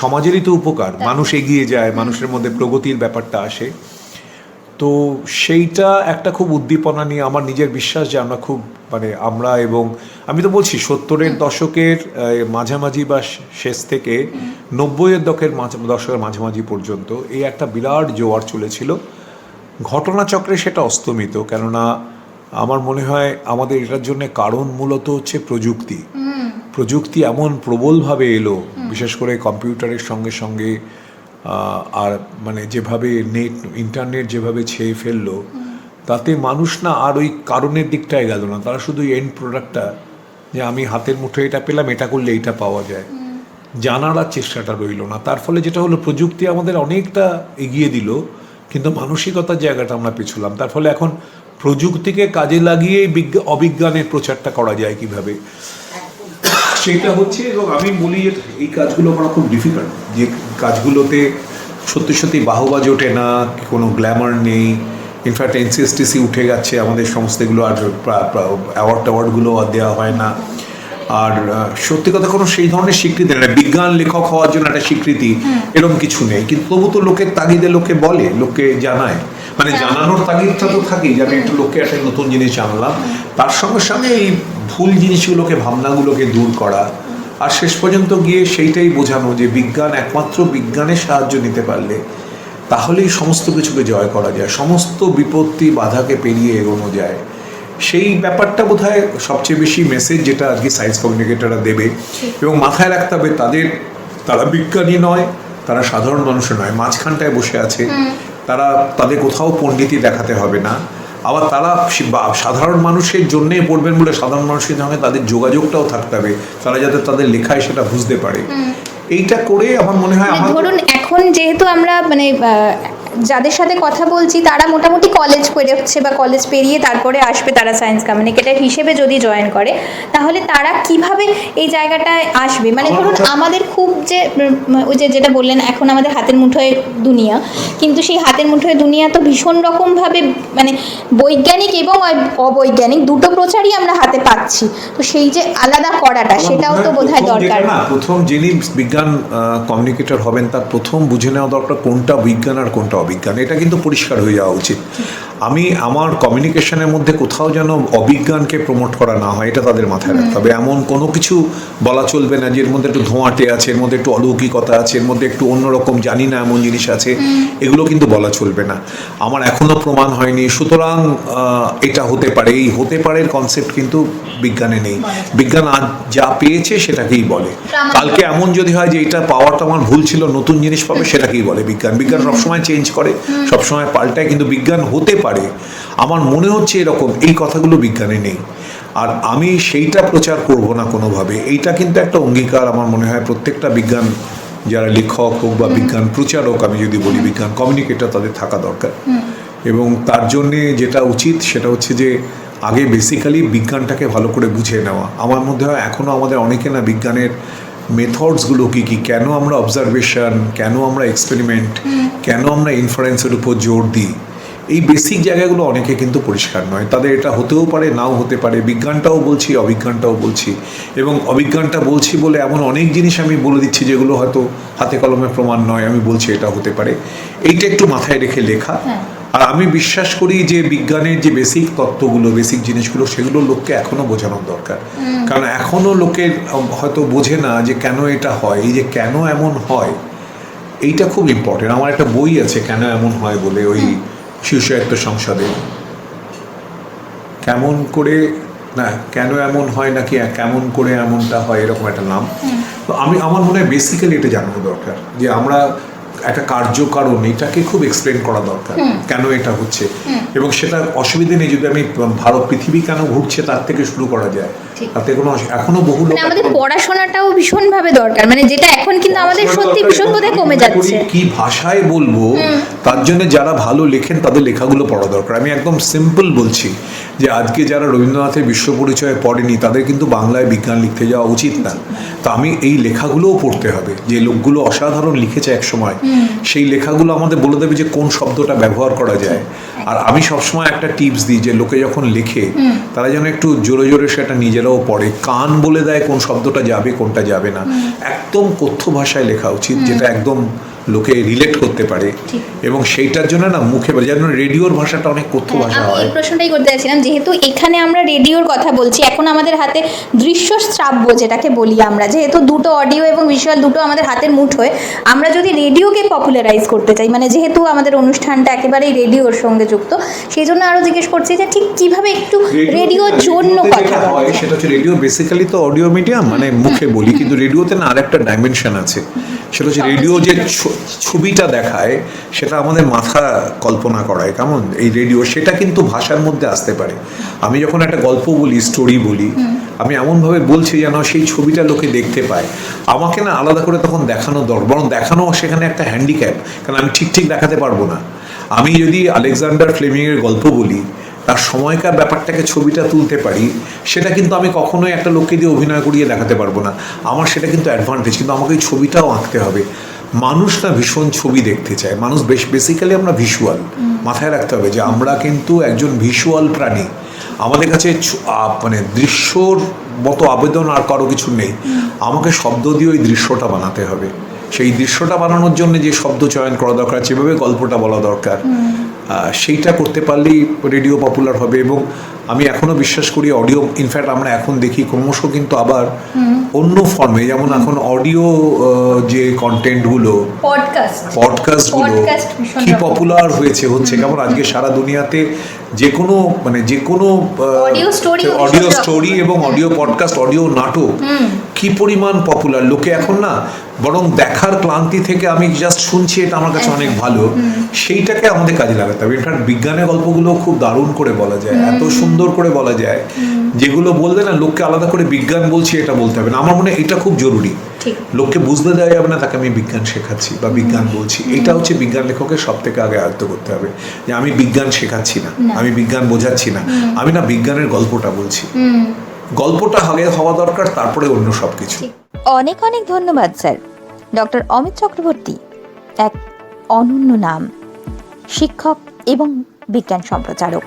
সমাজেরই তো উপকার, মানুষ এগিয়ে যায়, মানুষের মধ্যে প্রগতির ব্যাপারটা আসে। তো সেইটা একটা খুব উদ্দীপনা নিয়ে আমার নিজের বিশ্বাস যে আমরা খুব মানে আমরা, এবং আমি তো বলছি 70-এর দশকের মাঝামাঝি বা শেষ থেকে 90-এর দশকের মাঝামাঝি পর্যন্ত এই একটা বিরাট জোয়ার চলেছিল। ঘটনাচক্রে সেটা অস্তমিত, কেননা আমার মনে হয় আমাদের এটার জন্য কারণ মূলত হচ্ছে প্রযুক্তি এমন প্রবলভাবে এলো, বিশেষ করে কম্পিউটারের সঙ্গে সঙ্গে, আর মানে যেভাবে ইন্টারনেট যেভাবে ছেয়ে ফেললো, তাতে মানুষ না আর ওই কারণের দিকটায় গেল না, তারা শুধু এন্ড প্রোডাক্টটা, যে আমি হাতের মুঠোয় এটা পেলাম, এটা করলে এইটা পাওয়া যায়, জানার আর চেষ্টাটা রইল না। তার ফলে যেটা হলো, প্রযুক্তি আমাদের অনেকটা এগিয়ে দিল, কিন্তু মানসিকতার জায়গাটা আমরা পিছুলাম। তার ফলে এখন প্রযুক্তিকে কাজে লাগিয়ে অবিজ্ঞানের প্রচারটা করা যায় কিভাবে, সেটা হচ্ছে। এবং আমি বলি এই কাজগুলো করা খুব ডিফিকাল্ট, যে কাজগুলোতে সত্যি সত্যি বাহবা জোটে না, কোনো গ্ল্যামার নেই। ইনফ্যাক্ট এনসিএসটিসি উঠে গেছে, আমাদের সমস্তগুলো আর অ্যাওয়ার্ডগুলো আর দেওয়া হয় না। আর সত্যি কথা কোনো সেই ধরনের স্বীকৃতি নেই, বিজ্ঞান লেখক হওয়ার জন্য একটা স্বীকৃতি এরকম কিছু নেই, কিন্তু তবু তো লোকের তাগিদে লোকে বলে, লোককে জানায়, মানে জানানোর তাগিদটা তো থাকেই, যাতে একটু লোককে একটা নতুন জিনিস জানলাম। তার সঙ্গে সঙ্গে এই ভুল জিনিসগুলোকে, ভাবনাগুলোকে দূর করা, আর শেষ পর্যন্ত গিয়ে সেইটাই বোঝানো যে বিজ্ঞান, একমাত্র বিজ্ঞানের সাহায্য নিতে পারলে তাহলেই সমস্ত কিছুকে জয় করা যায়, সমস্ত বিপত্তি বাধাকে পেরিয়ে এগোনো যায়। সেই ব্যাপারটা বোধহয় সবচেয়ে বেশি মেসেজ যেটা আজকে সায়েন্স কমিউনিকেটররা দেবে। এবং মাথায় রাখতে হবে তারা বিজ্ঞানী নয়, তারা সাধারণ মানুষও নয়, মাঝখানটায় বসে আছে। তাদের কোথাও পণ্ডিতি দেখাতে হবে না, আবার তারা সাধারণ মানুষের জন্যই পড়বেন বলে সাধারণ মানুষের সঙ্গে তাদের যোগাযোগটাও থাকতে হবে, তারা যাতে তাদের লেখায় সেটা বুঝতে পারে। এইটা করে আমার মনে হয়, ধরুন এখন যেহেতু আমরা মানে যাদের সাথে কথা বলছি তারা মোটামুটি কলেজ পেরোচ্ছে বা কলেজ পেরিয়ে তারপরে আসবে তারা সায়েন্স কমিউনিকেটর হিসেবে যদি জয়েন করে, তাহলে তারা কিভাবে এই জায়গাটায় আসবে? মানে ধরুন আমাদের খুব যে ওই যে যেটা বললেন এখন আমাদের হাতের মুঠোয় দুনিয়া, কিন্তু সেই হাতের মুঠোয় দুনিয়া তো ভীষণ রকমভাবে মানে বৈজ্ঞানিক এবং অবৈজ্ঞানিক দুটো প্রচারই আমরা হাতে পাচ্ছি, তো সেই যে আলাদা করাটা সেটাও তো বোধহয় দরকার। প্রথম যিনি বিজ্ঞান কমিউনিকেটর হবেন তার প্রথম বুঝে নেওয়া দরকার কোনটা বিজ্ঞান আর কোনটা অবিজ্ঞান, এটা কিন্তু পরিষ্কার হয়ে যাওয়া উচিত। আমি আমার কমিউনিকেশনের মধ্যে কোথাও যেন অবিজ্ঞানকে প্রমোট করা না হয়, এটা তাদের মাথায় রাখতে হবে। এমন কোনো কিছু বলা চলবে না যে এর মধ্যে একটু ধোঁয়াটে আছে, এর মধ্যে একটু অলৌকিকতা আছে, এর মধ্যে একটু অন্যরকম জানি না এমন জিনিস আছে, এগুলো কিন্তু বলা চলবে না। আমার এখনো প্রমাণ হয়নি সুতরাং এটা হতে পারে, এই হতে পারের কনসেপ্ট কিন্তু বিজ্ঞানে নেই। বিজ্ঞান আজ যা পেয়েছে সেটাকেই বলে। কালকে এমন যদি হয় যে এটা পাওয়াটা আমার ভুল ছিল, নতুন জিনিস পাবে, সেটাকেই বলে বিজ্ঞান। বিজ্ঞান সবসময় চেঞ্জ করে, সবসময় পাল্টায়, কিন্তু বিজ্ঞান হতে পারে আমার মনে হচ্ছে এরকম, এই কথাগুলো বিজ্ঞানে নেই। আর আমি সেইটা প্রচার করব না কোনোভাবে, এইটা কিন্তু একটা অঙ্গীকার আমার মনে হয় প্রত্যেকটা বিজ্ঞান যারা লেখক হোক বা বিজ্ঞান প্রচারক, আমি যদি বলি বিজ্ঞান কমিউনিকেটর, তাদের থাকা দরকার। এবং তার জন্যে যেটা উচিত সেটা হচ্ছে যে আগে বেসিক্যালি বিজ্ঞানটাকে ভালো করে বুঝে নেওয়া। আমার মধ্যে হয় এখনও আমাদের অনেকে না বিজ্ঞানের মেথডসগুলো কী কী, কেন আমরা অবজারভেশন, কেন আমরা এক্সপেরিমেন্ট, কেন আমরা ইনফারেন্সের উপর জোর দিই, এই বেসিক জায়গাগুলো অনেকে কিন্তু পরিষ্কার নয়। তাদের এটা হতেও পারে, নাও হতে পারে। বিজ্ঞানটাও বলছি, অবিজ্ঞানটাও বলছি, এবং অবিজ্ঞানটা বলছি বলে এমন অনেক জিনিস আমি বলে দিচ্ছি যেগুলো হয়তো হাতে কলমে প্রমাণ নয়, আমি বলছি এটা হতে পারে। এইটা একটু মাথায় রেখে লেখা। আর আমি বিশ্বাস করি যে বিজ্ঞানের যে বেসিক তত্ত্বগুলো, বেসিক জিনিসগুলো, সেগুলো লোককে এখনো বোঝানোর দরকার। কারণ এখনো লোকের হয়তো বোঝে না যে কেন এটা হয়, এই যে কেন এমন হয় এইটা খুব ইম্পর্টেন্ট। আমার একটা বই আছে কেন এমন হয় বলে, ওই শিশু সাহিত্য সংসদে, কেমন করে না কেন এমন হয় নাকি কেমন করে এমনটা হয়, এরকম একটা নাম। তো আমার মনে হয় বেসিক্যালি এটা জানানো দরকার যে আমরা একটা কার্যকারণ, এটাকে খুব এক্সপ্লেন করা দরকার কেন এটা হচ্ছে। এবং সেটা অসুবিধা নেই যদি আমি ভারত পৃথিবী কেন ঘুরছে তার থেকে শুরু করা যায়, তাতে কোনো এখনো বহু লোক। আমাদের পড়াশোনাটাও ভীষণভাবে দরকার, মানে যেটা এখন কিন্তু আমাদের সত্যি ভীষণ বোধহয় কমে যাচ্ছে। কি ভাষায় বলবো, তার জন্য যারা ভালো লেখেন তাদের লেখাগুলো পড়া দরকার। আমি একদম সিম্পল বলছি যে আজকে যারা রবীন্দ্রনাথের বিশ্ব পরিচয় পড়েনি তাদের কিন্তু বাংলায় বিজ্ঞান লিখতে যাওয়া উচিত না। তো আমি এই লেখাগুলোও পড়তে হবে, যে লোকগুলো অসাধারণ লিখেছে এক সময়, সেই লেখাগুলো আমাদের বলে দেবে যে কোন শব্দটা ব্যবহার করা যায়। আর আমি সবসময় একটা টিপস দিই যে লোকে যখন লেখে তারা যেন একটু জোরে জোরে সেটা নিজেরাও পড়ে, কান বলে দেয় কোন শব্দটা যাবে কোনটা যাবে না। একদম কথ্য ভাষায় লেখা উচিত, যেটা একদম লোকে রিলেট করতে পারে। এবং সেইটার জন্য না মুখে বলে, যেন রেডিওর ভাষাটা অনেক কথ্য ভাষা হয়। এই প্রশ্নটাই করতে চাইছিলাম, যেহেতু এখানে আমরা রেডিওর কথা বলছি, এখন আমাদের হাতে দৃশ্য শ্রাব্য যেটাকে বলি আমরা, যেহেতু দুটো অডিও এবং ভিজুয়াল দুটো আমাদের হাতের মুঠোয়, আমরা যদি রেডিওকে পপুলারাইজ করতে চাই, মানে যেহেতু আমাদের অনুষ্ঠানটা একেবারেই রেডিওর সঙ্গে যুক্ত, সেই জন্য আরো জিজ্ঞেস করছি যে ঠিক কিভাবে একটু রেডিওর জন্য কথা হয়। সেটা হচ্ছে রেডিও বেসিক্যালি তো অডিও মিডিয়াম, মানে মুখে বলি, কিন্তু রেডিওতে না আরেকটা ডাইমেনশন আছে। সেটা হচ্ছে রেডিও যে ছবিটা দেখায় সেটা আমাদের মাথা কল্পনা করায় কেমন এই রেডিও, সেটা কিন্তু ভাষার মধ্যে আসতে পারে। আমি যখন একটা গল্প বলি, স্টোরি বলি, আমি এমনভাবে বলছি যেন সেই ছবিটা লোকে দেখতে পায়। আমাকে না আলাদা করে তখন দেখানো দরকার, বরং দেখানো সেখানে একটা হ্যান্ডিক্যাপ, কারণ আমি ঠিক ঠিক দেখাতে পারবো না। আমি যদি আলেকজান্ডার ফ্লেমিংয়ের গল্প বলি, তার সময়কার ব্যাপারটাকে ছবিটা তুলতে পারি, সেটা কিন্তু আমি কখনোই একটা লোককে দিয়ে অভিনয় করিয়ে দেখাতে পারবো না। আমার সেটা কিন্তু অ্যাডভান্টেজ, কিন্তু আমাকে এই ছবিটাও আঁকতে হবে। মানুষ না ভীষণ ছবি দেখতে চায়, মানুষ বেসিক্যালি আমরা ভিজুয়াল, মাথায় রাখতে হবে যে আমরা কিন্তু একজন ভিজুয়াল প্রাণী। আমাদের কাছে মানে দৃশ্যর মতো আবেদন আর কারো কিছু নেই, আমাকে শব্দ দিয়ে ওই দৃশ্যটা বানাতে হবে। সেই দৃশ্যটা বানানোর জন্য যে শব্দ চয়ন করা দরকার, যেভাবে গল্পটা বলা দরকার, সেইটা করতে পারলেই রেডিও পপুলার হবে। এবং আমি এখনো বিশ্বাস করি অডিও, ইনফ্যাক্ট আমরা এখন দেখি ক্রমশ কিন্তু আবার অন্য ফর্মে, যেমন এখন অডিও যে কন্টেন্টগুলো, পডকাস্টগুলো কি পপুলার হচ্ছে, কেমন আজকে সারা দুনিয়াতে যে কোনো অডিও স্টোরি এবং অডিও পডকাস্ট, অডিও নাটক কি পরিমাণ পপুলার। লোকে এখন না বরং দেখার ক্লান্তি থেকে আমি জাস্ট শুনছি, এটা আমার কাছে অনেক ভালো, সেইটাকে আমাদের কাজে লাগাতে হবে। ইনফ্যাক্ট বিজ্ঞানের গল্পগুলো খুব দারুণ করে বলা যায়, এত সুন্দর সুন্দর করে বলা যায়, যেগুলো বললে না লোককে আলাদা করে বিজ্ঞান বলছি এটা বলতে হবে না। আমার মনে হয় এটা খুব জরুরি। লোককে বুঝতে দেওয়া যাবে না তাকে আমি বিজ্ঞান শেখাচ্ছি বা বিজ্ঞান বলছি। এটা হচ্ছে বিজ্ঞান লেখকের সব থেকে আগে আয়ত্ত করতে হবে, যে আমি বিজ্ঞান শেখাচ্ছি না, আমি বিজ্ঞান বোঝাচ্ছি না, আমি না বিজ্ঞানের গল্পটা বলছি। গল্পটা আগে হওয়া দরকার, তারপরে অন্য সবকিছু। অনেক অনেক ধন্যবাদ স্যার। ডক্টর অমিত চক্রবর্তী এক অনন্য নাম, শিক্ষক এবং বিজ্ঞান সম্প্রচারক।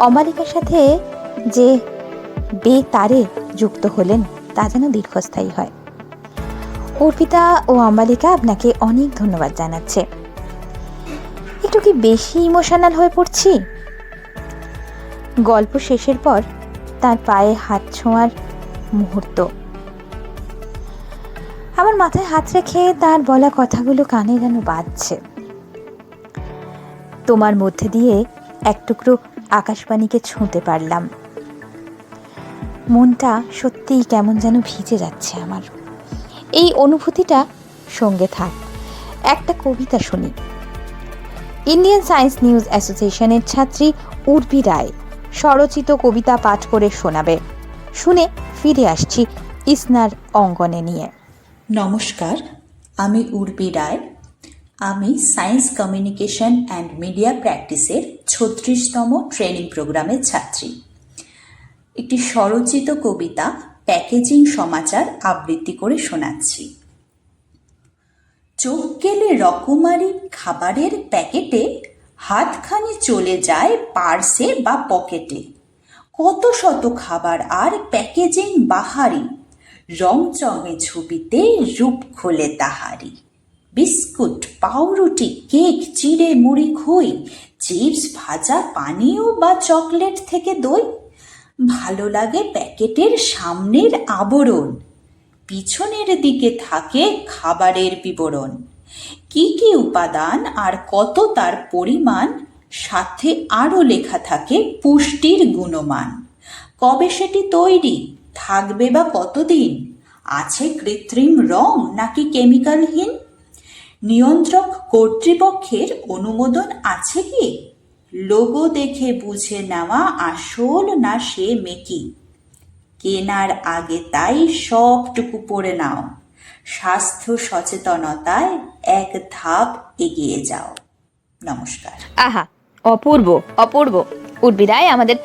অমালিকার সাথে যে বেতারে যুক্ত হলেন তা যেন দীর্ঘস্থায়ী হয়। অর্পিতা ও অমালিকা আপনাকে অনেক ধন্যবাদ জানাচ্ছে। একটু কি বেশি ইমোশনাল হয়ে পড়ছি? গল্প শেষের পর তার পায়ে হাত ছোঁয়ার মুহূর্ত, আমার মাথায় হাত রেখে তার বলা কথাগুলো কানে যেন বাজছে। তোমার মধ্যে দিয়ে এক টুকরো আকাশবাণীকে ছুঁতে পারলাম। মনটা সত্যিই কেমন যেন ভিজে যাচ্ছে আমার। এই অনুভূতিটা সঙ্গে থাক। একটা কবিতা শুনি। ইন্ডিয়ান সায়েন্স নিউজ অ্যাসোসিয়েশনের ছাত্রী উর্বি রায় স্বরচিত কবিতা পাঠ করে শোনাবে। শুনে ফিরে আসছি ইসনার অঙ্গনে নিয়ে। নমস্কার, আমি উর্বি রায়। আমি সায়েন্স কমিউনিকেশন অ্যান্ড মিডিয়া প্র্যাকটিসের 36তম ট্রেনিং প্রোগ্রামের ছাত্রী। একটি স্বরচিত কবিতা প্যাকেজিং সমাচার আবৃত্তি করে শোনাচ্ছি। চোখ গেলে রকমারি খাবারের প্যাকেটে, হাতখানি চলে যায় পার্সে বা পকেটে। কত শত খাবার আর প্যাকেজিং বাহারি, রংচঙে ছবিতে রূপ খোলে তাহারি। বিস্কুট, পাউরুটি, কেক, চিড়ে, মুড়ি, খই, চিপস, ভাজা, পানীয় বা চকলেট থেকে দই। ভালো লাগে প্যাকেটের সামনের আবরণ, পিছনের দিকে থাকে খাবারের বিবরণ। কি কি উপাদান আর কত তার পরিমাণ, সাথে আরও লেখা থাকে পুষ্টির গুণমান। কবে সেটি তৈরি, থাকবে বা কতদিন, আছে কৃত্রিম রং নাকি কেমিক্যালহীন, নিয়ন্ত্রক কর্তৃপক্ষের অনুমোদন আছে কি, লোগো দেখে বুঝে নেওয়া আসল না সে মেকি। কেনার আগে তাই সবটুকু পড়ে নাও, স্বাস্থ্য সচেতনতায় এক ধাপ এগিয়ে যাও। নমস্কার। আহা, অপূর্ব অপূর্ব। উর্বি রায় আমাদের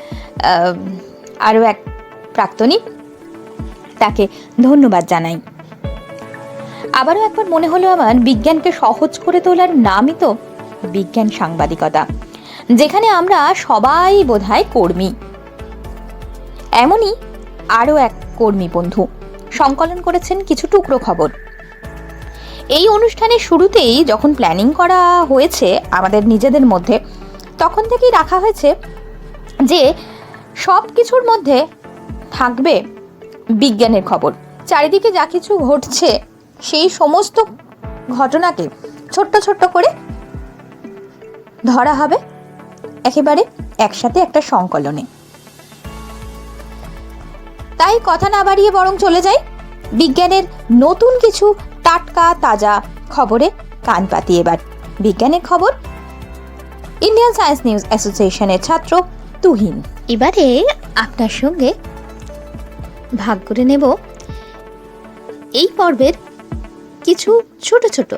আরও এক প্রাক্তনী, তাকে ধন্যবাদ জানাই। আবারও একবার মনে হলো আমার, বিজ্ঞানকে সহজ করে তোলার নামই তো বিজ্ঞান সাংবাদিকতা, যেখানে আমরা সবাই বোধহয় কর্মী। এমনই আরও এক কর্মী বন্ধু সংকলন করেছেন কিছু টুকরো খবর। এই অনুষ্ঠানের শুরুতেই যখন প্ল্যানিং করা হয়েছে আমাদের নিজেদের মধ্যে, তখন থেকেই রাখা হয়েছে যে সব কিছুর মধ্যে থাকবে বিজ্ঞানের খবর। চারিদিকে যা কিছু ঘটছে সেই সমস্ত ঘটনাকে ছোট্ট ছোট্ট করে ধরা হবে একেবারে একসাথে একটা সংকলনে। তাই কথা না বাড়িয়ে বরং চলে যাই বিজ্ঞানের নতুন কিছু টাটকা তাজা খবরে কান পাতি। এবার বিজ্ঞানের খবর, ইন্ডিয়ান সায়েন্স নিউজ অ্যাসোসিয়েশনের ছাত্র তুহিন। এবারে আপনার সঙ্গে ভাগ করে নেব এই পর্বের কিছু ছোট ছোট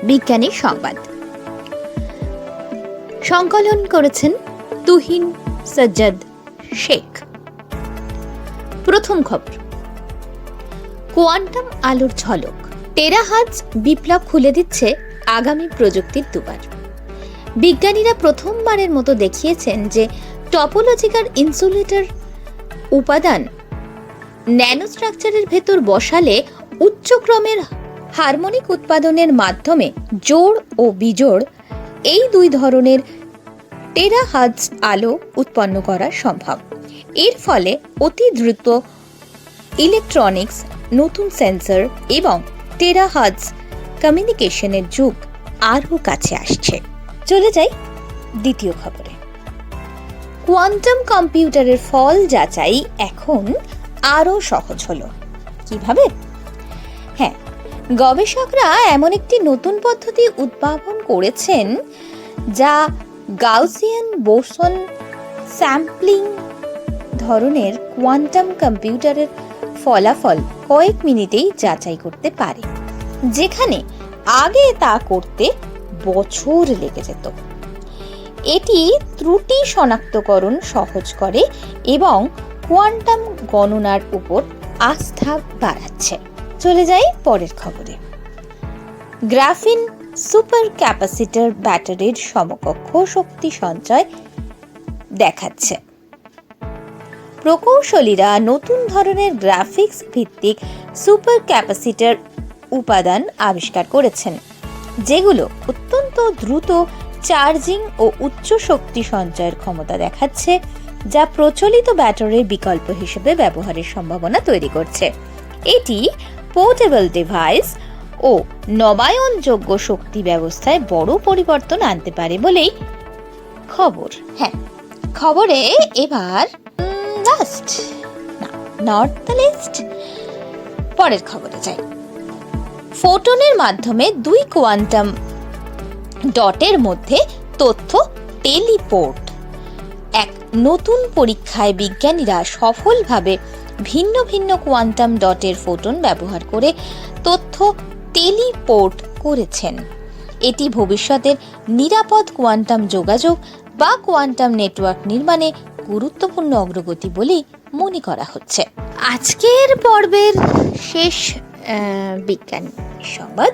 বিজ্ঞানী সংবাদ। সংকলন করেছেন তুহিন সজ্জাদ শেখ। প্রথম খবর, কোয়ান্টাম আলোর ঝলক, টেরাহার্জ বিপ্লব খুলে দিচ্ছে আগামী প্রযুক্তির দুয়ার। বিজ্ঞানীরা প্রথমবারের মতো দেখিয়েছেন যে টপোলজিক্যাল ইনসুলেটর উপাদান ন্যানোস্ট্রাকচারের ভেতর বসালে উচ্চক্রমের হারমোনিক উৎপাদনের মাধ্যমে জোড় ও বিজোড় এই দুই ধরনের টেরাহার্জ আলো উৎপন্ন করা সম্ভব। এর ফলে অতি দ্রুত ইলেকট্রনিক্স, নতুন সেন্সর এবং টেরাহার্জ কমিউনিকেশনের যুগ আরও কাছে আসছে। চলে যাই দ্বিতীয় খবরে। কোয়ান্টাম কম্পিউটারের ফল যাচাই এখন আরও সহজ হলো। কিভাবে? হ্যাঁ, গবেষকরা এমন একটি নতুন পদ্ধতি উদ্ভাবন করেছেন যা গাউসিয়ান বোসন স্যাম্পলিং ধরনের কোয়ান্টাম কম্পিউটারের ফলাফল কয়েক মিনিটেই যাচাই করতে পারে, যেখানে আগে তা করতে বছর লেগে যেত। এটি ত্রুটি শনাক্তকরণ সহজ করে এবং কোয়ান্টাম গণনার উপর আস্থা বাড়াচ্ছে। চলে যাই পরের খবরে। গ্রাফিন সুপার ক্যাপাসিটর ব্যাটারির সমকক্ষ শক্তি সঞ্চয় দেখাচ্ছে। প্রকৌশলীরা নতুন ধরনের গ্রাফিক্স ভিত্তিক সুপার ক্যাপাসিটর উপাদান আবিষ্কার করেছেন, যেগুলো অত্যন্ত দ্রুত চার্জিং ও উচ্চ শক্তি সঞ্চয়ের ক্ষমতা দেখাচ্ছে, যা প্রচলিত ব্যাটারির বিকল্প হিসেবে ব্যবহারের সম্ভাবনা তৈরি করছে। এটি পোর্টেবল ডিভাইস ও নবায়নযোগ্য শক্তি ব্যবস্থায় বড় পরিবর্তন আনতে পারে বলেই খবর। হ্যাঁ, খবরে এবার লাস্ট না, নট দ্য লিস্ট, পরের খবরে যাই। ফোটনের মাধ্যমে দুই কোয়ান্টাম ডটের মধ্যে তথ্য টেলিপোর্ট। এক নতুন পরীক্ষায় বিজ্ঞানীরা সফলভাবে ভিন্ন ভিন্ন কোয়ান্টাম ডটের ফোটন ব্যবহার করে তথ্য টেলিপোর্ট করেছেন। এটি ভবিষ্যতের নিরাপদ কোয়ান্টাম যোগাযোগ বা কোয়ান্টাম নেটওয়ার্ক নির্মাণে গুরুত্বপূর্ণ অগ্রগতি বলেই মনে করা হচ্ছে। আজকের পর্বের শেষ বিজ্ঞান সংবাদ।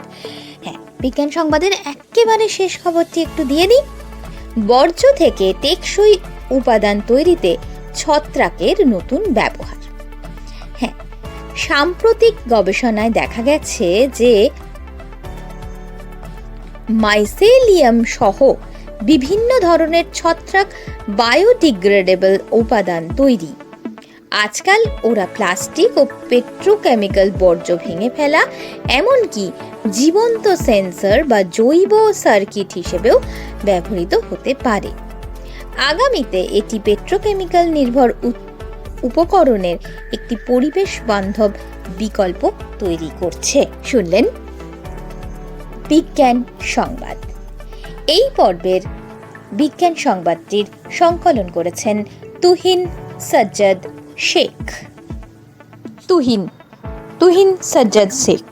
হ্যাঁ, বিজ্ঞান সংবাদের একেবারে শেষ খবরটি একটু দিয়ে দিই। বর্জ্য থেকে টেকসই উপাদান তৈরিতে ছত্রাকের নতুন ব্যবহার। হ্যাঁ, সাম্প্রতিক গবেষণায় দেখা গেছে যে মাইসেলিয়াম সহ বিভিন্ন ধরনের ছত্রাক বায়োডিগ্রেডেবল উপাদান তৈরি। আজকাল ওরা প্লাস্টিক ও পেট্রোকেমিক্যাল বর্জ্য ভেঙে ফেলা, এমনকি জীবন্ত সেন্সর বা জৈব সার্কিট হিসেবেও ব্যবহৃত হতে পারে। আগামীতে এটি পেট্রোকেমিক্যাল নির্ভর উপকরণের একটি পরিবেশ বান্ধব বিকল্প তৈরি করছে। শুনলেন বিজ্ঞান সংবাদ। এই পর্বের বিজ্ঞান সংবাদটির সংকলন করেছেন তুহিন সাজ্জাদ শেখ। তুহিন সাজ্জাদ শেখ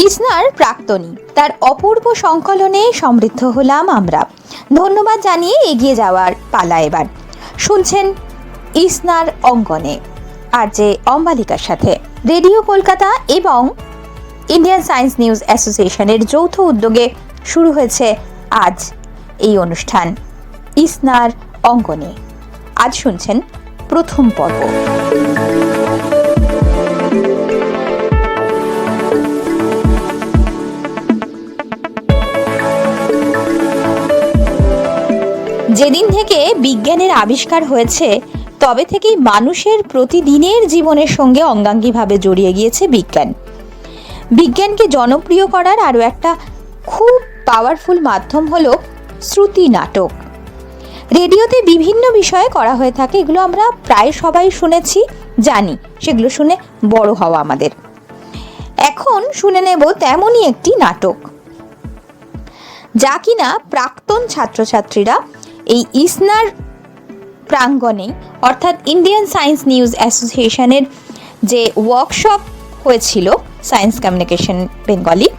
ইসনার প্রাক্তনী, তার অপূর্ব সংকলনে সমৃদ্ধ হলাম আমরা। ধন্যবাদ জানিয়ে এগিয়ে যাওয়ার পালা এবার। শুনছেন ইসনার অঙ্গনে আর যে অম্বালিকার সাথে রেডিও কলকাতা এবং ইন্ডিয়ান সায়েন্স নিউজ অ্যাসোসিয়েশনের যৌথ উদ্যোগে শুরু হয়েছে আজ এই অনুষ্ঠান ইসনার অঙ্গনে। আজ শুনছেন প্রথম পর্ব। যেদিন থেকে বিজ্ঞানের আবিষ্কার হয়েছে তবে থেকেই মানুষের প্রতিদিনের জীবনের সঙ্গে অঙ্গাঙ্গিভাবে জড়িয়ে গিয়েছে বিজ্ঞান। বিজ্ঞানকে জনপ্রিয় করার আরও একটা খুব পাওয়ারফুল মাধ্যম হলো শ্রুতি নাটক। রেডিওতে বিভিন্ন বিষয়ে করা হয়ে থাকে, এগুলো আমরা প্রায় সবাই শুনেছি, জানি, সেগুলো শুনে বড় হওয়া আমাদের। এখন শুনে নেব তেমনই একটি নাটক, যা কিনা প্রাক্তন ছাত্রছাত্রীরা এই ইসনার প্রাঙ্গণে অর্থাৎ ইন্ডিয়ান সায়েন্স নিউজ অ্যাসোসিয়েশনের যে ওয়ার্কশপ হয়েছিল সায়েন্স কমিউনিকেশন বেঙ্গলি,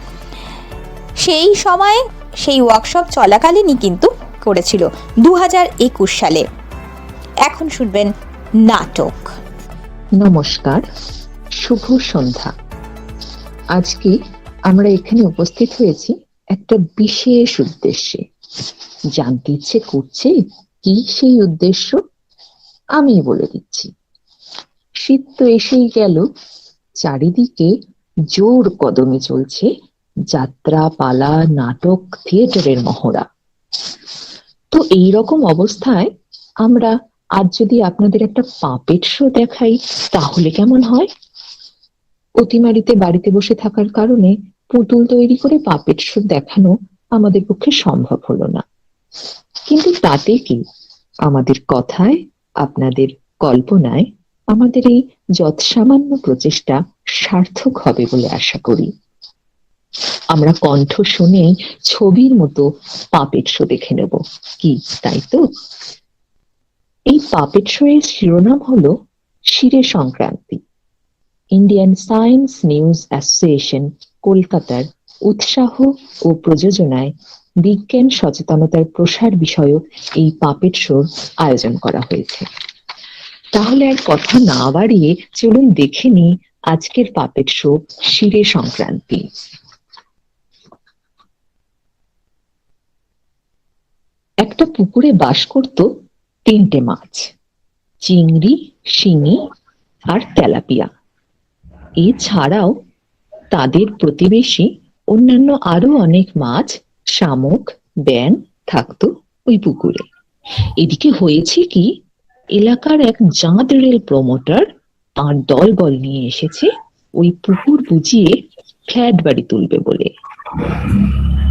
সেই সময় সেই ওয়ার্কশপ চলাকালীনই কিন্তু করেছিল 2021 সালে। এখন শুনবেন নাটক। নমস্কার, শুভ সন্ধ্যা। আজকে আমরা এখানে উপস্থিত হয়েছি একটা বিশেষ উদ্দেশ্যে। জানতে ইচ্ছে করছে কি সেই উদ্দেশ্য? আমি বলে দিচ্ছি। শীত তো এসেই গেল, চারিদিকে জোর কদমে চলছে যাত্রা, পালা, নাটক, থিয়েটারের মহড়া। তো এইরকম অবস্থায় আমরা আজ যদি আপনাদের একটা পাপেট শো দেখাই তাহলে কেমন হয়? অতিমারিতে বাড়িতে বসে থাকার কারণে পুতুল তৈরি করে পাপেট শো দেখানো আমাদের পক্ষে সম্ভব হলো না, কিন্তু তাতে কি, আমাদের কথায়, আপনাদের কল্পনায় আমাদের এই যৎসামান্য প্রচেষ্টা সার্থক হবে বলে আশা করি। আমরা কণ্ঠ শুনেই ছবির মতো পাপেট শো দেখে নেব, কি তাই তো? এই পাপেট শোয়ের শিরোনাম হলো শিরে Sankranti. Indian science news association কলকাতার উৎসাহ ও প্রযোজনায় বিজ্ঞান সচেতনতার প্রসার বিষয়ক এই পাপেট শোর আয়োজন করা হয়েছে। তাহলে আর কথা না বাড়িয়ে চলুন দেখে নিই আজকের পাপেট শো শিরে সংক্রান্তি। একটা পুকুরে বাস করত 3টে মাছ, চিংড়ি, শিঙি আর তেলাপিয়া। এছাড়াও তাদের প্রতিবেশী অন্যান্য আরো অনেক মাছ, শামুক, ব্যাঙ থাকতো ওই পুকুরে। এদিকে হয়েছে কি, এলাকার এক জাঁদ রেল প্রমোটার তার দলবল নিয়ে এসেছে ওই পুকুর বুঝিয়ে ফ্ল্যাট বাড়ি তুলবে বলে।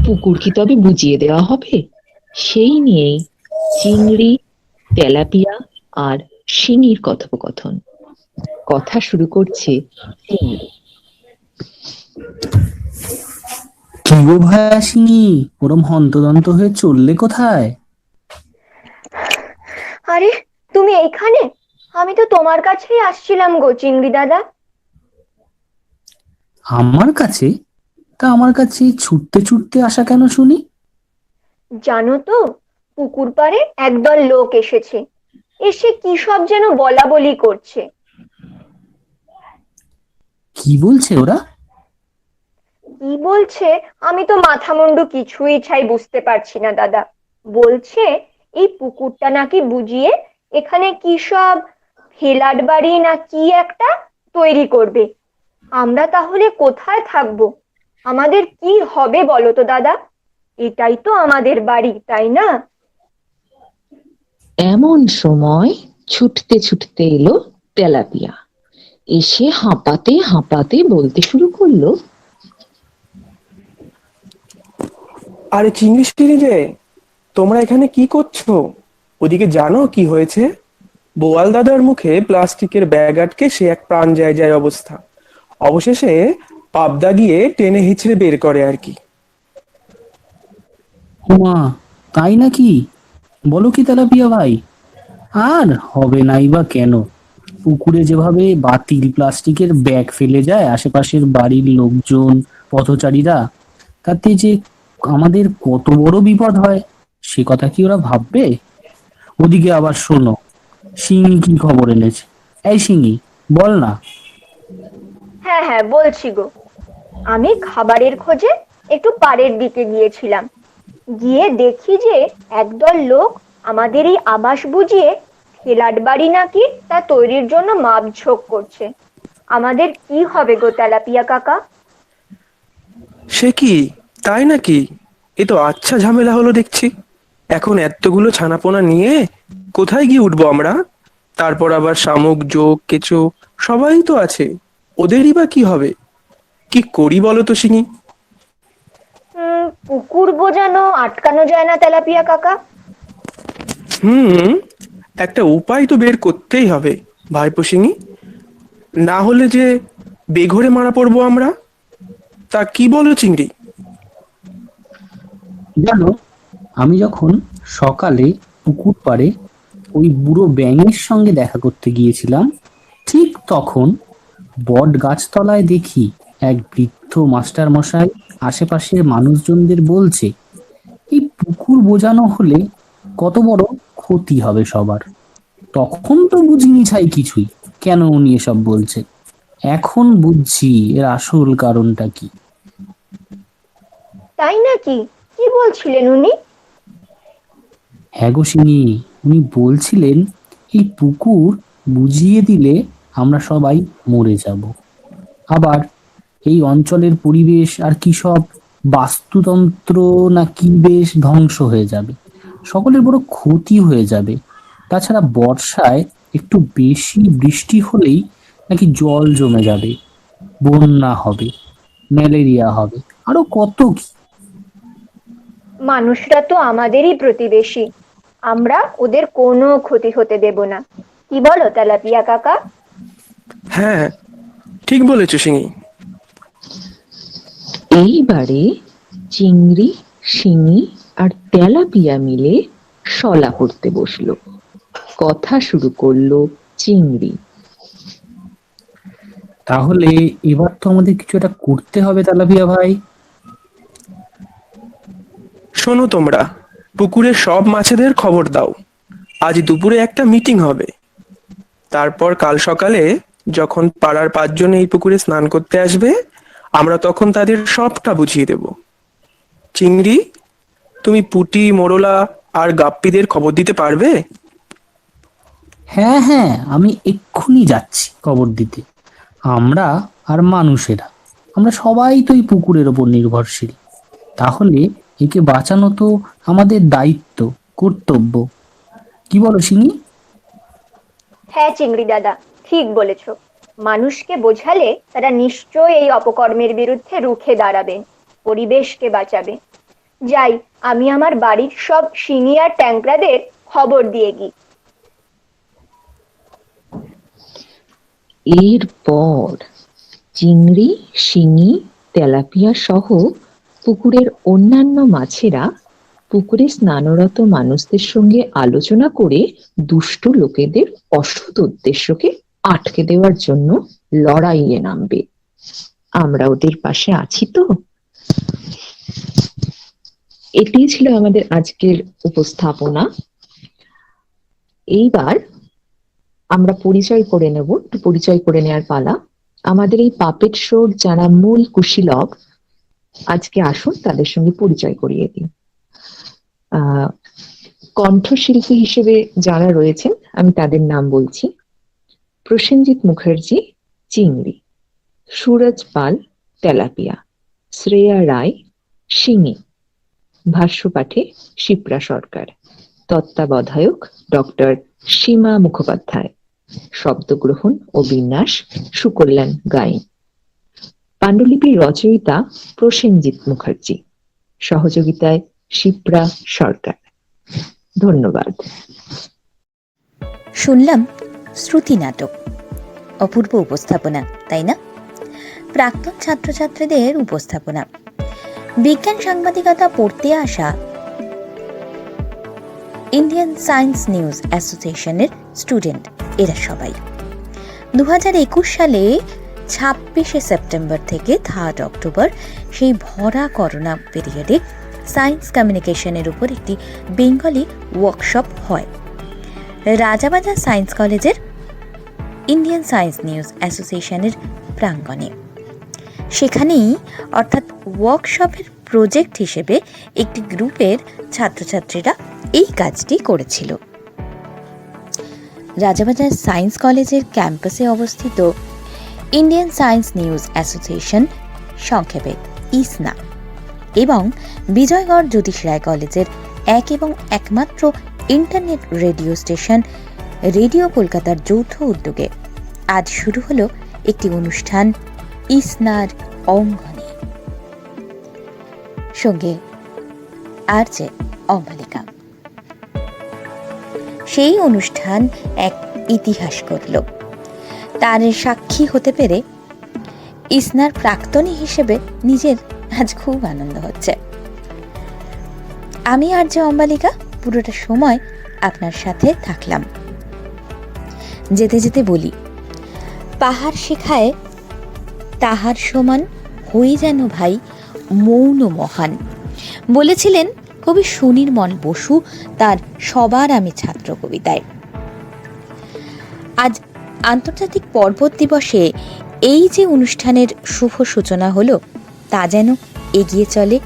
পুকুর কি তবে বুঝিয়ে দেওয়া হবে? সেই নিয়েই চিংড়ি, তেলাপিয়া আর শিঙির কথোপকথন। কথা শুরু করছে চিংড়ি। কি গো ভায়া শিঙি, ওরম হন্তদন্ত হয়ে চললে কোথায়? আরে তুমি এইখানে? আমি তো তোমার কাছেই আসছিলাম গো চিংড়ি দাদা। আমার কাছে? তা আমার কাছে ছুটতে ছুটতে আসা কেন শুনি? জানো তো, পুকুর পাড়ে একদল লোক এসেছে, এসে কি সব যেন বলা বলি করছে। কি বলছে ওরা? কি বলছে আমি তো মাথা মুন্ডু কিছুই ছাই বুঝতে পারছি না দাদা। বলছে এই পুকুরটা নাকি বুঝিয়ে এখানে কি সব ফ্ল্যাট বাড়ি না কি একটা তৈরি করবে। আমরা তাহলে কোথায় থাকবো? আমাদের কি হবে বলো তো দাদা? এটাই তো আমাদের বাড়ি, তাই না? এমন সময় ছুটতে ছুটতে এলো তেলাপিয়া। এসে হাঁপাতে হাঁপাতে বলতে শুরু করলো, আরে চিংড়ি শিঙি যে, তোমরা এখানে কি করছো? ওদিকে জানো কি হয়েছে? বোয়াল দাদার মুখে প্লাস্টিকের ব্যাগ আটকে সে এক প্রাণ যায় যায় অবস্থা। অবশেষে পাবদা গিয়ে টেনে হিচড়ে বের করে আর কি। মা, তাই নাকি? বলো কি তেলাপিয়া ভাই? আর হবে নাই বা কেন? পুকুরে যেভাবে বাতিল প্লাস্টিকের ব্যাগ ফেলে যায় আশেপাশের বাড়ির লোকজন, পথচারীরা, তাতে যে আমাদের কত বড় বিপদ হয় সে কথা কি ওরা ভাববে? ওদিকে আবার শোনো, শিঙি কি খবর এনেছে? এই শিঙি, বল না। হ্যাঁ হ্যাঁ বলছি গো। আমি খাবারের খোঁজে একটু পাড়ের দিকে গিয়েছিলাম। গিয়ে দেখি যে একদল লোক আমাদের এই আবাস বুঝিয়ে ফ্ল্যাট বাড়ি নাকি তা তৈরির জন্য মাপঝোঁক করছে। আমাদের কি হবে গো তেলাপিয়া কাকা? সে কি, তাই নাকি? এ তো আচ্ছা ঝামেলা হলো দেখছি। এখন এতগুলো ছানাপোনা নিয়ে কোথায় গিয়ে উঠবো আমরা? তারপর আবার শামুক, জোক, কেঁচো সবাই তো আছে, ওদেরই বা কি হবে? কি করি বলো তো শিঙি? পুকুর বোঝানো আটকানো যায় না তেলাপিয়া কাকা? একটা উপায় তো বের করতেই হবে ভাইপো শিঙি, না হলে যে বেঘরে মারা পড়বো আমরা। তা কি বলো চিংড়ি? জানো, আমি যখন সকালে পুকুর পাড়ে ওই বুড়ো ব্যাঙের সঙ্গে দেখা করতে গিয়েছিলাম, ঠিক তখন বট গাছতলায় দেখি এক বৃদ্ধ মাস্টার মশাই আশেপাশের মানুষজনদের বলছে এই পুকুর বোঝানো হলে কত বড় ক্ষতি হবে সবার। তখন তো বুঝিনি ছাই কিছুই, কেন উনি এসব বলছে। এখন বুঝছি এর আসল কারণটা কি। তাই নাকি? কি বলছিলেন উনি? হ্যাঁ গো শিঙি, উনি বলছিলেন এই পুকুর বুঝিয়ে দিলে আমরা সবাই মরে যাব। আবার এই অঞ্চলের পরিবেশ আর কি সব বাস্তুতন্ত্র না কি বেশ ধ্বংস হয়ে যাবে, সকলের বড় ক্ষতি হয়ে যাবে। তাছাড়া বর্ষায় একটু বেশি বৃষ্টি হলেই নাকি জল জমে যাবে, বন্যা হবে, ম্যালেরিয়া হবে, আরো কত কি। মানুষরা তো আমাদেরই প্রতিবেশী, আমরা ওদের কোনো ক্ষতি হতে দেব না। কি বলো তেলাপিয়া কাকা? হ্যাঁ ঠিক বলেছো শিঙি। এইবারে চিংড়ি, শিঙি আর তেলাপিয়া মিলে শলা করতে বসলো। কথা শুরু করলো চিংড়ি। তাহলে এবার তো আমাদের কিছু একটা করতে হবে তেলাপিয়া ভাই। শোনো তোমরা, পুকুরের সব মাছেদের খবর দাও, আজ দুপুরে একটা মিটিং হবে। তারপর কাল সকালে যখন পাড়ার 5 জন এই পুকুরে স্নান করতে আসবে, আমরা তখন তাদের সবটা বুঝিয়ে দেব। চিংড়ি, তুমি পুটি, মোরলা আর গাপ্পিদের খবর দিতে পারবে? হ্যাঁ হ্যাঁ, আমি এক্ষুনি যাচ্ছি খবর দিতে। আমরা আর মানুষেরা, আমরা সবাই তো এই পুকুরের ওপর নির্ভরশীল। তাহলে একে বাঁচানো তো আমাদের দায়িত্ব, কর্তব্য। কি বলো সিনি? হ্যাঁ চিংড়ি দাদা, ঠিক বলেছ। মানুষকে বোঝালে তারা নিশ্চয়ই এই অপকর্মের বিরুদ্ধে রুখে দাঁড়াবে, পরিবেশকে বাঁচাবে। যাই, আমি আমার বাড়ির সব সিনিয়র ট্যাংরাদের খবর দিয়ে গি। এরপর চিংড়ি, শিঙি, তেলাপিয়া সহ পুকুরের অন্যান্য মাছেরা পুকুরে স্নানরত মানুষদের সঙ্গে আলোচনা করে দুষ্টু লোকেদের অসৎ উদ্দেশ্যকে আটকে দেওয়ার জন্য লড়াইয়ে নামবে। আমরা ওদের পাশে আছি তো। এটি ছিল আমাদের আজকের উপস্থাপনা। এইবার আমরা পরিচয় করে নেব, একটু পরিচয় করে নেওয়ার পালা। আমাদের এই পাপেট শোর যারা মূল কুশীলব, আজকে আসুন তাদের সঙ্গে পরিচয় করিয়ে দিই। কণ্ঠশিল্পী হিসেবে যারা রয়েছেন আমি তাদের নাম বলছি। প্রসেনজিৎ মুখার্জি, চিংড়ি; সুরজ পাল, তেলাপিয়া; শ্রেয়া রায়, শিঙি; ভাষ্যপাঠে শিপ্রা সরকার; তত্ত্বাবধায়ক ডক্টর সীমা মুখোপাধ্যায়; শব্দগ্রহণ ও বিন্যাস সুকল্যাণ গাইন; পাণ্ডুলিপির রচয়িতা প্রসেনজিৎ মুখার্জি; সহযোগিতায় শিপ্রা সরকার। ধন্যবাদ। শুনলাম শ্রুতি নাটক। অপূর্ব উপস্থাপনা, তাই না? প্রাক্তন ছাত্রছাত্রীদের উপস্থাপনা। বিজ্ঞান সাংবাদিকতা পড়তে আসা ইন্ডিয়ান সায়েন্স নিউজ অ্যাসোসিয়েশনের স্টুডেন্ট এরা সবাই। 2021 সালে 26শে সেপ্টেম্বর থেকে 3 অক্টোবর সেই ভরা করোনা পিরিয়ডে সায়েন্স কমিউনিকেশনের উপর একটি বেঙ্গলি ওয়ার্কশপ হয় রাজাবাজার সায়েন্স কলেজের ইন্ডিয়ান সায়েন্স নিউজ অ্যাসোসিয়েশনের প্রাঙ্গণে। সেখানেই অর্থাৎ ওয়ার্কশপের প্রজেক্ট হিসেবে একটি গ্রুপের ছাত্রছাত্রীরা এই কাজটি করেছিল। রাজাবাজার সায়েন্স কলেজের ক্যাম্পাসে অবস্থিত ইন্ডিয়ান সায়েন্স নিউজ অ্যাসোসিয়েশন, সংক্ষেপে ইসনা, এবং বিজয়গড় জ্যোতিষ রায় কলেজের এক এবং একমাত্র ইন্টারনেট রেডিও স্টেশন রেডিও কলকাতার যৌথ উদ্যোগে আজ শুরু হলো একটি অনুষ্ঠান ইসনার অঙ্গনে। সঙ্গে আরজে অম্বালিকা। সেই অনুষ্ঠান এক ইতিহাস করল। তার সাক্ষী হতে পেরে ইসনার প্রাক্তনী হিসেবে নিজের আজ খুব আনন্দ হচ্ছে। আমি আরজে অম্বালিকা পুরোটা সময় আপনার সাথে থাকলাম। যেতে যেতে বলি, পাহাড় শেখায় তাহার সমান হই যেন ভাই মৌন মহান, বলেছিলেন কবি সুনির্মল বসু তার সবার আমি ছাত্র কবিতায়। আজ আন্তর্জাতিক পর্বত দিবসে এই যে অনুষ্ঠানের শুভ সূচনা হলো, তা যেন এগিয়ে চলে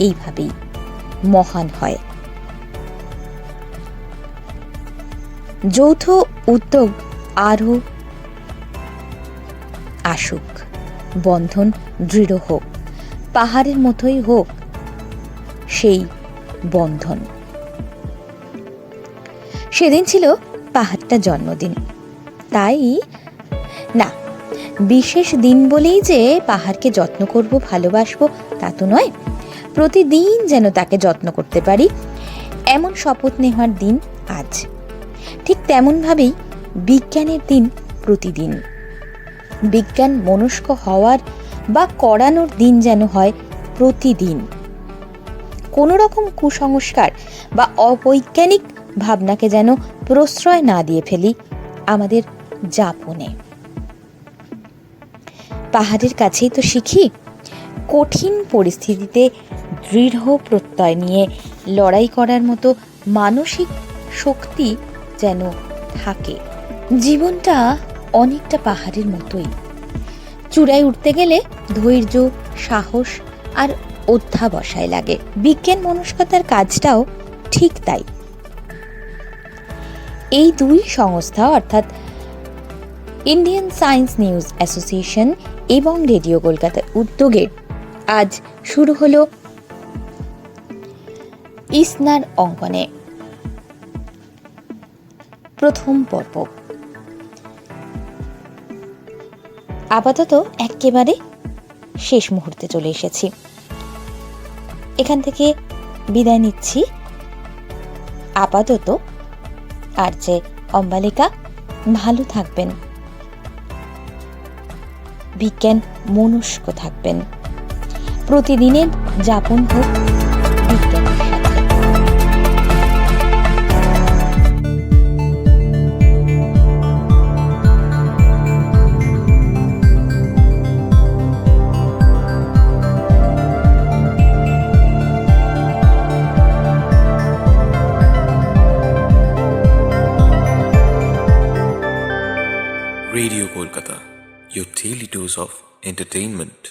এইভাবেই, মহান হয়। যৌথ উদ্যোগ আরও আসুক, বন্ধন দৃঢ় হোক, পাহাড়ের মতোই হোক সেই বন্ধন। সেদিন ছিল পাহাড়টা জন্মদিন, তাই না বিশেষ দিন বলেই যে পাহাড়কে যত্ন করব, ভালোবাসবো তা তো নয়। প্রতিদিন যেন তাকে যত্ন করতে পারি, এমন শপথ নেওয়ার দিন আজ। ঠিক তেমনভাবেই বিজ্ঞানের দিন প্রতিদিন। বিজ্ঞান মনস্ক হওয়ার বা করানোর দিন যেন হয় প্রতিদিন। কোনো রকম কুসংস্কার বা অবৈজ্ঞানিক ভাবনাকে যেন প্রশ্রয় না দিয়ে ফেলি আমাদের যাপনে। পাহাড়ের কাছেই তো শিখি কঠিন পরিস্থিতিতে দৃঢ় প্রত্যয় নিয়ে লড়াই করার মতো মানসিক শক্তি যেন থাকে। জীবনটা অনেকটা পাহাড়ের মতোই, চূড়ায় উঠতে গেলে ধৈর্য, সাহস আর অধ্যাবসায় লাগে। বিজ্ঞান মনস্কতার কাজটাও ঠিক তাই। এই দুই সংস্থা অর্থাৎ ইন্ডিয়ান সায়েন্স নিউজ অ্যাসোসিয়েশন এবং রেডিও কলকাতার উদ্যোগে আজ শুরু হলো ইসনার অঙ্কনে প্রথম পর্ব। আপাতত একেবারে শেষ মুহূর্তে চলে এসেছি। এখান থেকে বিদায় নিচ্ছি আপাতত। আর যে অম্বালিকা, ভালো থাকবেন, বিজ্ঞান মনস্ক থাকবেন, প্রতিদিনের যাপন হোক বিজ্ঞানের সাথে। Radio Kolkata, your daily dose of entertainment.